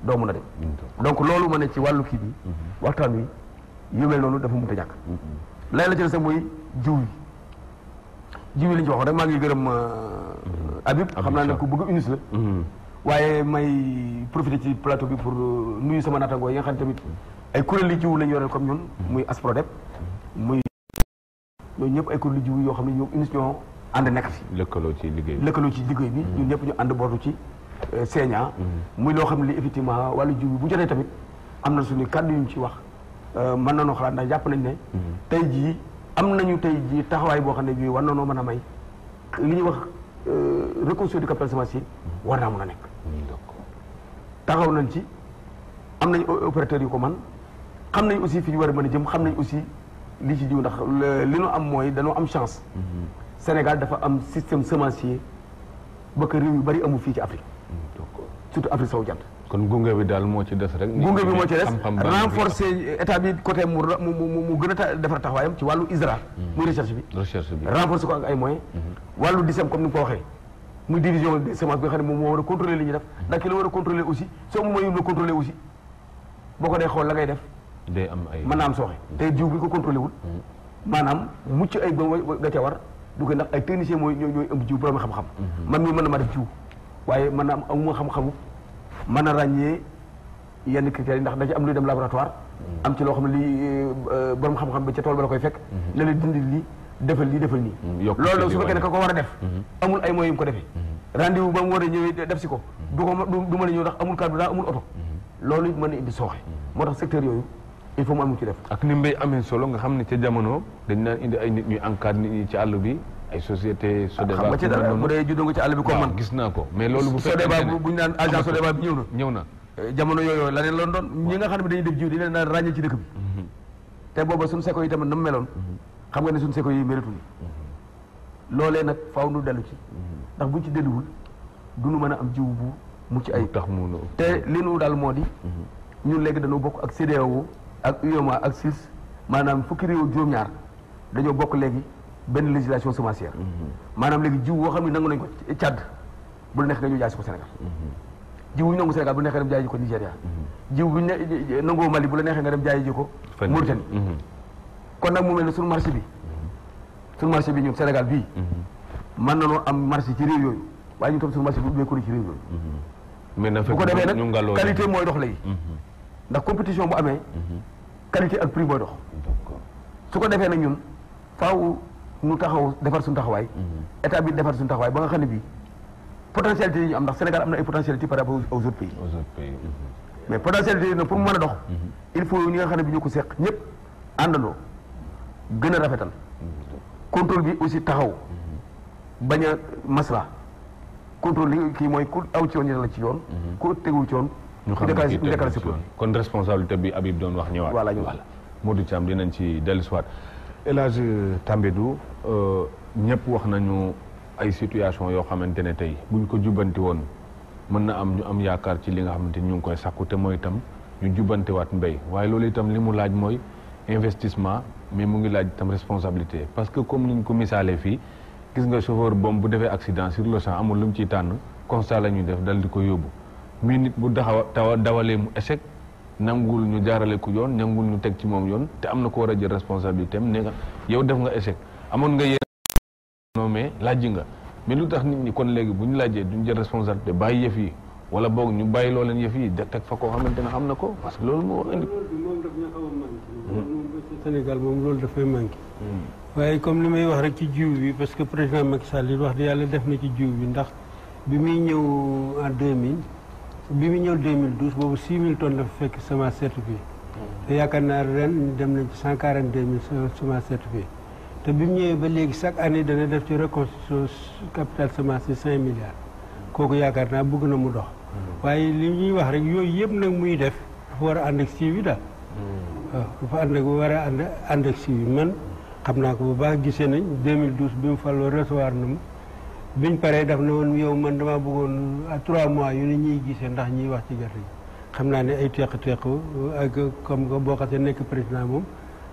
doo mën a dem donc loolu ma ne ci wàllu kii bi waxtaan wi yu mel noonu dafa mënut a ñàkk. lay la ci sax mooy jiw yi li ñu ci waxoon rek maa ngi gërëm Habib xam naa ne ku bëgg unis la. waaye may profité ci plateau bi pour nuyu sama nattangoo yi nga xam ne tamit ay kuréel li jiw lañu yoreel comme ñun. muy Asprodep muy ñooñu ñëpp ay kuréel li jiw yoo xam ne ñoom unis ñoo ànd nekk fi. lëkkaloo ci liggéey bi ñun ñëpp ñu ànd bootu ci Sénia. muy loo xam ne li effectivement wàllu jiw bi bu jotee tamit am na suñu kàddu yu ñu ci wax mën nañoo xalaat ndax jàpp nañ ne. tey jii am nañu tey jii taxawaay boo xam ne bii war nañoo mën a may li ñuy wax reconstruction du capital semencier war naa mën a nekk. taxaw nañ ci am nañ opérateurs yu ko man xam nañ aussi fi ñu war a mën a jëm xam nañ aussi li ci jiw ndax li ñu am mooy dañoo am chance. Sénégal dafa am système semencier ba que réew yu bari amul fii ci Afrique. surtout Afrique sowu jant. kon gunge bi daal moo ci des rek. gunge bi moo ci des renforcer état bi côté mu gën a defar taxawaayam ci wàllu ISRA. muy recherche bi. renforcer ko ak ay moyens. wàllu DISEM comme ni nga ko waxee. muy division des semences bi nga xam ne moom moo war a contrôler li ñuy def ndax ki la war a contrôler aussi soo mu mayul la contrôler aussi boo ko dee xool la ngay def. day am ay mën naa am sooxe. te jiw bi ko contrôlé wul. maanaam mucc ay nga ca war du ko ndax ay technicien ñooy ëmb jiw borom xam-xam. man mii mën na ma def jiw waaye mën na am amuma xam-xamu mën a ràññee yenn critères yi ndax da ci am luy dem laboratoire. am ci loo xam ne lii borom xam-xam bi ca tool ba la koy fekk. léeg-léeg dindi lii defal nii. loolu nag su fekkee ne ka ko war a def. amul ay moyens yu mu ko defee. rendez-vous ba mu war a ñëwee def si ko. du mën a ñëw ndax amul carburant amul oto. loolu it mën na indi sooxe. moo tax secteur yooyu il faut mu am ci def. ak ni mbéy amee solo nga xam ne ca jamono dañ naan indi ay nit ñuy encadre nit ñi ci àll bi ay société Sodeva. xam nga ci dara bu dee juddoo nga ci àll bi comme man gis naa ko mais loolu bu fekkee Sodeva bu ñu naan agent Sodeva bi ñëw na jamono yooyu la neen loon doon ñi nga xam ne dañuy def jiw di leen naan ràññee ci dëkk bi te booba suñu seko yi tamit na mu meloon xam nga ne suñu seko yi méritu loolee nag faaw nu dellu ci ndax buñ ci delluwul du nu mën a am jiw bu mucc ay tax mu te li nu daal moo di ñun léegi dañoo bokk ak CEDEAO ak UEMOA ak SILS maanaam fukki réew juróom-ñaar dañoo bokk léegi benn législation semencière maanaam léegi jiw woo xam ne nangu nañ ko Tchad bu la nekk nga ñëw jaay si ko Sénégal jiw bu ñu nangu Sénégal bu la neexee dem jaay ji ko Nigéria jiw bu ñu nangoo Mali bu la neexee nga dem jaay ji ko Mauritanie kon nag mu mel ne suñu marché bi ñun Sénégal bii mën nañoo am marché ci réew yooyu waaye ñu tam suñu marché bi ubbeeku ci réew yooyu mais na bu ko defee nag qualité mooy dox léegi ndax compétition bu amee qualité ak prix mooy dox su ko defee nag ñun faaw nu taxaw defar suñu taxawaay état bi defar suñu taxawaay ba nga xam ne bii potentialité yi ñu am ndax Sénégal am na ay potentialité par rapport aux autres pays mais potentialité yi nag pour mu mën a dox il faut ñi nga xam ne bi ñu ko seq ñëpp àndandoo gën a rafetal contrôle bi aussi taxaw bañ a masla contrôle li kii mooy ku aw ci yoon ñu la ci yoon ku tegul ci yoon ñu xam ne si kon responsabilité bi Habib doon wax ñëwaat voilà Modou Thiam dinañ ci dellusiwaat El Hadj Tambédou ñëpp wax nañu ay situation yoo xamante ne tey buñ ko jubbanti woon mën na am ñu am yaakaar ci li nga xamante ni ñu ngi koy sakku te mooy itam ñu jubbantiwaat mbéy waaye loolu itam li mu laaj mooy investissement mais mu ngi laaj itam responsabilité parce que comme niñ ko misaalee fii gis nga chauffeur boom bu defee accident sur le champ amul lu mu ciy tànn constat la ñuy def dal di ko yóbbu mais nit bu dawalee mu échec nangul ñu jaarale ko yoon nangul ñu teg ci moom yoon te am na ko war a jël responsabilité am ne nga yow def nga échec amoon nga yéen non mais laaj nga mais lu tax nit ñi kon léegi bu ñu laajee duñ jël responsabilité bàyyi yëf yi wala boog ñu bàyyi loo leen yëf yi teg fa koo xamante ne xam na ko parce que loolu moo indi moom daf ñu xaw a manqué Sénégal moom loolu dafay manqué waaye comme li may wax rek ci jiw bi parce que président Macky Sall yi wax di yàlla def na ci jiw bi ndax bi muy ñëw en 2000 bi muy ñëw 2012 boobu 6000 tonnes la fa fekk semence certifiée te yaakaar naa ren dem nañ ci 142 000 semence certifiée te bi mu ñëwee ba léegi chaque année dana def ci reconstruction capital semence yi 5 milliards kooku yaakaar naa bëgg na mu dox waaye li ñuy wax rek yooyu yëpp nag muy def dafa war a ànd ak suivi daal waaw dafa war a ànd ak suivi man xam naa ko bu baax gisee nañ 2012 bi mu falloo recevoir na ma biñ paree daf na woon yow man dama bëggoon à 3 mois yu ne ñuy gisee ndax ñuy wax ci gerte gi xam naa ne ay teq-teq ak comme que boo xasee nekk président moom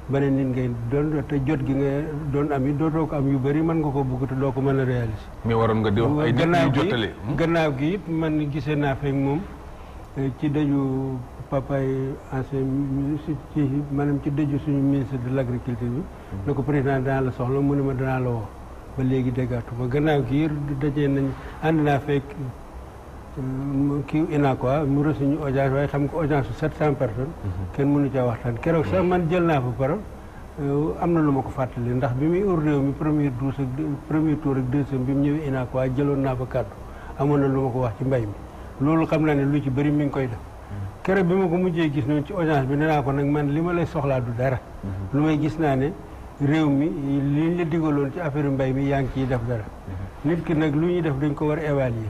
beneen nit ngay doon te jot gi nga doon am yi dootoo ko am yu bëri mën nga ko bëgg te doo ko mën a réaliser. mais waroon nga di wax ay nit yu jottale gannaaw gi it man gisee naa fekk moom ci dëju papaay ancien ministre ci maanaam ci dëju suñu ministre de l' agriculture bi. ne ko président danaa la soxla mu ne ma danaa la woo ba léegi déggaatu ma gannaaw gi dajee nañ ànd naa fekk kii UNACOIS mu reçu ñu audience waaye xam nga audience su 700 personnes. kenn mënu caa waxtaan keroog sax man jël naa fa parole am na lu ma ko fàttali ndax bi muy ur réew mi premier tour ak deuxième bi mu ñëwee UNACOIS jëloon naa fa kàddu amoon na lu ma ko wax ci mbay mi loolu xam naa ne lu ci bëri mi ngi koy def. keroog bi ma ko mujjee gis noonu ci audience bi nee naa ko nag man li ma lay soxlaa du dara. lu may gis naa ne réew mi liñ la digaloon ci affaire mbay mi yaa ngi ciy def dara. nit ki nag lu ñuy def dañ ko war a évaluer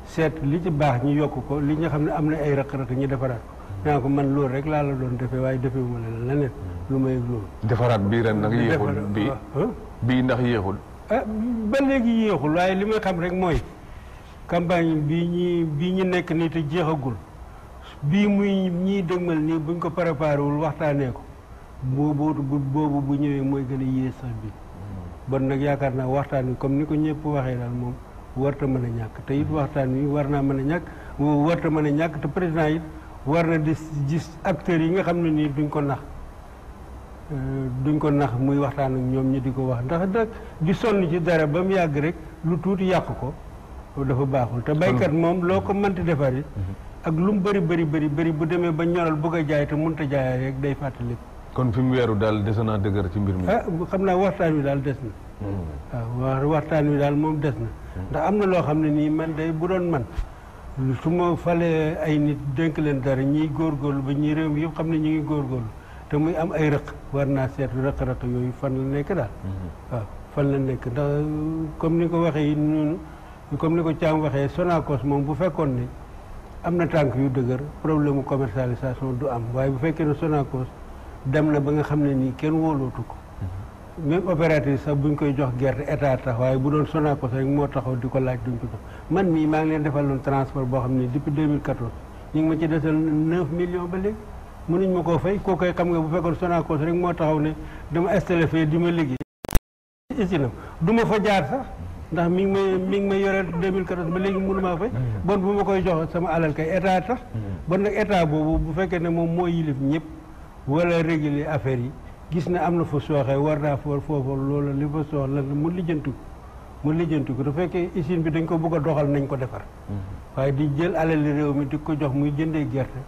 seet li ci baax ñu yokk ko li nga xam ne am na ay rëq-rëq ñu defaraat ko. nee naa ko man loolu rek laa la doon defee waaye defeewuma la leneen lu may loolu. defaraat bii ren nag yéexul bii ndax yéexul. ba léegi yéexul waaye li may xam rek mooy campagne bii ñu nekk nii te jeexagul. bii muy ñiy dëgmal nii buñ ko préparé wul waxtaanee ko boobu bu ñëwee mooy gën a yées sax bi bon nag yaakaar naa waxtaan wi comme ni ko ñëpp waxee daal moom warta mën a ñàkk te it waxtaan wi war naa mën a ñàkk warta mën a ñàkk te président it war na di gis acteurs yi nga xam ne nii duñ ko nax muy waxtaan ak ñoom ñu di ko wax ndax nag di sonn ci dara ba mu yàgg rek lu tuuti yàq ko dafa baaxul te baykat moom loo ko mënti defar it ak lu mu bëri bu demee ba ñoral bëgg a jaay te mënut a jaay rek day fàttali. kon fi mu weeru daal des na dëgër ci mbir mi. xam naa waxtaan wi daal des na. waaw waxtaan wi daal moom des na. ndax am na loo xam ne nii man day bu doon man su ma falee ay nit dénk leen dara ñiy góorgóorlu ba ñi réew mi yëpp xam ne ñu ngi góorgóorlu te muy am ay rëq war naa seet rëq-rëq yooyu fan la nekk daal. waaw fan la nekk ndax comme ni ko waxee noonu comme ni ko Thiam waxee Sonacos moom bu fekkoon ne. am na tànk yu dëgër problème mu commercialisation du am waaye bu fekkee ne Sonacos dem na ba nga xam ne nii kenn wóolootu ko même opérateur sax buñ koy jox gerte état tax waaye bu doon Sonacos rek moo taxaw di ko laaj duñ ko jox man mii maa ngi leen defaloon transport boo xam ne depuis 2014 ñu ngi ma ci desal 9 millions ba léegi mënuñ ma koo fay koo koy xam nga bu fekkoon Sonacos rek moo taxaw ne dama installé fee di ma liggéey isinam du ma fa jaar sax ndax mi ngi may yoreel 2014 ba léegi mënu maa fay bon bu ma koy jox sama alal kay état tax bon nag état boobu bu fekkee ne moom moo yilif ñëpp wala réguler affaire yi gis ne am na fa sooxee war naa foofu loolu li fa soox la mu lijjanti ko te fekkee usine bi dañ ko bëgg a doxal nañ ko defar waaye di jël alali réew mi di ko jox muy jëndee gerte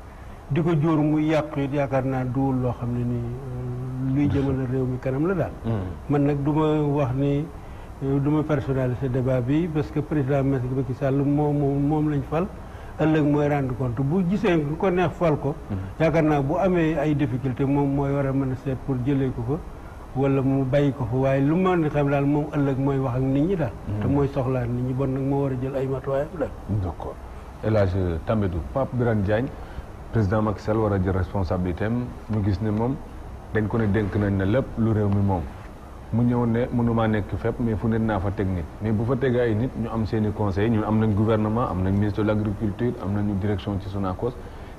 di ko jóor muy yàqu it yaakaar naa duwul loo xam ne nii luy jëmale réew mi kanam la daal man nag du ma wax ni du ma personnaliser débat bi parce que président Macky Sall moom lañ fal ëllëg mooy rendre compte bu gisee ku ko neex fal ko yaakaar naa bu amee ay difficulté moom mooy war a mën a seet pour jëlee ko fa wala mu bàyyi ko fa waaye lu ma xam daal moom ëllëg mooy wax ak nit ñi daal te mooy soxlaa nit ñi bon nag moo war a jël ay matuwaayam daal. d'accord El Hadj Tambédou Pape Birane Diagne président Macky Sall war a jël responsabilité am ñu gis ne moom dañ ko ne dénk nañ ne lépp lu réew mi moom mu ñëw ne mënumaa nekk fépp mais fu ne naa fa teg nit mais bu fa tegee ay nit ñu am seen i conseil ñun am nañ gouvernement am nañ ministre de l'agriculture am nañu direction ci Sonacos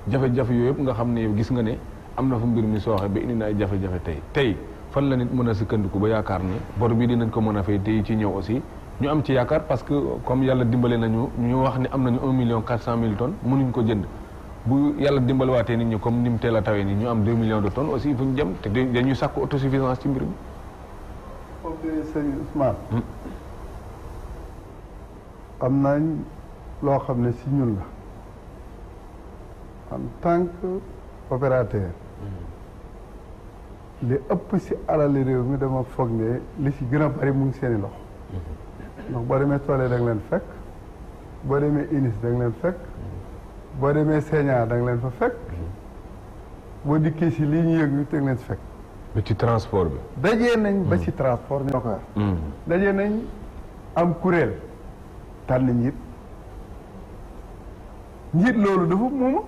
jafe-jafe yooyu yëpp nga xam ne yow gis nga ne am na fu mbir mi sooxe ba indi na ay jafe-jafe tey fan la nit mën a sukkandiku ba yaakaar ne bor bi dinañ ko mën a fay tey ci ñëw aussi ñu am ci yaakaar parce que comme yàlla dimbale nañu ñu wax ne am nañu 1,4 million tonnes mënuñ ko jënd bu yàlla dimbalewaatee nit ñi comme ni mu teel a tawee ni ñu am 2 millions de tonnes aussi fu ñu jëm te dañuy sàkku autosuffisance ci mbir mi. ok sëñ Ousmane. am nañ loo xam ne si ñun la en tant que opérateur. li ëpp si alali réew mi dama foog ne li si gën a bari mu ngi seeni loxo. ndax boo demee Toole da nga leen fekk boo demee Unis da nga leen fekk boo demee Sénégal da nga leen fa fekk boo dikkee si lii ñu yëg ñu teg leen si fekk. ba ci transport bi. dajee nañ ba ci transport ñoo ko yor. dajee nañ am kuréel tànn njiit loolu dafa mooma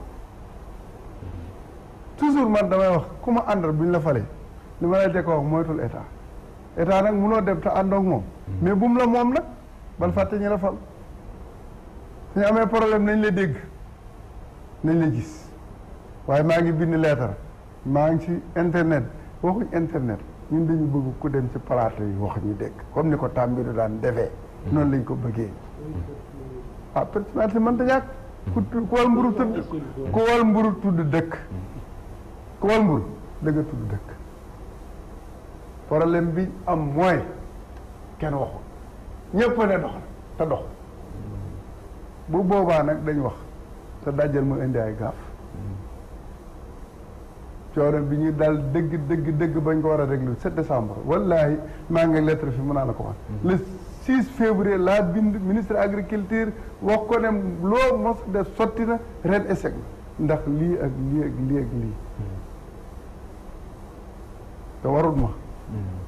toujours man damay wax ku ma àndal bu ñu la falee li ma lay dee ko wax moytul état nag munoo dem te àndoog moom mais bu mu la moom nag bal fàtte ñi la fal suñu amee problème nañ la dégg nañ la gis waaye maa ngi bind leetar maa ngi ci internet waxuñ internet ñun dañu bëgg ku dem ci plateau yi wax ñu dégg comme ni ko Tambédou daan defee noonu lañ ko bëggee personnalité mënta ñàkk ku wal mburu tudd ku wal mburu tudd dëkk ku wal mburu dëgg tudd dëkk problème bi am mooy kenn waxul ñëpp ne dox na te dox bu boobaa nag dañ wax te dajjal mu indi ay gaaf coono bi ñu dal dëgg bañ ko war a régler 7 décembre wallahi maa ngi lettre fi mën naa la ko wax le 6 février laa bind ministre agriculture wax ko ne loo mos def sotti na ren échec na ndax lii ak lii ak lii ak lii te warul ma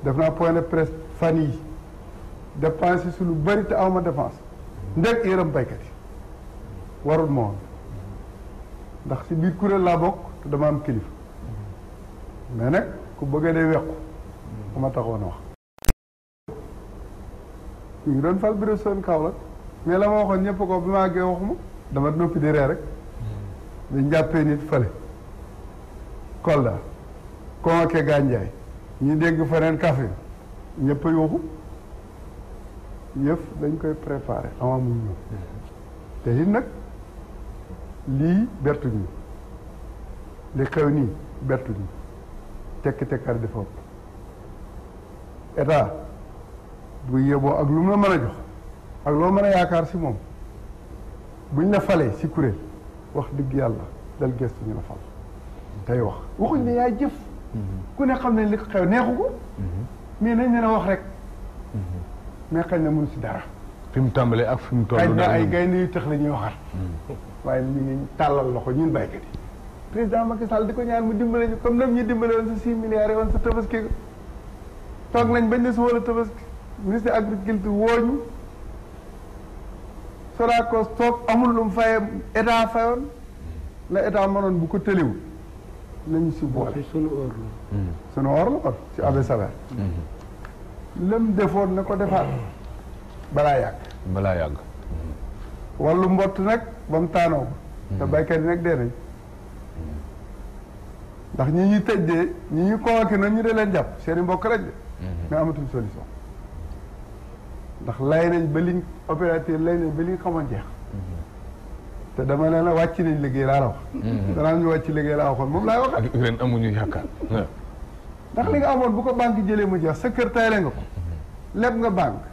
def naa point de presse fan yi dépensé su lu bëri te awma dépense ndeg yërëm baykat yi warul ma woon ndax si biir kuréel laa bokk te dama am kilifa mais nag ku bëgg dee wequ ku ma taxoon a wax ñu ngi doon fal bureau son Kaolack mais la ma waxoon ñëpp ko bi ma àggee waxuma dama noppi di ree rek dañ jàppee nit fële Kolda convoqué Gandiaye ñu dégg feneen Kaffrine ñëpp a yooxu yëf dañ koy préparé avant muy ñëw te it nag lii bertuñu li xew nii bertuñu tekki-tekkar di fopp état bu yeboo ak lu mu la mën a jox ak loo mën a yaakaar si moom buñ la falee si kuréel wax dëgg yàlla dal gestu ñu la fal tey wax waxuñ ne yaay jëf ku ne xam ne li xew neexu ko mais nañ leen a wax rek mais xañ na mënu si dara fi mu tàmbalee ak fi mu toll xañ na ay gaynde yu tax la ñuy waxal waaye ñu ngi tàllal loxo ñun baykat yi président Macky Sall di ko ñaan mu dimbale ñu comme nam ñu dimbale woon sa 6 milliards woon sa tabaski toog nañ bañ ne su wala tabaski ministre agriculture wooñu Sonacos toog amul lu mu faye état fayoon la état mënoon bu ko tëliwul nañu si boole sunu or la sunu or la kon si abe saver lëm defoon na ko defaat balaa yàgg wàllu mbott nag ba mu taanoo ko te baykat yi nag dee nañ ndax ñi ñuy tëj dee ñi ñu convoqué noonu ñu dee leen jàpp seen i mbokk lañ de mais amatuñ solution ndax lay nañ ba liñ opérateur lay nañ ba liñ xamoon jeex te dama ne la wàcc nañ liggéey laa la wax danaa ñu wàcc liggéey laa waxoon moom laay wax ren amuñu yaakaar ndax li nga amoon bu ko banque jëlee mu jeex sa kër tayle nga ko leb nga banque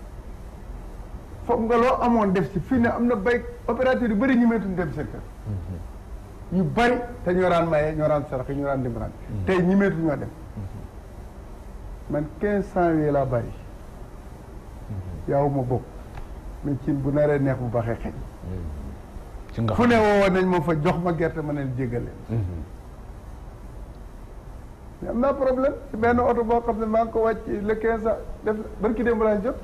foog nga loo amoon def ci fii ne am na bay opérateur yu bëri ñu meetuñ dem seen kër yu bëri te ñoo daan maye ñoo daan sarax ñoo daan dimbalaan tey ñi meetu ñoo dem man 1500 yee laa bàyyi yaaw ma bokk mais cin bu naree neex bu baaxee xeeñ fu ne woo nañ ma fa jox ma gerte ma ne jéggal leen mais am naa problème ci benn oto boo xam ne maa ngi ko wàcc le 15 def barki démb laa jot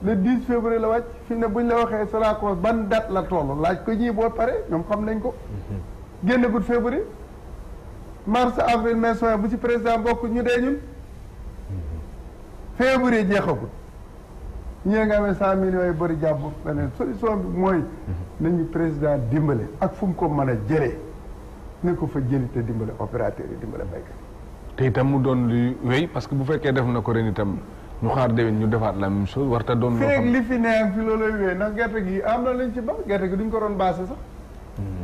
le 10 février la wàcc fi mu ne buñ la waxee Sonacos ban date la toll laaj ko ñii boo pare ñoom xam nañ ko génn gud février mars avril mai juin bu ci président bokk ñu dee ñun février jeexagul ñii nga amee 100 millions yu bëri jàpp beneen solution bi mooy nañu président dimbale ak fu mu ko mën a jëlee ne ko fa jëli te dimbale opérateur yi dimbale baykat yi te itam mu doon luy wéy parce que bu fekkee def na ko ren itam ñu xaar déwén ñu defaat la même chose warta doon loo xam li fi neex fi loolu wéy ndax gerte gi am na lañ ci ba gerte gi duñ ko doon baase sax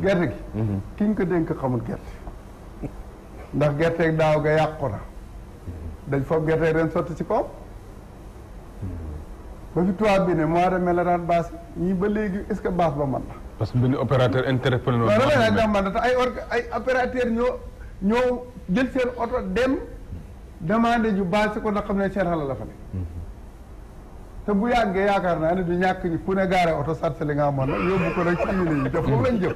gerte gi ki ñu ko dénk xamul gerte ndax gerte daaw ga yàqu na dañ foog gerte ren sotti ci kaw ba fi tubaab bi ne mois de mai la daan baase ñii ba léegi est-ce que baas ba man la parce que benn opérateur interpellé waaw damay nag man te ay opérateur ñoo jël seen oto dem demandé ñu baase ko na xam ne seen xala la fa ne te bu yàggee yaakaar naa ne du ñàkk ñi fu ne gaare oto sat li nga amoon nag yóbbu ko rek ci usine yi te foofu lañ jëm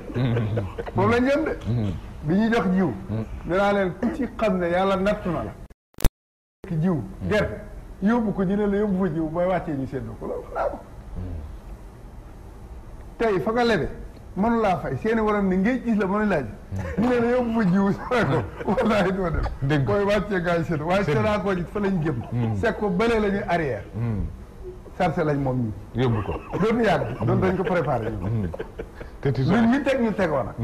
foofu lañ jëm de bi ñuy jox jiw dinaa leen ku ci xam ne yàlla nattu na la ki jiw gerte yóbbu ko ñu ne la yóbbu fa jiw mooy wàccee ñu séddoo ko loolu xanaa ko tey fa nga lebe mënu laa fay seeni waram ni ngay gis la mënu laaj ñu ne la yóbbu fa jiw sooy ko wallaahi doo dem mooy wàccee gars yi séddoo waaye Sonacos it fa lañ jëm c'est que bële la ñuy arrière sarse lañ moom ñi yóbbu ko dootu yàgg doon dañ ko préparé luñ ñu teg ñu tegoo nag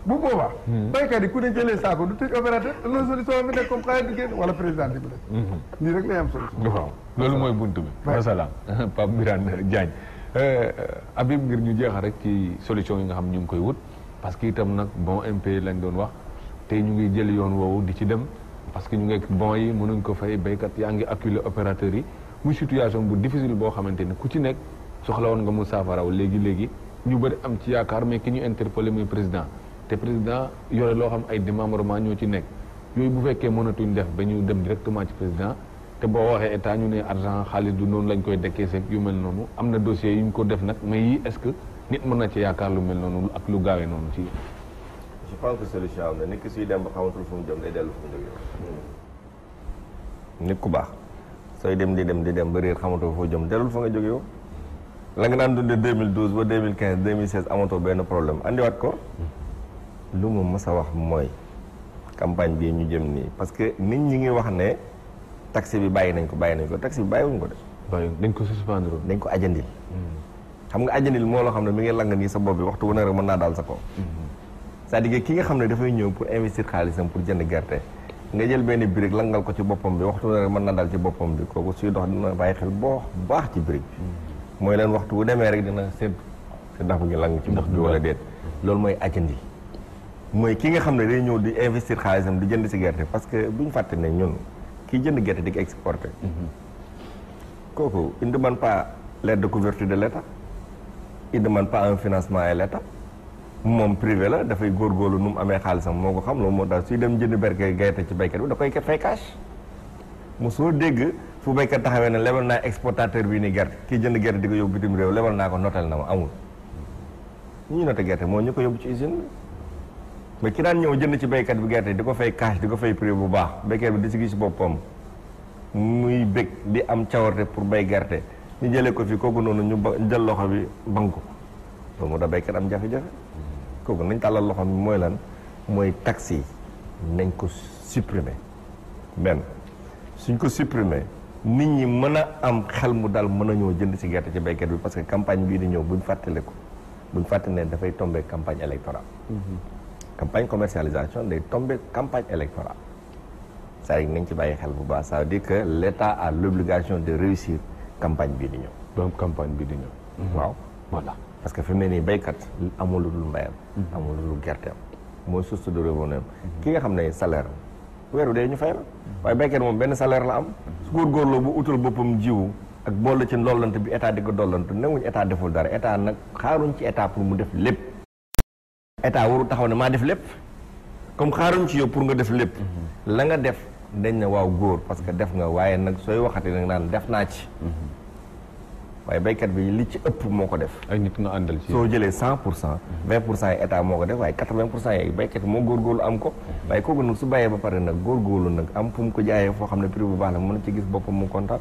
bu boobaa baykat yi ku ne jëlee saako du tëj opérateur loolu solution bi nekk comme xaalis di génn wala président di bi def nii rek lay am solution waaw loolu mooy buntu bi masalaam Pape Birane Diagne Habib ngir ñu jeexal rek ci solution yi nga xam ñu ngi koy wut parce que itam nag bon MP lañ doon wax tey ñu ngi jël yoon woowu di ci dem parce que ñu ngi bon yi mënuñ ko fay béykat yaa ngi acculer opérateurs yi muy situation bu difficile boo xamante ni ku ci nekk soxla woon nga mu saafaraw léegi ñu bëri am ci yaakaar mais ki ñu interpellé muy président te président yore loo xam ay démembrement ñoo ci nekk yooyu bu fekkee mënatuñ def ba ñu dem directement ci président te boo waxee état ñu ne argent xaalis du noonu lañ koy dekkee seeg yu mel noonu am na dossier yu ñu ko def nag mais yi est-ce que nit mën na ci yaakaar lu mel noonu ak lu gaawee noonu ci. je pense que solution am na nit ki suy dem ba xamatul fu mu jëm day dellu fu mu jógee. nit ku baax sooy dem di dem ba réer xamatoo foo jëm dellul fa nga jóge yow la nga naan dundee 2012 ba 2015 2016 amatoo benn problème andiwaat ko lu mu mës a wax mooy campagne bii ñu jëm nii parce que nit ñi ngi wax ne taxe bi bàyyi nañ ko taxe bi bàyyiwuñ ko de. bàyyi dañ ko suspendre dañ ko ajandil. xam nga ajandil moo loo xam ne mi ngi lang nii sa bopp bi waxtu wu ne rek mën naa daal sa kaw. c'est-à-dire ki nga xam ne dafay ñëw pour investir xaalisam pour jënd gerte nga jël benn brique langal ko ci boppam bi waxtu wu ne rek mën naa daal ci boppam bi kooku suy dox dina bàyyi xel baax ci brique bi. mooy leen waxtu wu demee rek dina seet ndax mu ngi lang ci bopp bi wala déet loolu mooy ajandi mooy ki nga xam ne day ñëw di investir xaalisam di jënd si gerte parce que bu ñu fàtte ne ñun kii jënd gerte di ko exporter kooku il ne demande pas l'aide de couverture de l'État il ne demande pas un financement à l'État moom privé la dafay góorgóorlu nu mu amee xaalisam moo ko xam loolu moo tax suy dem jënd berke gerte ci béykat bi da koy fay cash mu soo dégg fu béykat taxawee ne lebal naa exportateur bi ni gerte kii jënd gerte di ko yóbbu bitim réew lebal naa ko notel na ma amul ñi ñu noté gerte moo ñu ko yóbbu ci usine mais ki daan ñëw jënd ci béykat bi gerte di ko fay cash di ko fay prix bu baax béykat bi di si gis boppam muy bég di am cawarte pour bay gerte ñu jëlee ko fi kooku noonu ñu jël loxo bi banku loolu moo tax béykat am jafe-jafe kooku nañ tàllal loxo bi mooy lan mooy taxe yi nañ ko supprimer benn suñ ko supprimer nit ñi mën a am xel mu dal mën a ñëw jënd ci gerte ci béykat bi parce que campagne bii di ñëw buñ fàttale ko buñ fàttali ne dafay tomber campagne électorale campagne commercialisation day tomber campagne électorale c'est-à-dire nañ ci bàyyi xel bu baax ça veut dire que l'État a l'obligation de réussir campagne bii di ñëw donc campagne bi di ñëw waaw voilà parce que fi mu ne nii béykat amul lu dul mbayam amul lu dul gerteem mooy source de revenu ki nga xam ne salaire weeru dee ñu fay la waaye béykat moom benn salaire la am su góorgóorloo bu utal boppam jiwu ak boole ci ndollante bi état di ko dollante newuñ état deful dara état nag xaaruñ ci état pour mu def lépp état waru taxaw ne maa def lépp comme xaaruñ ci yow pour nga def lépp la nga def dañ ne waaw góor parce que def nga waaye nag sooy waxati nag naan def naa ci waaye béykat bi li ci ëpp moo ko def ay nit nga àndal ci soo jëlee 100% 20% yi état moo ko def waaye 80% yi béykat bi moo góorgóorlu am ko waaye kooku nag su bàyyee ba pare nag góorgóorlu nag am fu mu ko jaayee foo xam ne prix bu baax la mën a ci gis boppam mu kontaan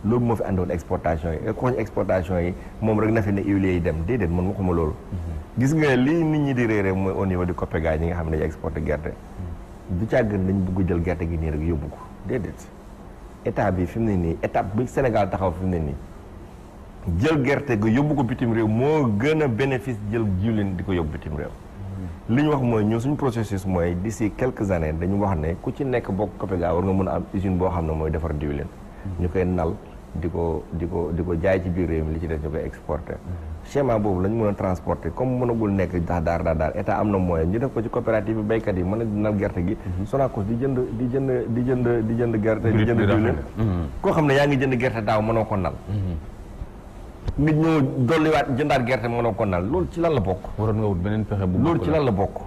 loolu moo fi àndoon exportation yi ko exportation yi moom rek na fi ne huiliers yi dem déedéet man waxuma loolu gis nga lii nit ñi di réeré mooy au niveau du COPEGA ñi nga xam ne dañuy exporté gerte du càggan dañ bugg jël gerte gi nii rek yóbbu ko déedéet état bi fi mu ne nii étape bi Sénégal taxaw fi mu ne nii jël gerte gi yóbbu ko bitim réew moo gën a bénéfice jël jiwlin di ko yóbbu bitim réew li ñu wax mooy ñun suñu processus mooy d'ici quelques années dañu wax ne ku ci nekk bokk COPEGA war nga mën a am usine boo xam ne mooy defar diwlin ñu koy nal di ko jaay ci biir réew mi li ci des ñu koy exporter schéma boobu lañ mën a transporter comme mënagul nekk daar état am na moyen ñu def ko ci coopérative bi béykat yi mën a nal gerte gi Sonacos di jënd gerte di jënd diwlin koo xam ne yaa ngi jënd gerte daaw mënoo ko nal nit ñoo dolliwaat jëndaat gerte mënoo ko nal loolu ci lan la bokk waroon nga wut beneen pexe bu loolu ci lan la bokk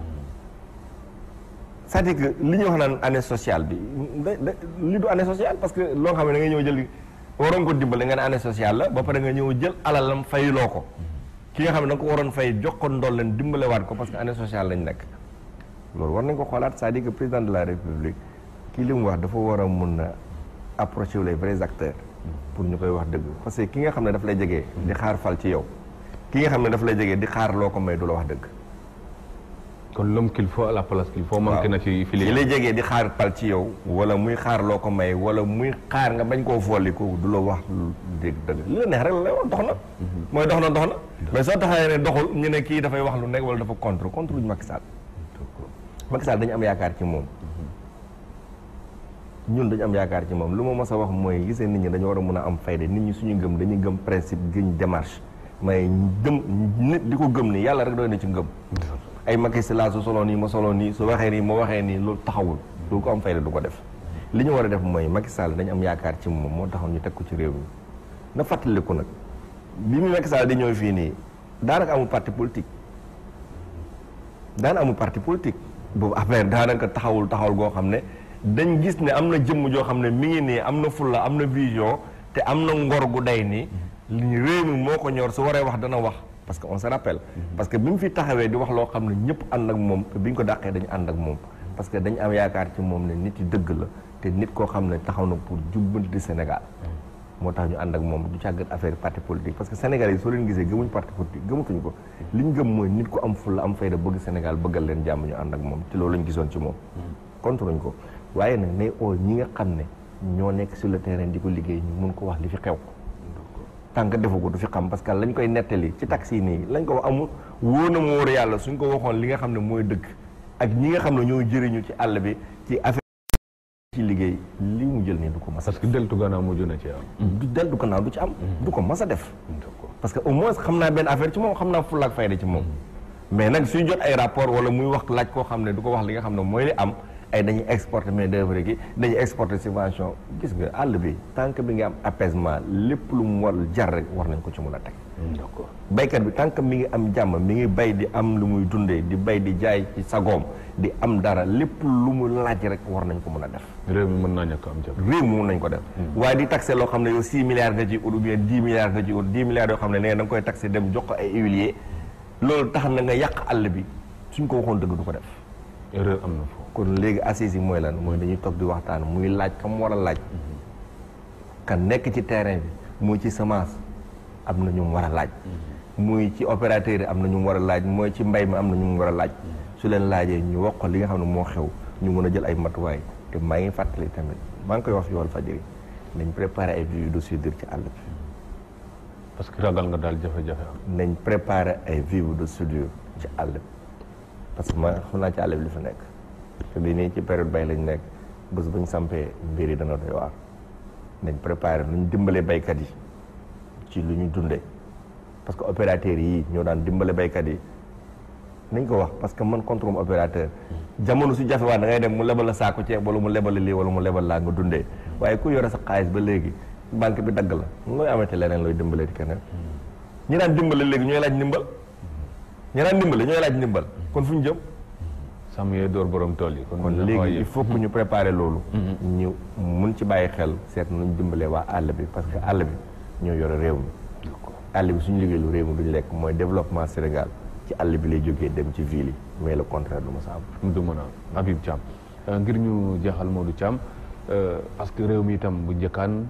c'est-à-dire que li ñuy wax naan année sociale bi li du année sociale parce que loo xam ne da nga ñëw jël waroon ko dimbale nga ne année sociale la ba pare nga ñëw jël alalam fayloo ko ki nga xam ne da nga ko waroon fay jox ko ndol leen dimbalewaat ko parce que année sociale lañ nekk loolu war nañ ko xoolaat c'est-à-dire que président de la république kii li mu wax dafa war a mun a approcher les vrais acteurs pour ñu koy wax dëgg parce que ki nga xam ne daf lay jegee di xaar fal ci yow ki nga xam ne daf lay jegee di xaar loo ko may du la wax dëgg kon l'homme qu'il faut à la place qu'il faut manqué na ci filière ki lay jegee di xaar fal ci yow wala muy xaar loo ko may wala muy xaar nga bañ koo folli kooku du la wax dégg dëgg li la neex rek la wax dox na mooy dox na mais soo taxawee ne doxul ñu ne kii dafay wax lu nekk wala dafa contre luñu Macky Sall dañu am yaakaar ci moom ñun dañu am yaakaar ci moom lu ma mës a wax mooy gisee nit ñi dañu war a mën a am fayda nit ñi suñu gëm dañuy gëm principe gëñ démarche mais gëm nit di ko gëm ni yàlla rek doy na ci ngëm ay Macky Sall su solo nii ma solo nii su waxee nii ma waxee nii loolu taxawul du ko am fayda du ko def li ñu war a def mooy Macky Sall dañu am yaakaar ci moom moo taxaw ñu teg ko ci réew mi na fàttaliku nag bi mu Macky Sall di ñëw fii nii daanaka amul parti politique boobu affaire daanaka taxawul goo xam ne dañ gis ne am na jëmm joo xam ne mi ngi nii am na fulla am na vision te am na ngor gu day nii réew mi moo ko ñor su waree wax dana wax parce que on se rappelle parce que bi mu fi taxawee di wax loo xam ne ñëpp ànd ak moom te bi ñu ko dàqee dañu ànd ak moom parce que dañu am yaakaar ci moom ne nit yi dëgg la te nit koo xam ne taxaw na pour jubbanti Sénégal moo tax ñu ànd ak moom du càggat affaire parti politique parce que Sénégal yi soo leen gisee gëmuñ parti politique gëmatuñ ko li ñu gëm mooy nit ku am fulla am fayda bëgg Sénégal bëggal leen jàmm ñu ànd ak moom te loolu lañ gisoon ci moom contre nañ ko waaye nag nay oo ñi nga xam ne ñoo nekk sur le terrain di ko liggéey ñu mun ko wax li fi xew tant que defu ko du fi xam parce que lañ koy nettali ci taxi nii lañ ko wax amul wóor na mu wóor yàlla suñ ko waxoon li nga xam ne mooy dëgg ak ñi nga xam ne ñoo jëriñu ci àll bi ci affaire ci liggéey li mu jël nii du ko mas a parce que deltu gannaaw mujj na ci am du deltu gannaaw du ci am du ko mas a def parce que au moins xam naa benn affaire ci moom xam naa fulla ak fayda ci moom mais nag suy jot ay rapport wala muy wax laaj koo xam ne du ko wax li nga xam ne mooy li am ay dañuy exporter main d'œuvre gi dañuy exporter subvention gis nga àll bi tant que bi nga am apaisement lépp lu mu war jar rek war nañ ko ci mun a teg d'accord baykat bi tant que mi ngi am jàmm mi ngi bay di am lu muy dundee di bay di jaay ci sagoom di am dara lépp lu mu laaj rek war nañ ko mun a def réew mi mën naa ñàkk am jàmm réew mi mun nañ ko def waaye di taxé loo xam ne yow 6 milliards nga ci ut ou bien 10 milliards nga ci ut 10 milliards yoo xam ne nee da nga koy taxé dem jox ko ay huiliers loolu tax na nga yàq àll bi suñ ko waxoon dëgg du ko def erreur am na foofu kon léegi assises yi mooy lan mooy dañuy toog di waxtaan muy laaj kam war a laaj kan nekk ci terrain bi muy ci semence am na ñu mu war a laaj muy ci opérateur yi am na ñu mu war a laaj mooy ci mbay mi am na ñu mu war a laaj su leen laajee ñu wax ko li nga xam ne moo xew ñu mën a jël ay matuwaay te maa ngi fàttali tamit maa ngi koy wax fi Walfadjri nañ préparé ay vues de soudure ci àll bi parce que ragal nga daal jafe-jafe am nañ préparé ay vues de soudure ci àll bi parce que ma xam naa ci àll bi li fa nekk te bi nii ci période bay lañ nekk bés bañ sampee mbir yi dana doy waar nañ préparé nuñ dimbalee baykat yi ci lu ñu dundee parce que opérateurs yi ñoo daan dimbale baykat yi nañ ko wax parce que man contre moom opérateur jamono su jafewaat da ngay dem mu lebal la saako ceeb wala mu lebal la lii wala mu lebal laa nga dundee waaye ku yore sa xaalis ba léegi banque bi dagg la looy amate leneen looy dimbalee di keneen ñi daan dimbale léegi ñooy laaj ndimbal ñi daan dimbale ñooy laaj ndimbal kon fu ñu jëm sàmm yee door borom tool yi kon léegi il faut que ñu préparer loolu ñu mun ci bàyyi xel seet nuñ dimbalee waa àll bi parce que àll bi ñoo yore réew mi àll bi suñu liggéey lu réew mi duñu lekk mooy développement Sénégal ci àll bi lay jógee dem ci ville yi mais le contraire du ma sa am du mën a am Habib Thiam ngir ñu jeexal Modou Thiam parce que réew mi itam bu njëkkaan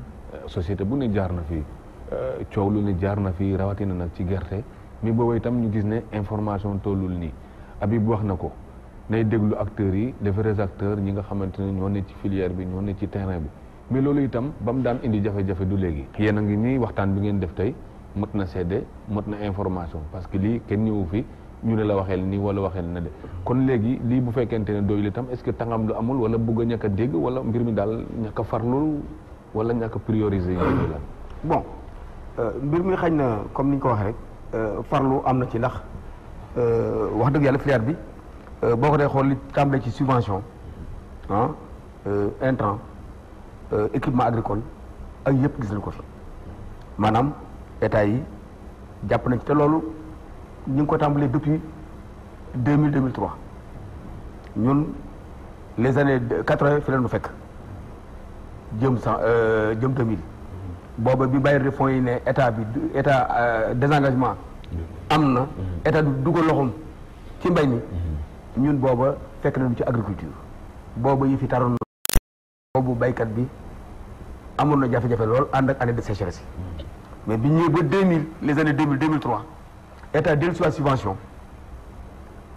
société bu ne jaar na fi coow lu ne jaar na fi rawatina nag ci gerte mais boobu itam ñu gis ne information tollul nii Habib wax na ko nay déglu acteurs yi les vrais acteurs ñi nga xamante ne ñoo ne ci filière bi ñoo ne ci terrain bi mais loolu itam ba mu daan indi jafe-jafe du léegi yéen a ngi nii waxtaan bi ngeen def tey mët na seede mët na information parce que lii kenn ñëwu fi ñu ne la waxeel nii wala waxeel na de kon léegi lii bu fekkente ne doyul itam est-ce que tangam lu amul wala bëgg a ñàkk a dégg wala mbir mi daal ñàkk a farlu wala ñàkk a prioriser yi la bon mbir mi xañ na comme ni ñu ko waxee rek farlu am na ci ndax wax dëgg yàlla filière bi boo ko dee xool li tàmbalee ci subvention intrant équipement agricole ak yëpp gis nañ ko fi maanaam état yi jàpp nañ ci te loolu ñu ngi ko tàmbalee depuis 2003 ñun les années 80 fi la ñu fekk jëm 2000 booba bi bàyyi fonds yi ne état désengagement am na état du dugal loxoom ci mbay mi ñun booba fekk nañu ci agriculture booba yi fi taroon na boobu baykat bi amoon na jafe-jafe lool ànd ak année de sécheresse mais bi ñëwee ba 2000 les années 2000 2003 état dellu si subvention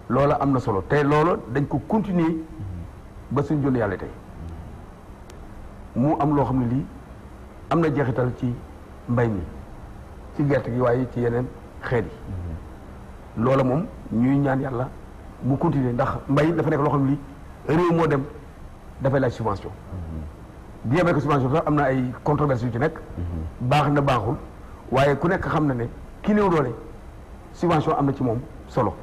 loola am na solo te loola dañ ko continuer ba suñ jonn yàlla tey mu am loo xam ne lii am na jeexital ci mbay mi ci gerte gi waaye ci yeneen xeet yi loola moom ñuy ñaan yàlla mu continuer ndax mbay dafa nekk loo xam ne lii réew moo dem dafay laaj subvention bien vrai que subvention sax am na ay controverses yu ci nekk. baax na baaxul waaye ku nekk xam na ne ki néew doole subvention am na ci moom solo.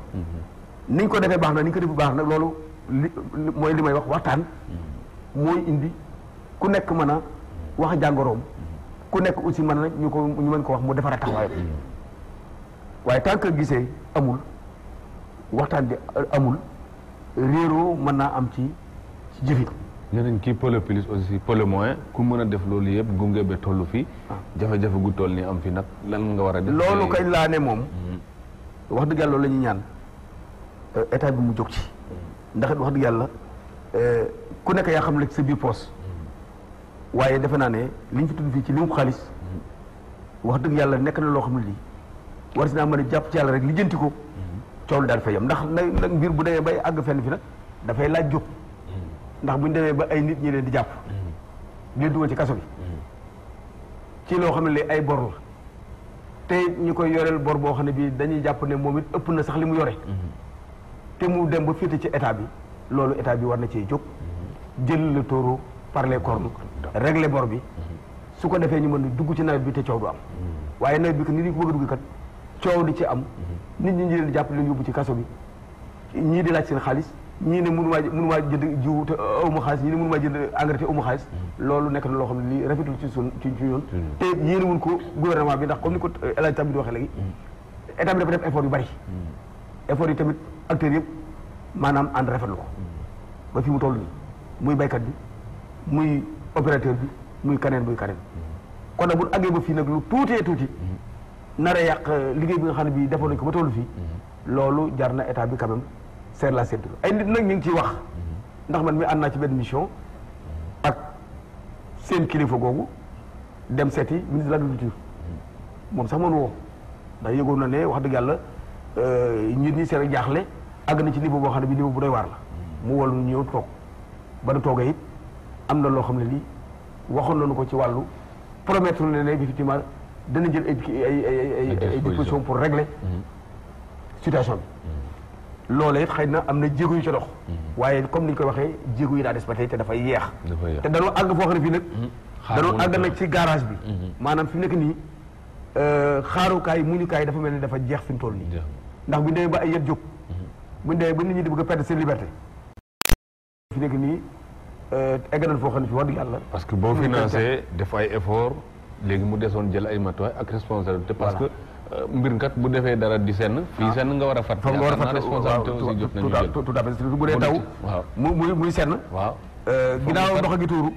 niñ ko defee baax na ni ñu ko defee baax na loolu mooy li may wax waxtaan. mooy indi ku nekk mën a wax jàngoroom. ku nekk aussi mën na ñu mën ko wax mu defar a taxawaayam. waaye tant que gisee amul waxtaan bi amul réeroo mën naa am ci jëfin. ñeneen kii peu le plus aussi peu le moins ku mën a def loolu yëpp gunge ba tollu fii. jafe-jafe gu toll nii am fi nag lan nga war a def. loolu kañ laa ne moom. wax dëgg yàlla loolu la ñuy ñaan état bi mu jóg ci. ndax wax dëgg yàlla ku nekk yaa xam la ci sa biir poos waaye defe naa ne liñ fi tudd fii ci limu xaalis wax dëgg yàlla nekk na loo xam ne lii war si naa mën a jàpp ci yàlla rek lijjanti ko coow lu daal fay yam ndax nag mbir bu demee bay àgg fenn fi nag dafay laaj jóg ndax buñ demee ba ay nit ñi leen di jàpp di leen dugal ci kaso bi ci loo xam ne li ay bor la te ñu koy yoreel bor boo xam ne bii dañuy jàpp ne moom it ëpp na sax li mu yore te mu dem ba féete ci état bi loolu état bi war na cee jóg jël le taureau par les cornes régler bor bi su ko defee ñu mën a dugg ci nawet bi te coow du am waaye nawet bi que nit ñi ko bëgg a dugg kat coow di ci am nit ñi leen di jàpp leen yóbbu ci kaso bi ñii di laaj seen xaalis ñii ne mënumaa jënd jiw te awma xaalis ñii ne mënumaa jënd engrais te awma xaalis loolu nekk na loo xam ne lii rafetul ci yoon te yéene wuñ ko gouvernement bi ndax comme ni ko El Hadj Tam bi di waxee léegi état bi dafa def effort yu bari effort yi tamit acteurs yëpp maanaam ànd rafetlu ko ba fi mu toll nii muy baykat bi muy opérateur bi muy kaneen kon nag bu àggee ba fii nag lu tuutee tuuti nar a yàq liggéey bi nga xam ne bii defoon nañ ko ba toll fii loolu jar na état bi quand même serre la ceinture ay nit nag ñu ngi ciy wax ndax man mi ànd naa ci benn mission ak seen kilifa googu dem seeti ministre de l'agriculture moom sax man woo ndax yëgoon na ne wax dëgg yàlla nit ñi seen jaaxle àgg na ci niveau boo xam ne bi niveau bu doy waar la mu wol ñu ñëw toog ba nu toogee it am na loo xam ne lii waxoon nañu ko ci wàllu promettre ne ne effectivement dana jël ay dispositions pour régler situation bi loolee it xëy na am na jéego yu ca dox waaye comme ni ñu koy waxee jéego yi daa des ba tey te dafay yeex te danoo àgg foo xam ne fii nag danoo àgg nag ci garage bi maanaam fi mu nekk nii xaarukaay muñukaay dafa mel ni dafa jeex fi mu toll nii ndax bu ñu demee ba ay yet jóg bu ñu demee ba nit ñi di bëgg a perdre seen liberté fi nekk nii egg nañ foo xam ne fi wax dëgg yàlla parce que boo financé def ay effort léegi mu desoon jël ay matuwaay ak responsabilité parce que mbir kat bu defee dara di senn fii senn nga war a fat nga war a fat responsabilité aussi jot nañu jël tout à fait bu dee taw waaw muy senn waaw ginnaaw ndox gi tuuru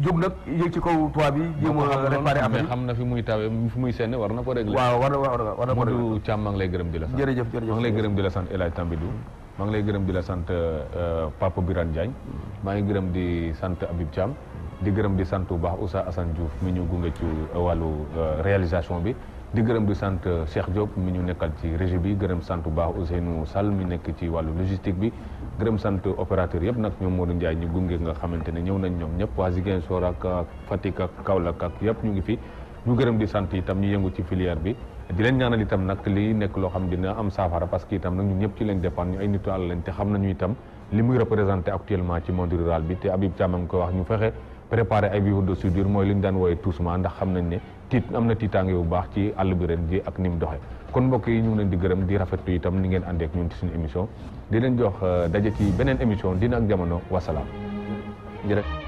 jóg nag yéeg ci kaw toit bi jéem a réparé affaire xam na fi muy tawee fi muy senn war na ko régler waaw war na ko régler Modou Thiam maa ngi lay gërëm di la sant jërëjëf maa ngi lay gërëm di la sant El Hadj Tambidou maa ngi lay gërëm di la sant Papa Birane Diagne maa ngi gërëm di sant Habib Thiam di gërëm di sant bu baax Oussa Assane Diouf mi ñu gunge ci wàllu réalisation bi di gërëm di sant Cheikh Diop mi ñu nekkal ci régie bi gërëm sant bu baax Ousseynou Sall mi nekk ci wàllu logistique bi gërëm sant opérateur yëpp nag ñoom Modou Ndiaye ñu gunge nga xamante ne ñëw nañ ñoom ñëpp waa Ziguinchor ak Fatick ak Kaolack ak yëpp ñu ngi fi ñu gërëm di sant itam ñu yëngu ci filière bi di leen ñaanal itam nag lii nekk loo xam dina am saafara parce que itam nag ñun ñëpp ci lañ dépendre ñu ay nitu àll lañ te xam nañu itam li muy représenté actuellement ci monde rural bi te Habib Thiam a ngi koy wax ñu fexe préparer ay vivres de soudure mooy li ñu daan wooye toussement ndax xam nañ ne am na tiitaange bu baax ci àll bi ren ji ak ni mu doxee kon mbokk yi ñu ngi leen di gërëm di rafetlu itam ni ngeen àndee ak ñun ci suñu émission di leen jox daje ci beneen émission Diine ak Jamono wasalaam jërëjëf